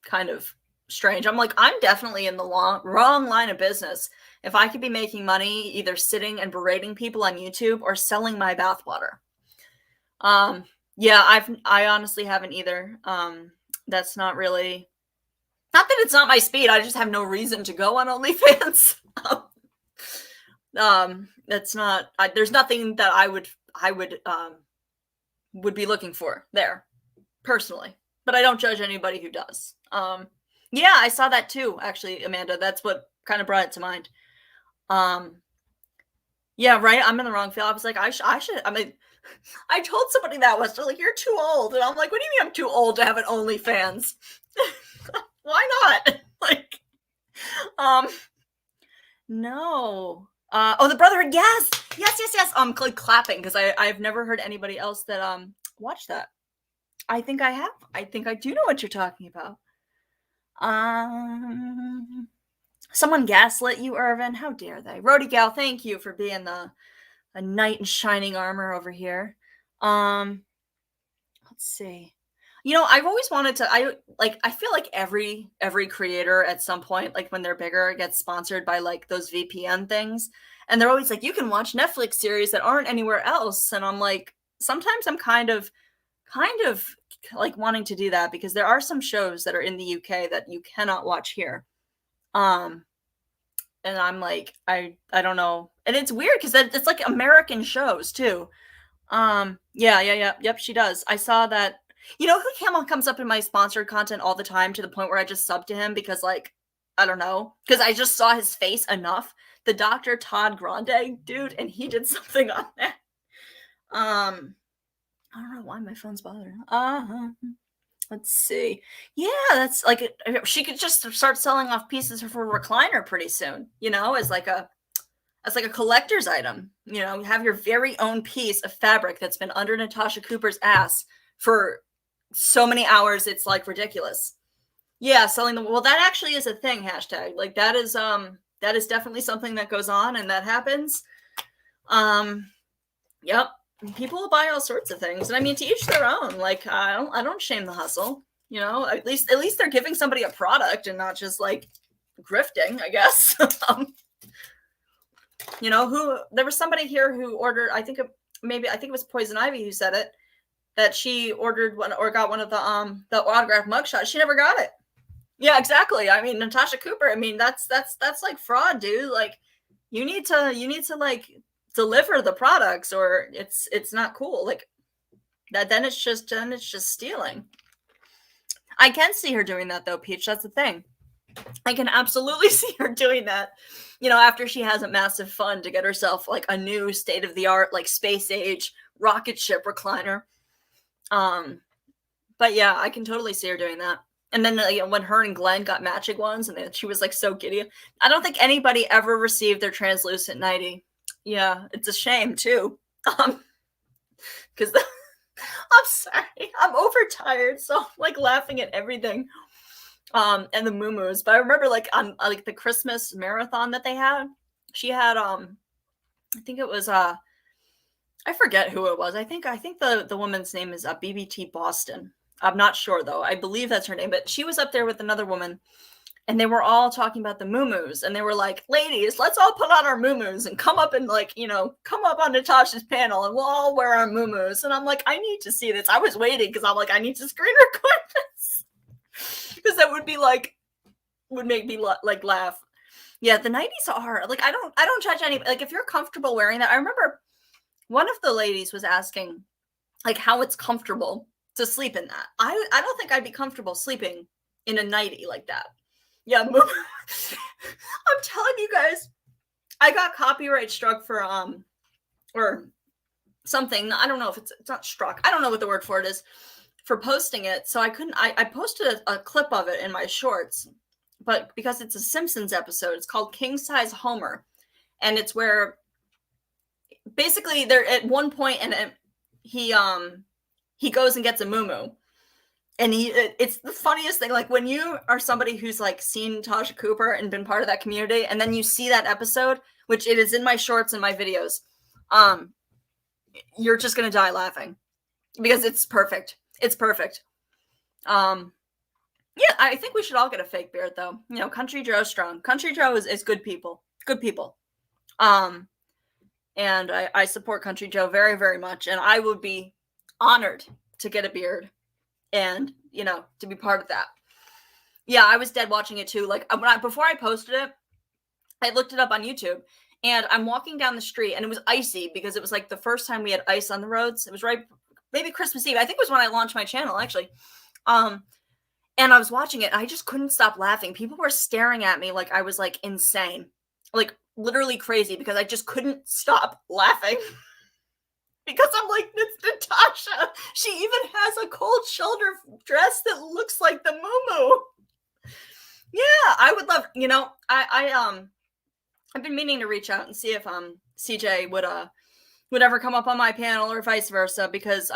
kind of strange. I'm like, I'm definitely in the wrong line of business. If I could be making money either sitting and berating people on YouTube or selling my bathwater. Yeah, I honestly haven't either. That's not really, not that it's not my speed. I just have no reason to go on OnlyFans. That's not. There's nothing that I would be looking for there personally, but I don't judge anybody who does. Yeah, I saw that too, actually, Amanda. That's what kind of brought it to mind. Yeah, right. I'm in the wrong field. I was like, I should. I mean, I told somebody that was like, you're too old, and I'm like, what do you mean I'm too old to have an OnlyFans? Why not? Like, no. Oh, the Brotherhood. Yes, yes, yes, yes. Like clapping because I've never heard anybody else that watched that. I think I have. I think I do know what you're talking about. Someone gaslit you, Irvin. How dare they? Rody Gal, thank you for being a knight in shining armor over here. Let's see. You know, I've always wanted to. I feel like every creator at some point, like when they're bigger, gets sponsored by like those VPN things, and they're always like, you can watch Netflix series that aren't anywhere else. And I'm like, sometimes I'm kind of like wanting to do that because there are some shows that are in the UK that you cannot watch here. And I'm like, I don't know. And it's weird because it's like American shows too. Yep, she does. I saw that. You know who comes up in my sponsored content all the time to the point where I just sub to him because like, I don't know, because I just saw his face enough. The Dr. Todd Grande dude, and he did something on that. I don't know why my phone's bothering. Let's see. Yeah, that's like she could just start selling off pieces of her recliner pretty soon. You know, as like a collector's item. You know, you have your very own piece of fabric that's been under Natasha Cooper's ass for so many hours. It's like ridiculous. Yeah, selling the well. That actually is a thing. Hashtag like that is definitely something that goes on and that happens. Yep. People will buy all sorts of things, and I mean, to each their own. Like, I don't shame the hustle. You know, at least they're giving somebody a product and not just like grifting, I guess. You know, there was somebody here who ordered. I think it was Poison Ivy who said it, that she ordered one or got one of the autographed mugshots. She never got it. Yeah, exactly. I mean, Natasha Cooper. I mean, that's like fraud, dude. Like, you need to like deliver the products or it's not cool. Like that, then it's just stealing. I can see her doing that though, Peach. That's the thing. I can absolutely see her doing that. You know, after she has a massive fund to get herself like a new state of the art, like space age rocket ship recliner. But yeah, I can totally see her doing that. And then when her and Glenn got matching ones, and then she was like so giddy. I don't think anybody ever received their translucent nightie. Yeah, it's a shame too. Because I'm sorry, I'm overtired, so I'm like laughing at everything. And the muumuus. But I remember like on like the Christmas marathon that they had, she had I think it was I forget who it was. I think the woman's name is BBT Boston. I'm not sure though. I believe that's her name, but she was up there with another woman, and they were all talking about the muumuus, and they were like, "Ladies, let's all put on our muumuus and come up and like, you know, come up on Natasha's panel, and we'll all wear our muumuus." And I'm like, I need to see this. I was waiting because I'm like, I need to screen record this because that would make me like laugh. Yeah, the 90s are like, I don't judge any. Like, if you're comfortable wearing that, I remember one of the ladies was asking like how it's comfortable to sleep in that. I don't think I'd be comfortable sleeping in a nightie like that. Yeah, I'm telling you guys, I got copyright struck for or something. I don't know if it's not struck. I don't know what the word for it is for posting it. So I posted a clip of it in my shorts, but because it's a Simpsons episode, it's called King Size Homer. And it's where basically they're at one point and he goes and gets a moo-moo. And it's the funniest thing. Like when you are somebody who's like seen Tasha Cooper and been part of that community, and then you see that episode, which it is in my shorts and my videos, you're just gonna die laughing because it's perfect. It's perfect. Yeah, I think we should all get a fake beard though. You know, Country Joe strong. Country Joe is good people. Good people. And I support Country Joe very, very much. And I would be honored to get a beard and, you know, to be part of that. Yeah, I was dead watching it too. Like before I posted it, I looked it up on YouTube, and I'm walking down the street, and it was icy because it was like the first time we had ice on the roads. It was right, maybe Christmas Eve. I think it was when I launched my channel actually. And I was watching it, and I just couldn't stop laughing. People were staring at me like I was like insane, like literally crazy, because I just couldn't stop laughing. Because I'm like, it's Natasha. She even has a cold shoulder dress that looks like the moo-moo. Yeah, I would love, you know, I've been meaning to reach out and see if CJ would ever come up on my panel or vice versa, because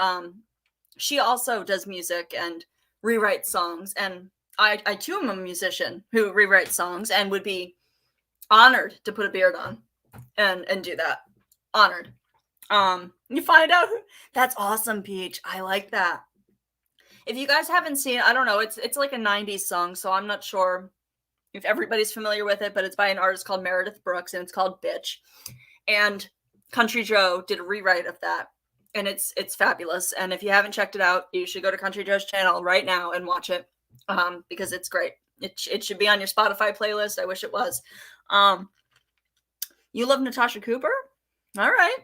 she also does music and rewrites songs, and I too am a musician who rewrites songs and would be honored to put a beard on and do that. Honored. You find out that's awesome, Peach. I like that. If you guys haven't seen, I don't know, it's like a 90s song, so I'm not sure if everybody's familiar with it, but it's by an artist called Meredith Brooks, and it's called Bitch. And Country Joe did a rewrite of that, and it's fabulous. And if you haven't checked it out, you should go to Country Joe's channel right now and watch it, because it's great. It should be on your Spotify playlist. I wish it was. You love Natasha Cooper? All right.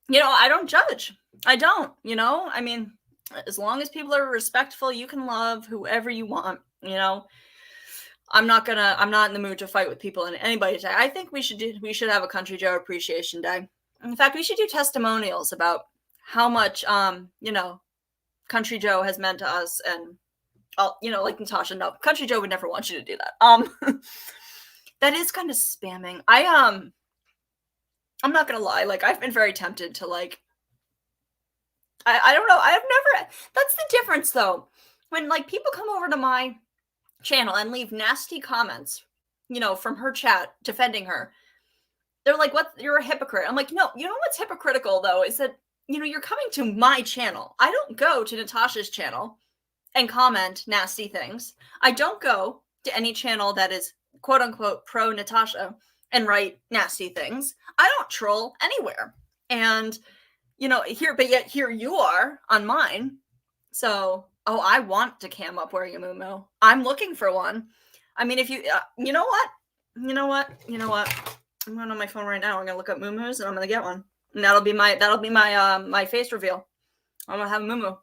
You know, I don't judge. I don't, you know, I mean, as long as people are respectful, you can love whoever you want, you know. I'm not in the mood to fight with people and anybody today. I think we should have a Country Joe Appreciation Day. In fact, we should do testimonials about how much, you know, Country Joe has meant to us. And, you know, like Natasha, no, Country Joe would never want you to do that. That is kind of spamming. I'm not going to lie. Like, I've been very tempted to, like, I don't know. That's the difference, though. When, like, people come over to my channel and leave nasty comments, you know, from her chat defending her, they're like, what? You're a hypocrite. I'm like, no, you know what's hypocritical, though, is that, you know, you're coming to my channel. I don't go to Natasha's channel and comment nasty things. I don't go to any channel that is, quote unquote, pro Natasha and write nasty things. I don't troll anywhere. And, you know, but yet here you are on mine. So, oh, I want to cam up wearing a moo-moo. I'm looking for one. I mean, if you, you know what? I'm going on my phone right now. I'm going to look up moo-moos and I'm going to get one. And that'll be my face reveal. I'm going to have a moo-moo.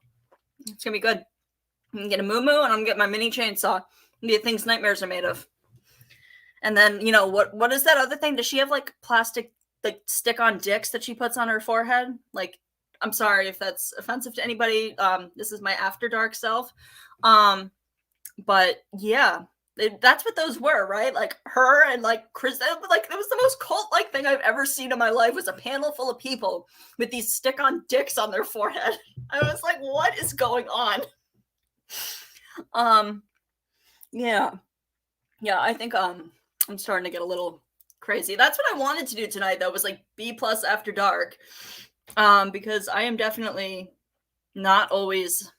It's going to be good. I'm going to get a moo-moo, and I'm going to get my mini chainsaw. The things nightmares are made of. And then, you know, what is that other thing? Does she have like plastic, like stick-on dicks that she puts on her forehead? Like, I'm sorry if that's offensive to anybody. This is my after dark self. But yeah, that's what those were, right? Like her and like Chris, like it was the most cult-like thing I've ever seen in my life, was a panel full of people with these stick-on dicks on their forehead. I was like, what is going on? Yeah, I think, I'm starting to get a little crazy. That's what I wanted to do tonight, though, was like BeePlus After Dark. Because I am definitely not always,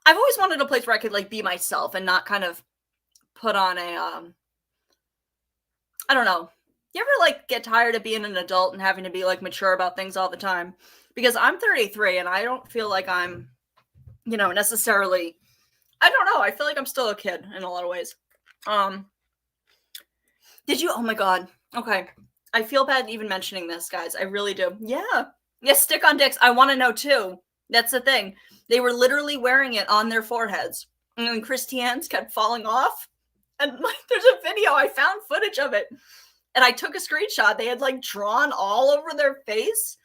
I've always wanted a place where I could like be myself and not kind of put on a, I don't know. You ever like get tired of being an adult and having to be like mature about things all the time? Because I'm 33 and I don't feel like I'm, you know, necessarily, I don't know. I feel like I'm still a kid in a lot of ways. Oh my God. Okay. I feel bad even mentioning this, guys. I really do. Yeah. Yes, stick on dicks. I want to know too. That's the thing. They were literally wearing it on their foreheads. And then Christiane's kept falling off. And like, there's a video. I found footage of it. And I took a screenshot. They had like drawn all over their face.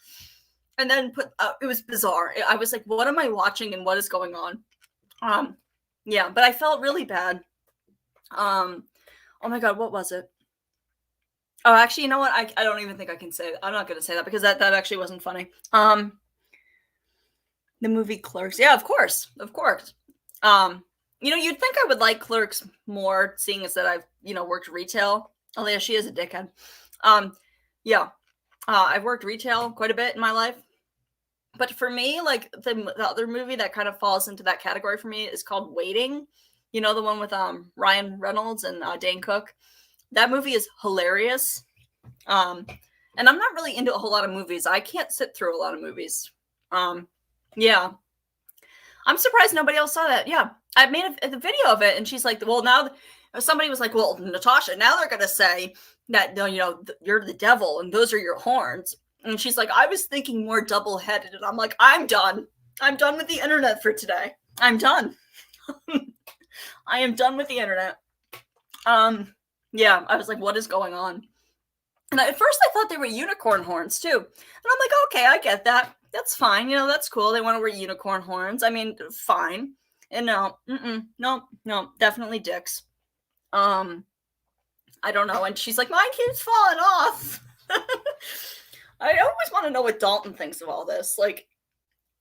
and then it was bizarre. I was like, what am I watching and what is going on? Yeah, but I felt really bad. Oh my God, what was it? Oh, actually, you know what? I don't even think I can say that. I'm not going to say that because that actually wasn't funny. The movie Clerks. Yeah, of course. Of course. You'd think I would like Clerks more, seeing as that I've, worked retail. Oh, yeah, she is a dickhead. Yeah. I've worked retail quite a bit in my life. But for me, like the other movie that kind of falls into that category for me is called Waiting. You know, the one with Ryan Reynolds and Dane Cook. That movie is hilarious. And I'm not really into a whole lot of movies. I can't sit through a lot of movies. Yeah. I'm surprised nobody else saw that. Yeah. I made a video of it, and she's like, well, now somebody was like, well, Natasha, now they're going to say that, you're the devil and those are your horns. And she's like, I was thinking more double-headed. And I'm like, I'm done. I'm done with the internet for today. I'm done. I am done with the internet. Yeah, I was like, what is going on? And at first I thought they were unicorn horns too. And I'm like, okay, I get that. That's fine. That's cool. They want to wear unicorn horns. I mean, fine. And no, definitely dicks. I don't know. And she's like, mine keeps falling off. I always want to know what Dalton thinks of all this. Like,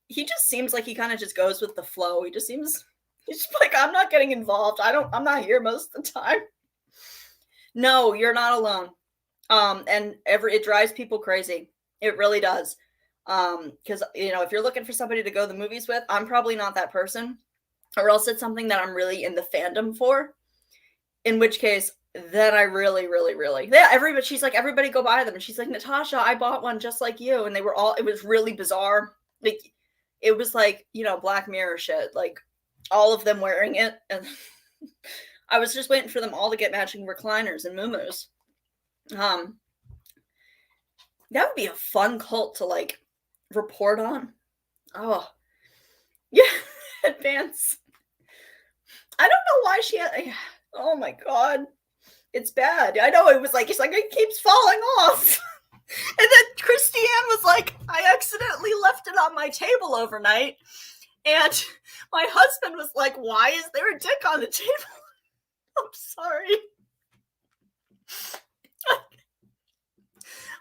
he just seems like he kind of just goes with the flow. He's just like, I'm not getting involved. I'm not here most of the time. No, you're not alone. And it drives people crazy. It really does. Because, if you're looking for somebody to go to the movies with, I'm probably not that person, or else it's something that I'm really in the fandom for, in which case, then I really, really, really, yeah, she's like, everybody go buy them. And she's like, Natasha, I bought one just like you. And it was really bizarre. Like, it was like, Black Mirror shit, like all of them wearing it. And I was just waiting for them all to get matching recliners and muumuus. That would be a fun cult to like report on. Oh, yeah, advance. I don't know why she had. Oh my God, it's bad. I know, it's like it keeps falling off. And then Christiane was like, I accidentally left it on my table overnight, and my husband was like, why is there a dick on the table? I'm sorry.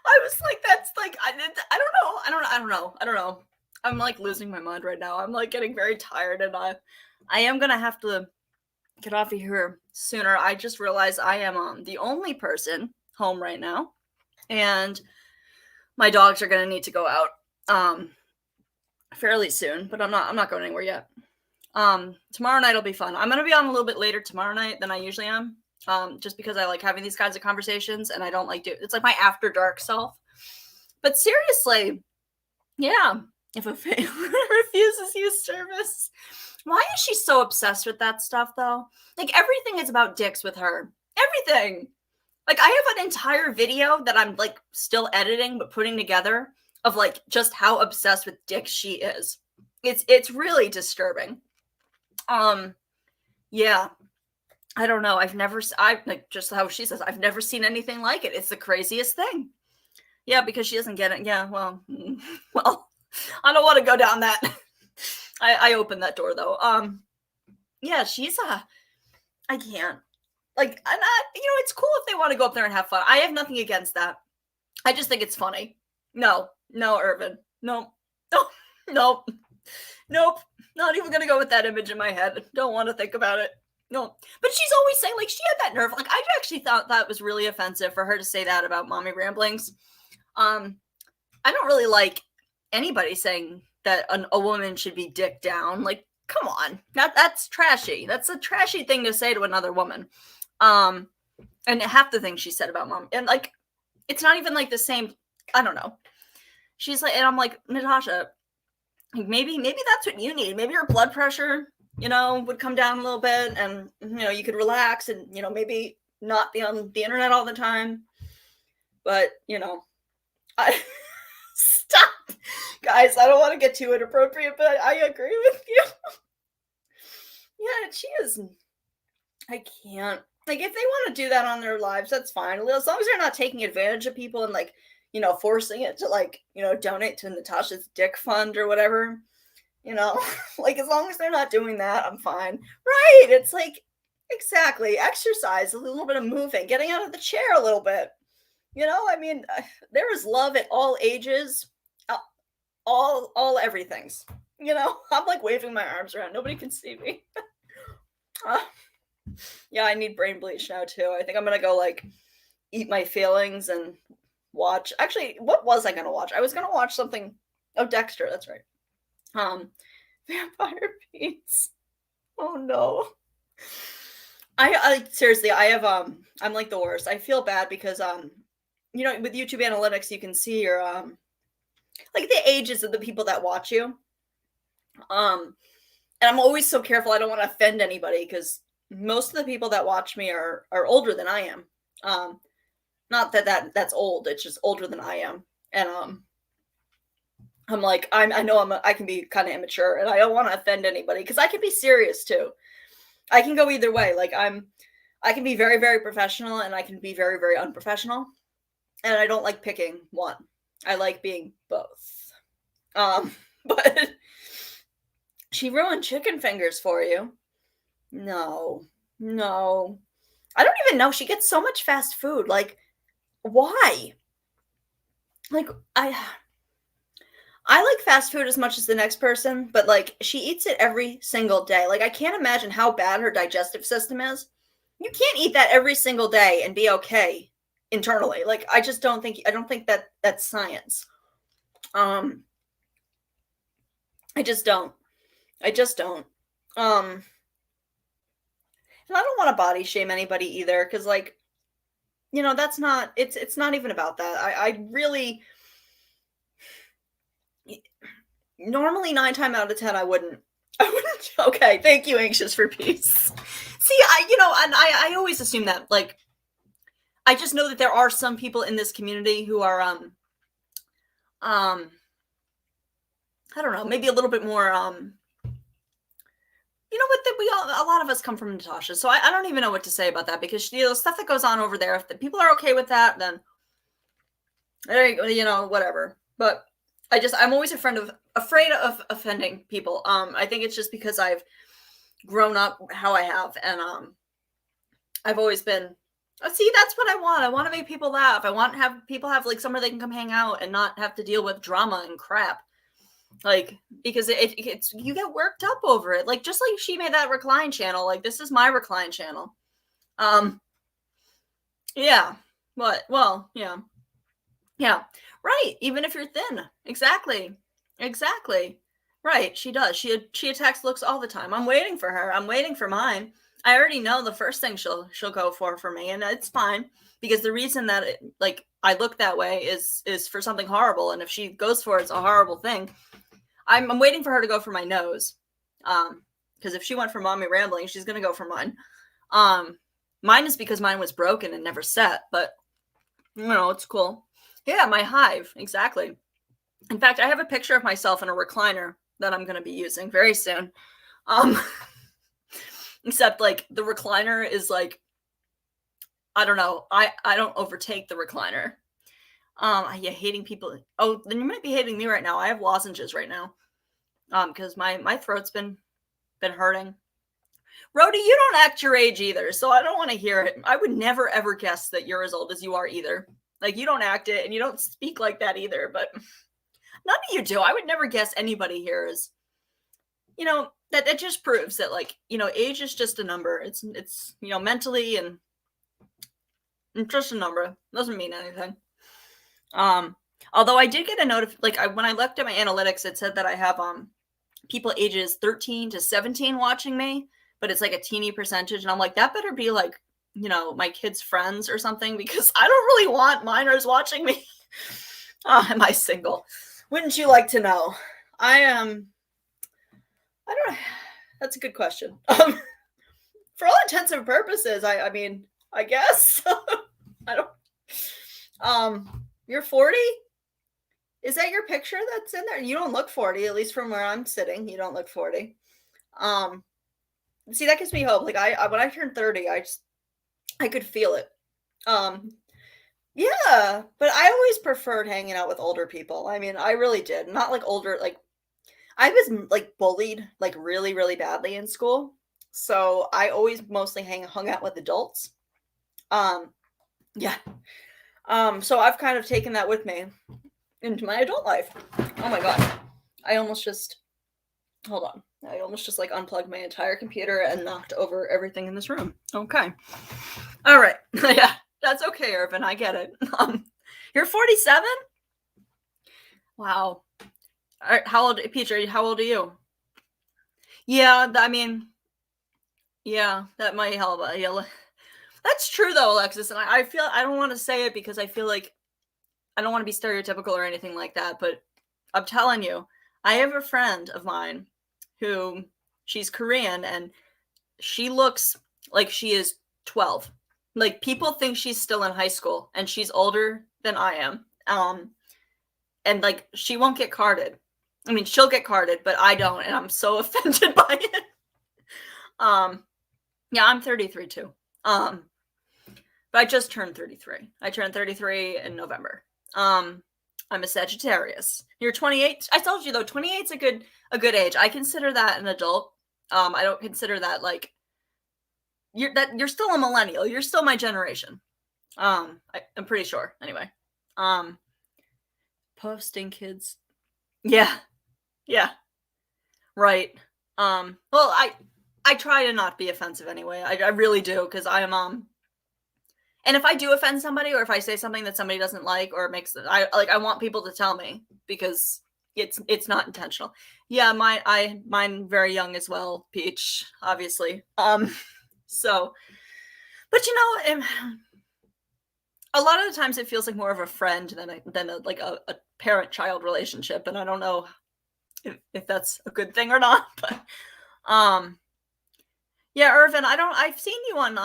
I was like, that's like, I don't know. I'm like losing my mind right now. I'm like getting very tired, and I am going to have to get off of here sooner. I just realized I am the only person home right now, and my dogs are going to need to go out fairly soon, but I'm not going anywhere yet. Tomorrow night will be fun. I'm going to be on a little bit later tomorrow night than I usually am. Just because I like having these kinds of conversations, and I don't like it's like my after dark self. But seriously, yeah, if a family refuses use service, why is she so obsessed with that stuff though? Like, everything is about dicks with her. Everything. Like, I have an entire video that I'm like still editing but putting together of like just how obsessed with dicks she is. It's really disturbing. Yeah. I don't know. like just how she says, I've never seen anything like it. It's the craziest thing. Yeah, because she doesn't get it. Yeah, well, I don't want to go down that. I opened that door though. Yeah, I can't. Like, I'm not, it's cool if they want to go up there and have fun. I have nothing against that. I just think it's funny. No, Irvin. No, nope. Not even gonna go with that image in my head. Don't want to think about it. No, but she's always saying, like, she had that nerve. Like, I actually thought that was really offensive for her to say that about Mommy Ramblings. I don't really like anybody saying that a woman should be dick down. Like, come on, that's trashy. That's a trashy thing to say to another woman. And half the things she said about Mom, and like, it's not even like the same. I don't know. She's like, and I'm like, Natasha, maybe that's what you need. Maybe your blood pressure, would come down a little bit, and, you could relax and, maybe not be on the internet all the time. But, I stop, guys. I don't want to get too inappropriate, but I agree with you. Yeah, she is. I can't. Like, if they want to do that on their lives, that's fine. As long as they're not taking advantage of people and, like, forcing it to like, donate to Natasha's dick fund or whatever, you know, like as long as they're not doing that, I'm fine. Right. It's like, exactly. Exercise, a little bit of moving, getting out of the chair a little bit. I mean, there is love at all ages, uh, all everything's. I'm like waving my arms around. Nobody can see me. Uh, yeah, I need brain bleach now too. I think I'm gonna go like eat my feelings and watch. Actually, what was I gonna watch? I was gonna watch something. Oh, Dexter. That's right. Vampire Beats. Oh no. I seriously, I have I'm like the worst. I feel bad because with YouTube analytics you can see your like the ages of the people that watch you. And I'm always so careful. I don't want to offend anybody because most of the people that watch me are older than I am. Not that's old. It's just older than I am. And I'm like I know I can be kind of immature and I don't want to offend anybody because I can be serious too. I can go either way. Like I can be very, very professional and I can be very, very unprofessional. And I don't like picking one. I like being both. But she ruined chicken fingers for you. No. I don't even know. She gets so much fast food. Like, why? Like, I like fast food as much as the next person, but like she eats it every single day. Like I can't imagine how bad her digestive system is. You can't eat that every single day and be okay internally. Like I don't think that that's science. I just don't. And I don't want to body shame anybody either cuz like that's not it's not even about that. I really normally 9 times out of 10 I wouldn't. Okay, thank you, Anxious for Peace. See, and I always assume that like I just know that there are some people in this community who are I don't know, maybe a little bit more that a lot of us come from Natasha, so I don't even know what to say about that because stuff that goes on over there, if the people are okay with that, then whatever. But I'm always afraid of offending people. I think it's just because I've grown up how I have, and I've always been. See, that's what I want. I want to make people laugh. I want to have people have like somewhere they can come hang out and not have to deal with drama and crap. Like because it's you get worked up over it. Like just like she made that recline channel. Like this is my recline channel. Yeah. What? Well, yeah. Yeah. Right. Even if you're thin. Exactly. Right. She does. She attacks looks all the time. I'm waiting for her. I'm waiting for mine. I already know the first thing she'll go for me, and it's fine because the reason that I look that way is for something horrible, and if she goes for it's a horrible thing. I'm waiting for her to go for my nose, because if she went for mommy rambling, she's gonna go for mine. Mine is because mine was broken and never set, but it's cool. Yeah, my hive, exactly. In fact, I have a picture of myself in a recliner that I'm going to be using very soon. Except like the recliner is like, I don't know. I don't overtake the recliner. Yeah, hating people. Oh, then you might be hating me right now. I have lozenges right now. Because my throat's been hurting. Rhodey, you don't act your age either, so I don't want to hear it. I would never ever guess that you're as old as you are either. Like you don't act it and you don't speak like that either, but none of you do. I would never guess anybody here is, that just proves that like, age is just a number. It's mentally and just a number. Doesn't mean anything. Although I did get a note when I looked at my analytics, it said that I have people ages 13 to 17 watching me, but it's like a teeny percentage, and I'm like, that better be like, my kids' friends or something, because I don't really want minors watching me. Am I single? Wouldn't you like to know? I don't know. That's a good question. For all intents and purposes, I mean, I guess. I don't. You're 40? Is that your picture that's in there? You don't look 40, at least from where I'm sitting. You don't look 40. See, that gives me hope. Like I when I turned 30, I could feel it. Yeah, but I always preferred hanging out with older people. I mean, I really did. Not like older, like I was like bullied like really, really badly in school. So I always mostly hung out with adults. Um, yeah. So I've kind of taken that with me into my adult life. Oh my god. I almost just hold on. I almost just like unplugged my entire computer and knocked over everything in this room. Okay. All right. Yeah. That's okay, Irvin. I get it. You're 47? Wow. All right, how old, Peach? How old are you? Yeah, I mean, yeah, that might help. Yeah, that's true though, Alexis. And I feel I don't want to say it because I feel like I don't want to be stereotypical or anything like that. But I'm telling you, I have a friend of mine who she's Korean and she looks like she is 12. Like people think she's still in high school and she's older than I am. And like she won't get carded. I mean, she'll get carded, but I don't, and I'm so offended by it. Um, yeah, I'm 33 too. But I just turned 33. I turned 33 in November. I'm a Sagittarius. You're 28. I told you though, 28 is a good age. I consider that an adult. I don't consider that like you're still a millennial. You're still my generation. I'm pretty sure. Anyway. Um, posting kids. Yeah, yeah, right. Well, I try to not be offensive anyway. I really do because I am and if I do offend somebody or if I say something that somebody doesn't like or makes I want people to tell me because it's not intentional. Yeah, mine very young as well, Peach, obviously. So but you know, a lot of the times it feels like more of a friend than a parent child relationship, and I don't know if that's a good thing or not, but um yeah, Irvin, I've seen you on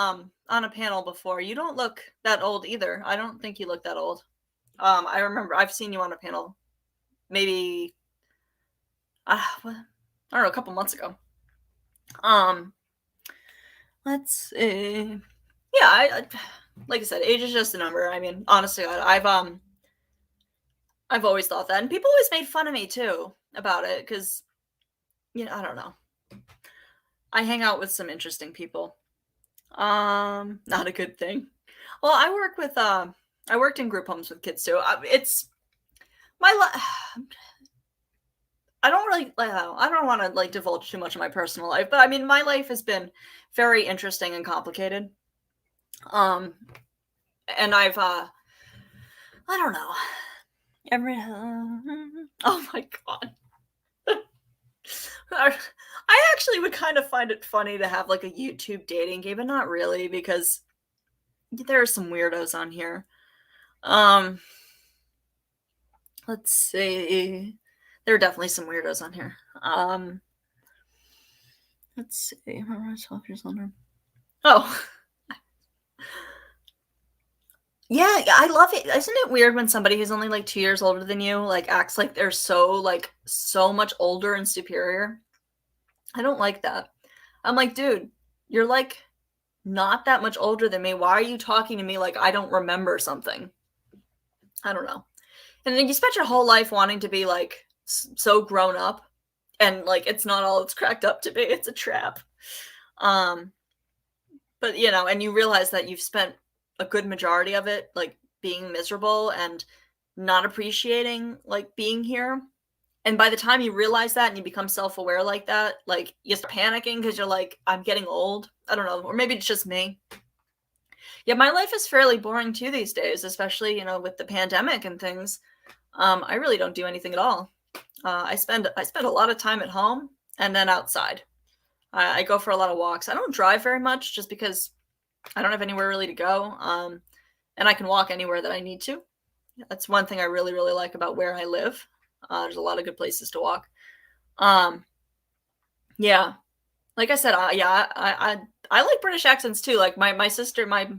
a panel before. You don't look that old either. I don't think you look that old. I remember I've seen you on a panel maybe I don't know, a couple months ago. Um, let's see. Yeah, I like I said, age is just a number. I mean, honestly, I've always thought that, and people always made fun of me too about it because you know I don't know. I hang out with some interesting people. Not a good thing. Well, I worked in group homes with kids too. It's my I don't really I don't want to like divulge too much of my personal life, but I mean my life has been very interesting and complicated. Um and I don't know. Every oh my god. I actually would kind of find it funny to have like a YouTube dating game, but not really because there are some weirdos on here. Um let's see. There are definitely some weirdos on here. Let's see. 12 years older. Oh, yeah, I love it. Isn't it weird when somebody who's only like 2 years older than you like acts like they're so much older and superior? I don't like that. I'm like, dude, you're like not that much older than me. Why are you talking to me like I don't remember something? I don't know. And then you spent your whole life wanting to be like so grown up, and like it's not all it's cracked up to be. It's a trap. Um, but you know, and you realize that you've spent a good majority of it like being miserable and not appreciating like being here. And by the time you realize that and you become self-aware like that, like you start panicking because you're like, I'm getting old. I don't know, or maybe it's just me. Yeah, my life is fairly boring too these days, especially you know with the pandemic and things. I really don't do anything at all. I spend a lot of time at home and then outside. I go for a lot of walks. I don't drive very much just because I don't have anywhere really to go. And I can walk anywhere that I need to. That's one thing I really, really like about where I live. There's a lot of good places to walk. Um, yeah, like I said, I like British accents too. Like my sister, my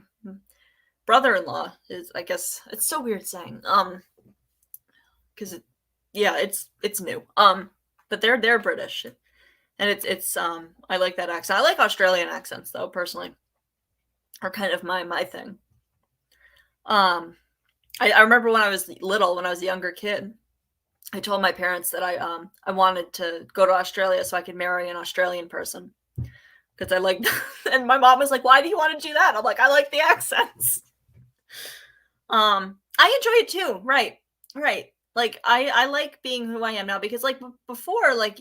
brother-in-law is. I guess it's so weird saying because yeah, it's new. But they're British, and it's I like that accent. I like Australian accents though, personally, are kind of my thing. Um, I remember when I was little, when I was a younger kid, I told my parents that I wanted to go to Australia so I could marry an Australian person because I like, and my mom was like, "Why do you want to do that?" I'm like, "I like the accents." I enjoy it too. Right, right. Like I like being who I am now because like before, like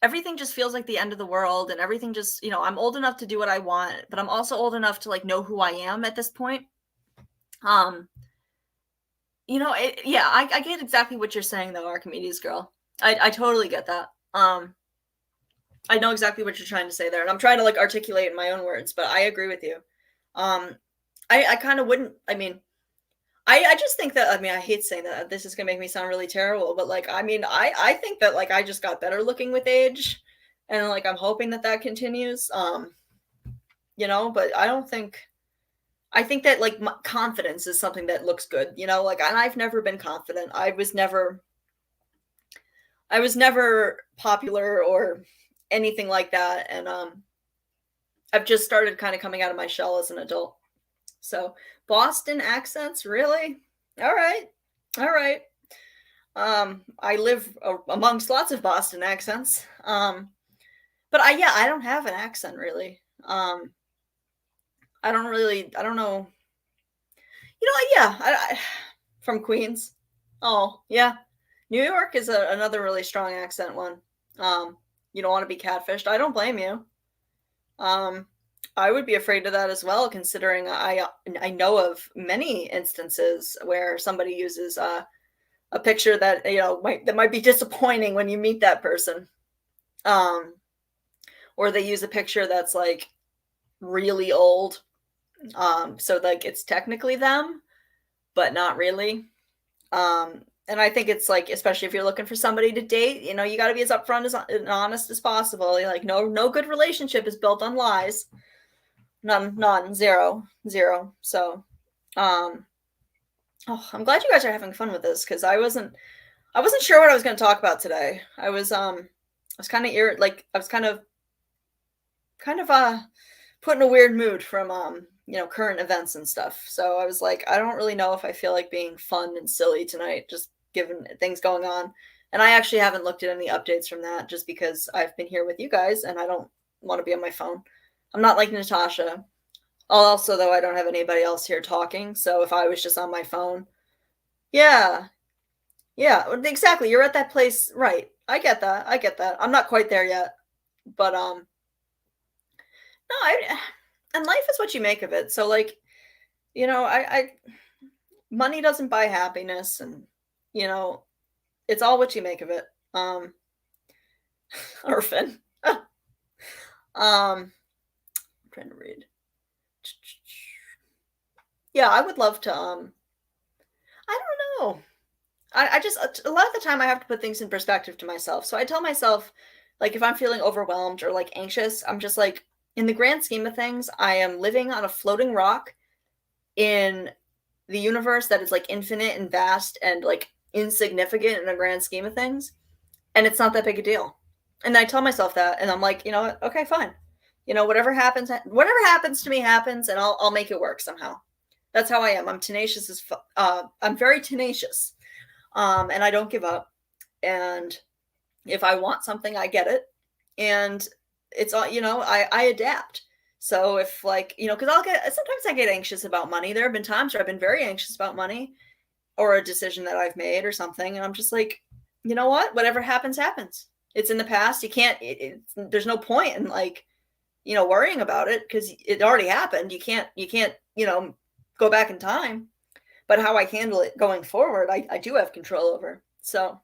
everything just feels like the end of the world, and everything just I'm old enough to do what I want, but I'm also old enough to like know who I am at this point. Um, yeah, I get exactly what you're saying though, Archimedes girl. I totally get that. I know exactly what you're trying to say there, and I'm trying to like articulate in my own words, but I agree with you. Um, I kind of wouldn't. I mean, I just think that I mean I hate saying that this is gonna make me sound really terrible, but like I mean I think that like I just got better looking with age, and like I'm hoping that that continues. But I don't think I think that like confidence is something that looks good. Like and I've never been confident. I was never popular or anything like that, and I've just started kind of coming out of my shell as an adult. So Boston accents, really? All right, all right. I live amongst lots of Boston accents. But I don't have an accent really. I don't know. Yeah, from Queens. Oh, yeah. New York is another really strong accent one. You don't want to be catfished. I don't blame you. Um, I would be afraid of that as well, considering I know of many instances where somebody uses a picture that might be disappointing when you meet that person, or they use a picture that's like really old, so like it's technically them but not really. And I think it's like, especially if you're looking for somebody to date, you got to be as upfront and honest as possible. Like no good relationship is built on lies. None, zero, zero. So I'm glad you guys are having fun with this, because I wasn't sure what I was going to talk about today. I was kind of like I was kind of put in a weird mood from current events and stuff. So I was like, I don't really know if I feel like being fun and silly tonight, just given things going on. And I actually haven't looked at any updates from that, just because I've been here with you guys and I don't want to be on my phone. I'm not like Natasha. Also, though, I don't have anybody else here talking. So if I was just on my phone, yeah, yeah, exactly. You're at that place, right? I get that. I get that. I'm not quite there yet, but no, and life is what you make of it. So like, I money doesn't buy happiness, and you know, it's all what you make of it. Um, Orphan. I'm trying to read. Yeah, I would love to. I don't know. I just a lot of the time I have to put things in perspective to myself. So I tell myself, like, if I'm feeling overwhelmed or like anxious, I'm just like, in the grand scheme of things, I am living on a floating rock in the universe that is like infinite and vast and like insignificant in the grand scheme of things, and it's not that big a deal. And I tell myself that, and I'm like, you know what? Okay, fine. Whatever happens to me happens, and I'll make it work somehow. That's how I am. I'm tenacious I'm very tenacious, and I don't give up. And if I want something, I get it, and it's all I adapt. So if like because sometimes I get anxious about money. There have been times where I've been very anxious about money or a decision that I've made or something, and I'm just like, you know what? Whatever happens, happens. It's in the past. You can't. There's no point in like worrying about it because it already happened. You can't go back in time. But how I handle it going forward, I do have control over. So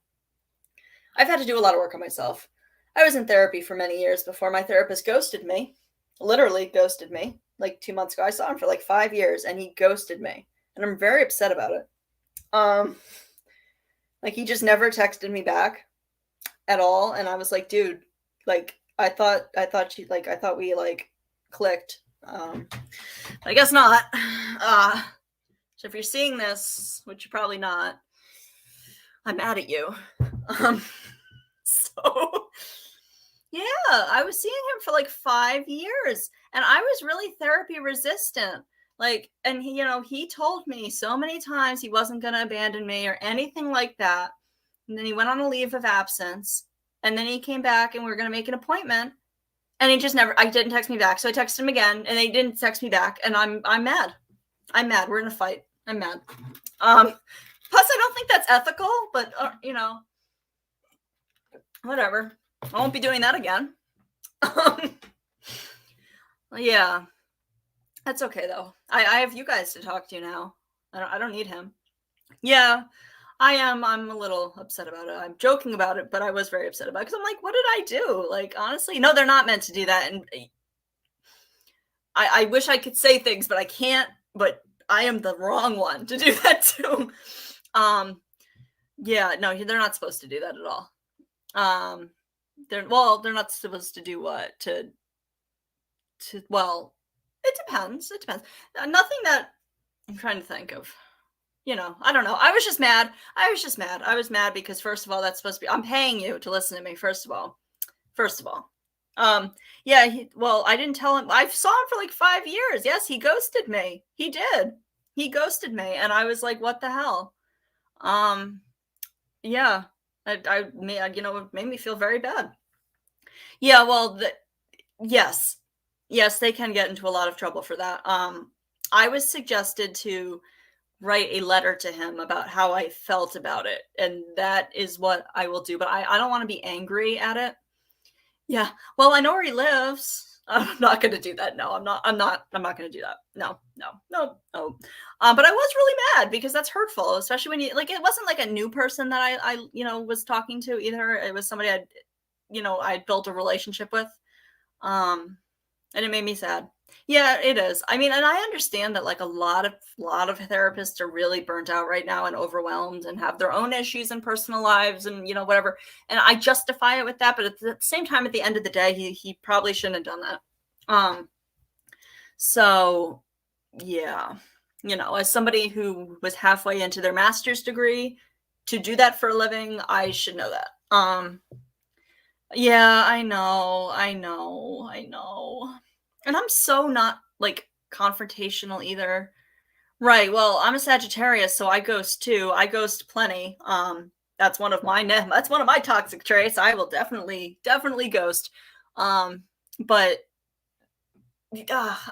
I've had to do a lot of work on myself. I was in therapy for many years before my therapist ghosted me, literally ghosted me like 2 months ago. I saw him for like 5 years and he ghosted me. And I'm very upset about it. Like he just never texted me back at all. And I was like, dude, like I thought we like clicked. I guess not. So if you're seeing this, which you're probably not, I'm mad at you. So yeah, I was seeing him for like 5 years, and I was really therapy resistant. Like, and he, he told me so many times he wasn't going to abandon me or anything like that. And then he went on a leave of absence. And then he came back and we were going to make an appointment. And he just never, I didn't text me back. So I texted him again and they didn't text me back. And I'm mad. I'm mad. We're in a fight. I'm mad. Plus I don't think that's ethical, but whatever. I won't be doing that again. Yeah. That's okay though. I have you guys to talk to now. I don't need him. Yeah, I am. I'm a little upset about it. I'm joking about it, but I was very upset about it because I'm like, what did I do? Like, honestly, no, they're not meant to do that. And I wish I could say things, but I can't. But I am the wrong one to do that too. Yeah, no, they're not supposed to do that at all. They're not supposed to do what well, it depends. It depends. Nothing that I'm trying to think of. I don't know. I was just mad. I was mad because first of all, that's supposed to be, I'm paying you to listen to me. First of all, yeah. I didn't tell him. I saw him for like 5 years. Yes. He ghosted me. He did. He ghosted me. And I was like, what the hell? Yeah, it made me feel very bad. Yeah. Well, yes, they can get into a lot of trouble for that. I was suggested to write a letter to him about how I felt about it. And that is what I will do. But I don't want to be angry at it. Yeah. Well, I know where he lives. I'm not going to do that. No, I'm not going to do that. No. But I was really mad because that's hurtful, especially when it wasn't like a new person that I was talking to either. It was somebody I'd built a relationship with. And it made me sad. Yeah, it is. I mean, and I understand that like a lot of therapists are really burnt out right now and overwhelmed and have their own issues and personal lives and whatever. And I justify it with that, but at the same time, at the end of the day, he probably shouldn't have done that. So yeah, as somebody who was halfway into their master's degree to do that for a living, I should know that. Yeah, I know. And I'm so not like confrontational either. Right. Well, I'm a Sagittarius, so I ghost too. I ghost plenty. That's one of my toxic traits. I will definitely ghost. But I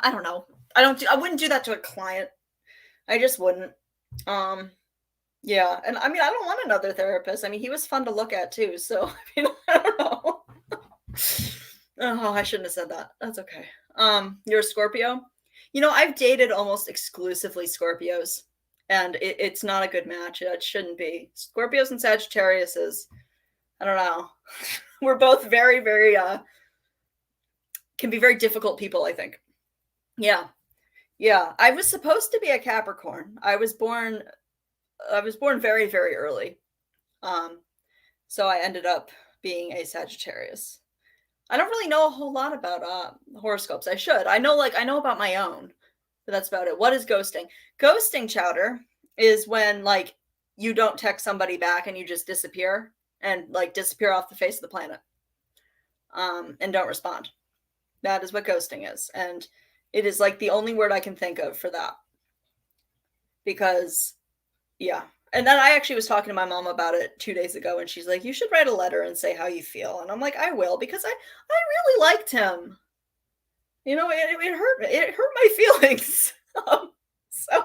don't know. I wouldn't do that to a client. I just wouldn't. Yeah. And I mean, I don't want another therapist. I mean, he was fun to look at too. So, I mean, I don't know. Oh, I shouldn't have said that. That's okay. You're a Scorpio? I've dated almost exclusively Scorpios, and it's not a good match. It shouldn't be. Scorpios and Sagittariuses, I don't know. We're both very, very, can be very difficult people, I think. Yeah. Yeah. I was supposed to be a Capricorn. I was born very, very early. So I ended up being a Sagittarius. I don't really know a whole lot about horoscopes. I should. I know about my own, but that's about it. What is ghosting? Ghosting, Chowder, is when like you don't text somebody back and you just disappear and like disappear off the face of the planet. And don't respond. That is what ghosting is. And it is like the only word I can think of for that. Because yeah. And then I actually was talking to my mom about it 2 days ago, and she's like, you should write a letter and say how you feel. And I'm like, I will, because I really liked him. It hurt me. It hurt my feelings. So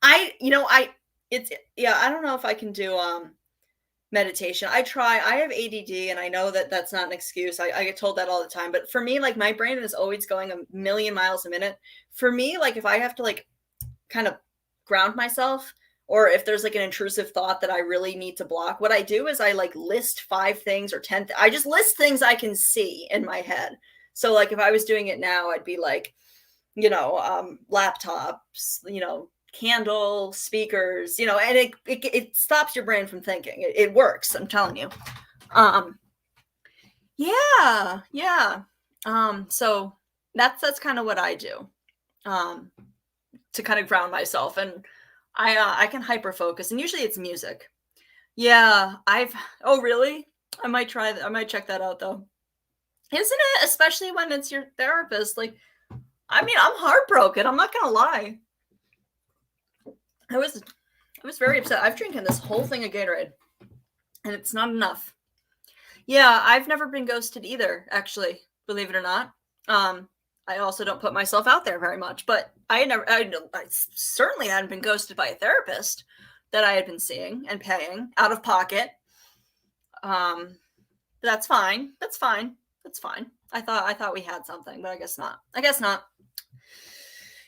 I don't know if I can do meditation. I try. I have ADD, and I know that that's not an excuse. I get told that all the time. But for me, like my brain is always going a million miles a minute. For me, like if I have to like kind of ground myself, or if there's like an intrusive thought that I really need to block, what I do is I like list 5 things or 10. I just list things I can see in my head. So like if I was doing it now, I'd be like, laptops, candle, speakers, and it stops your brain from thinking. It works. I'm telling you. Yeah. So that's kind of what I do, to kind of ground myself. And I can hyper focus, and usually it's music. Yeah, oh really? I might check that out though. Isn't it? Especially when it's your therapist. Like, I mean, I'm heartbroken. I'm not gonna lie. I was very upset. I've drinking this whole thing of Gatorade, and it's not enough. Yeah, I've never been ghosted either, actually, believe it or not. I also don't put myself out there very much, but I certainly hadn't been ghosted by a therapist that I had been seeing and paying out of pocket. That's fine. That's fine. That's fine. I thought we had something, but I guess not. I guess not.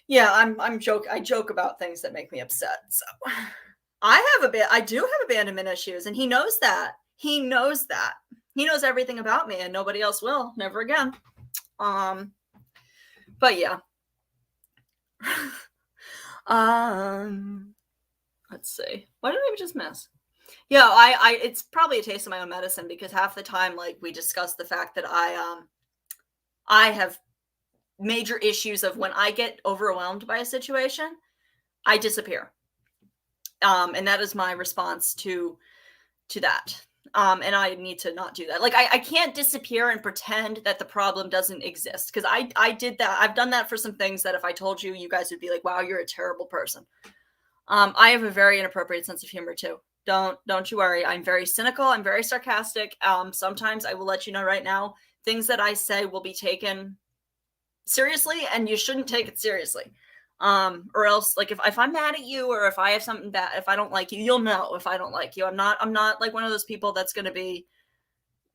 Yeah, I joke about things that make me upset. So I do have abandonment issues, and he knows that. He knows that. He knows everything about me, and nobody else will. Never again. But yeah. Let's see. What did I just miss? Yeah, I it's probably a taste of my own medicine, because half the time, like, we discuss the fact that I have major issues of when I get overwhelmed by a situation, I disappear. And that is my response to that. And I need to not do that. Like, I can't disappear and pretend that the problem doesn't exist, because I did that. I've done that for some things that if I told you, you guys would be like, wow, you're a terrible person. I have a very inappropriate sense of humor too. Don't you worry. I'm very cynical. I'm very sarcastic. Sometimes I will let you know right now, things that I say will be taken seriously, and you shouldn't take it seriously. Or else, like, if I'm mad at you, or if I have something bad, if I don't like you, you'll know if I don't like you. I'm not like one of those people that's going to be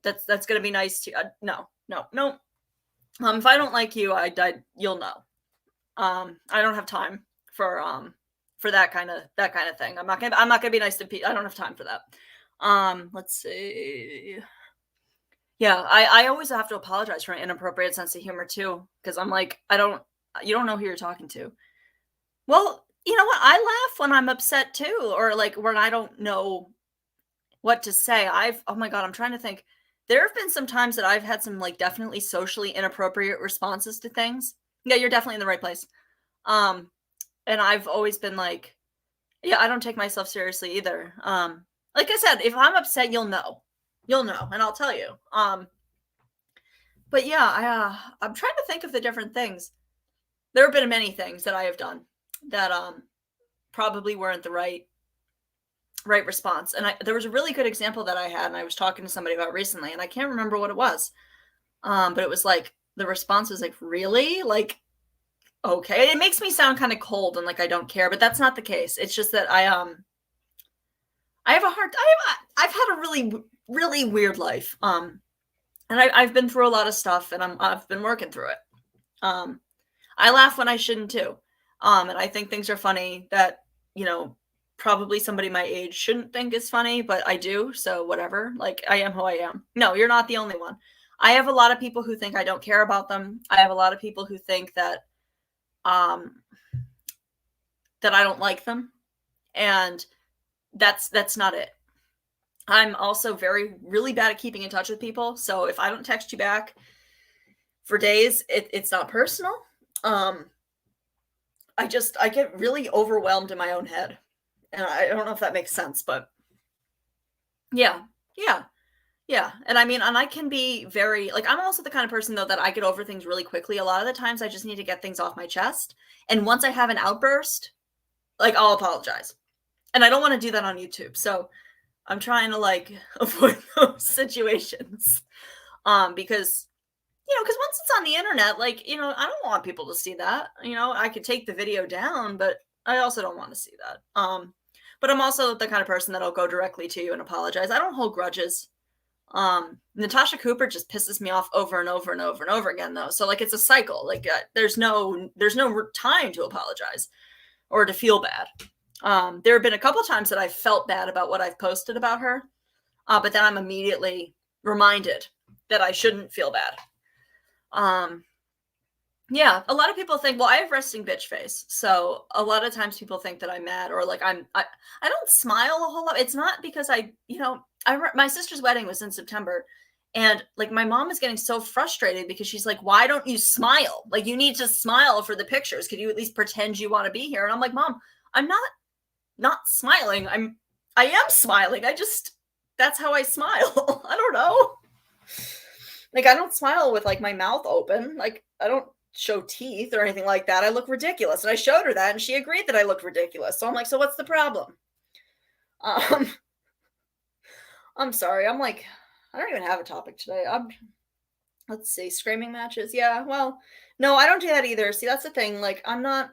nice to you. No. If I don't like you, you'll know. I don't have time for that kind of thing. I'm not gonna be nice to people. I don't have time for that. Let's see. Yeah, I always have to apologize for an inappropriate sense of humor too, because I'm like, you don't know who you're talking to. Well, you know what? I laugh when I'm upset too, or like when I don't know what to say. Oh my God, I'm trying to think. There have been some times that I've had some, like, definitely socially inappropriate responses to things. Yeah, you're definitely in the right place. And I've always been like, yeah, I don't take myself seriously either. Like I said, if I'm upset, you'll know, and I'll tell you. But yeah, I'm trying to think of the different things. There have been many things that I have done that probably weren't the right response. And there was a really good example that I had, and I was talking to somebody about recently, and I can't remember what it was. But it was like, the response was like, really? Like, okay. It makes me sound kind of cold and like I don't care, but that's not the case. It's just that I've had a really, really weird life. And I've been through a lot of stuff, and I've been working through it. I laugh when I shouldn't too. And I think things are funny that, probably somebody my age shouldn't think is funny, but I do. So whatever, like, I am who I am. No, you're not the only one. I have a lot of people who think I don't care about them. I have a lot of people who think that that I don't like them. And that's not it. I'm also really bad at keeping in touch with people. So if I don't text you back for days, it's not personal. I get really overwhelmed in my own head. And I don't know if that makes sense, but yeah. And I mean, and I can be very, like, I'm also the kind of person though that I get over things really quickly. A lot of the times I just need to get things off my chest. And once I have an outburst, like, I'll apologize. And I don't want to do that on YouTube. So I'm trying to, like, avoid those situations. Because once it's on the internet, like, I don't want people to see that. I could take the video down, but I also don't want to see that. But I'm also the kind of person that'll go directly to you and apologize. I don't hold grudges. Natasha Cooper just pisses me off over and over and over and over again, though. So, like, it's a cycle. Like, there's no time to apologize or to feel bad. There have been a couple times that I've felt bad about what I've posted about her, but then I'm immediately reminded that I shouldn't feel bad. Yeah, a lot of people think, well, I have resting bitch face. So a lot of times people think that I'm mad, or like I don't smile a whole lot. It's not because my sister's wedding was in September, and like, my mom is getting so frustrated because she's like, why don't you smile? Like, you need to smile for the pictures. Could you at least pretend you want to be here? And I'm like, Mom, I'm not smiling. I am smiling. That's how I smile. I don't know. Like, I don't smile with, like, my mouth open. Like, I don't show teeth or anything like that. I look ridiculous. And I showed her that and she agreed that I looked ridiculous. So I'm like, so what's the problem? Um, I'm sorry. I'm like, I don't even have a topic today. Let's see, screaming matches. Yeah, well, no, I don't do that either. See, that's the thing. Like, I'm not,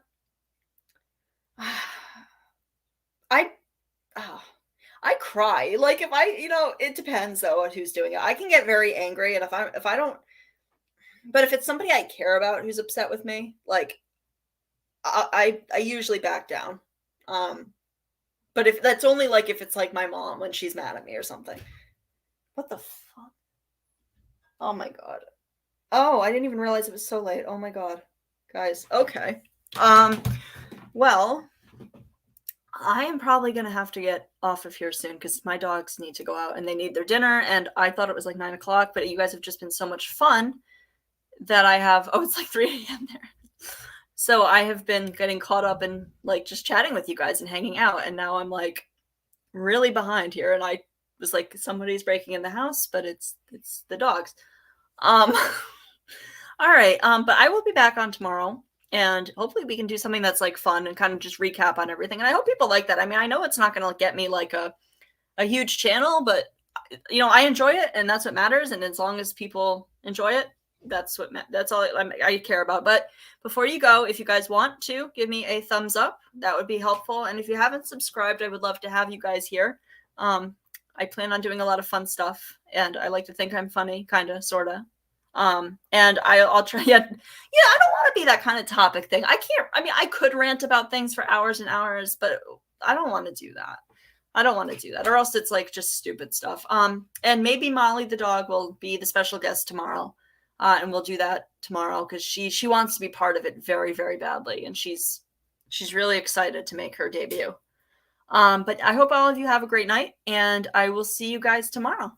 I, oh, I cry. Like if it depends though on who's doing it. I can get very angry, and if I don't, but if it's somebody I care about who's upset with me, like I usually back down. Um, but if that's only like if it's like my mom when she's mad at me or something. What the fuck? Oh my god. Oh, I didn't even realize it was so late. Oh my god. Guys, okay. Well, I am probably going to have to get off of here soon because my dogs need to go out and they need their dinner. And I thought it was like 9 o'clock, but you guys have just been so much fun that I have. Oh, it's like 3 a.m. there. So I have been getting caught up in like just chatting with you guys and hanging out. And now I'm like really behind here. And I was like, somebody's breaking in the house, but it's the dogs. All right. But I will be back on tomorrow. And hopefully we can do something that's like fun and kind of just recap on everything. And I hope people like that. I mean, I know it's not going to get me like a huge channel, but I enjoy it and that's what matters. And as long as people enjoy it, that's all I care about. But before you go, if you guys want to give me a thumbs up, that would be helpful. And if you haven't subscribed, I would love to have you guys here. I plan on doing a lot of fun stuff and I like to think I'm funny, kind of, sort of. And I'll try. Yeah, I don't want to be that kind of topic thing. I could rant about things for hours and hours, but I don't want to do that. Or else it's like just stupid stuff. And maybe Molly the dog will be the special guest tomorrow. And we'll do that tomorrow because she wants to be part of it very, very badly. And she's really excited to make her debut. But I hope all of you have a great night and I will see you guys tomorrow.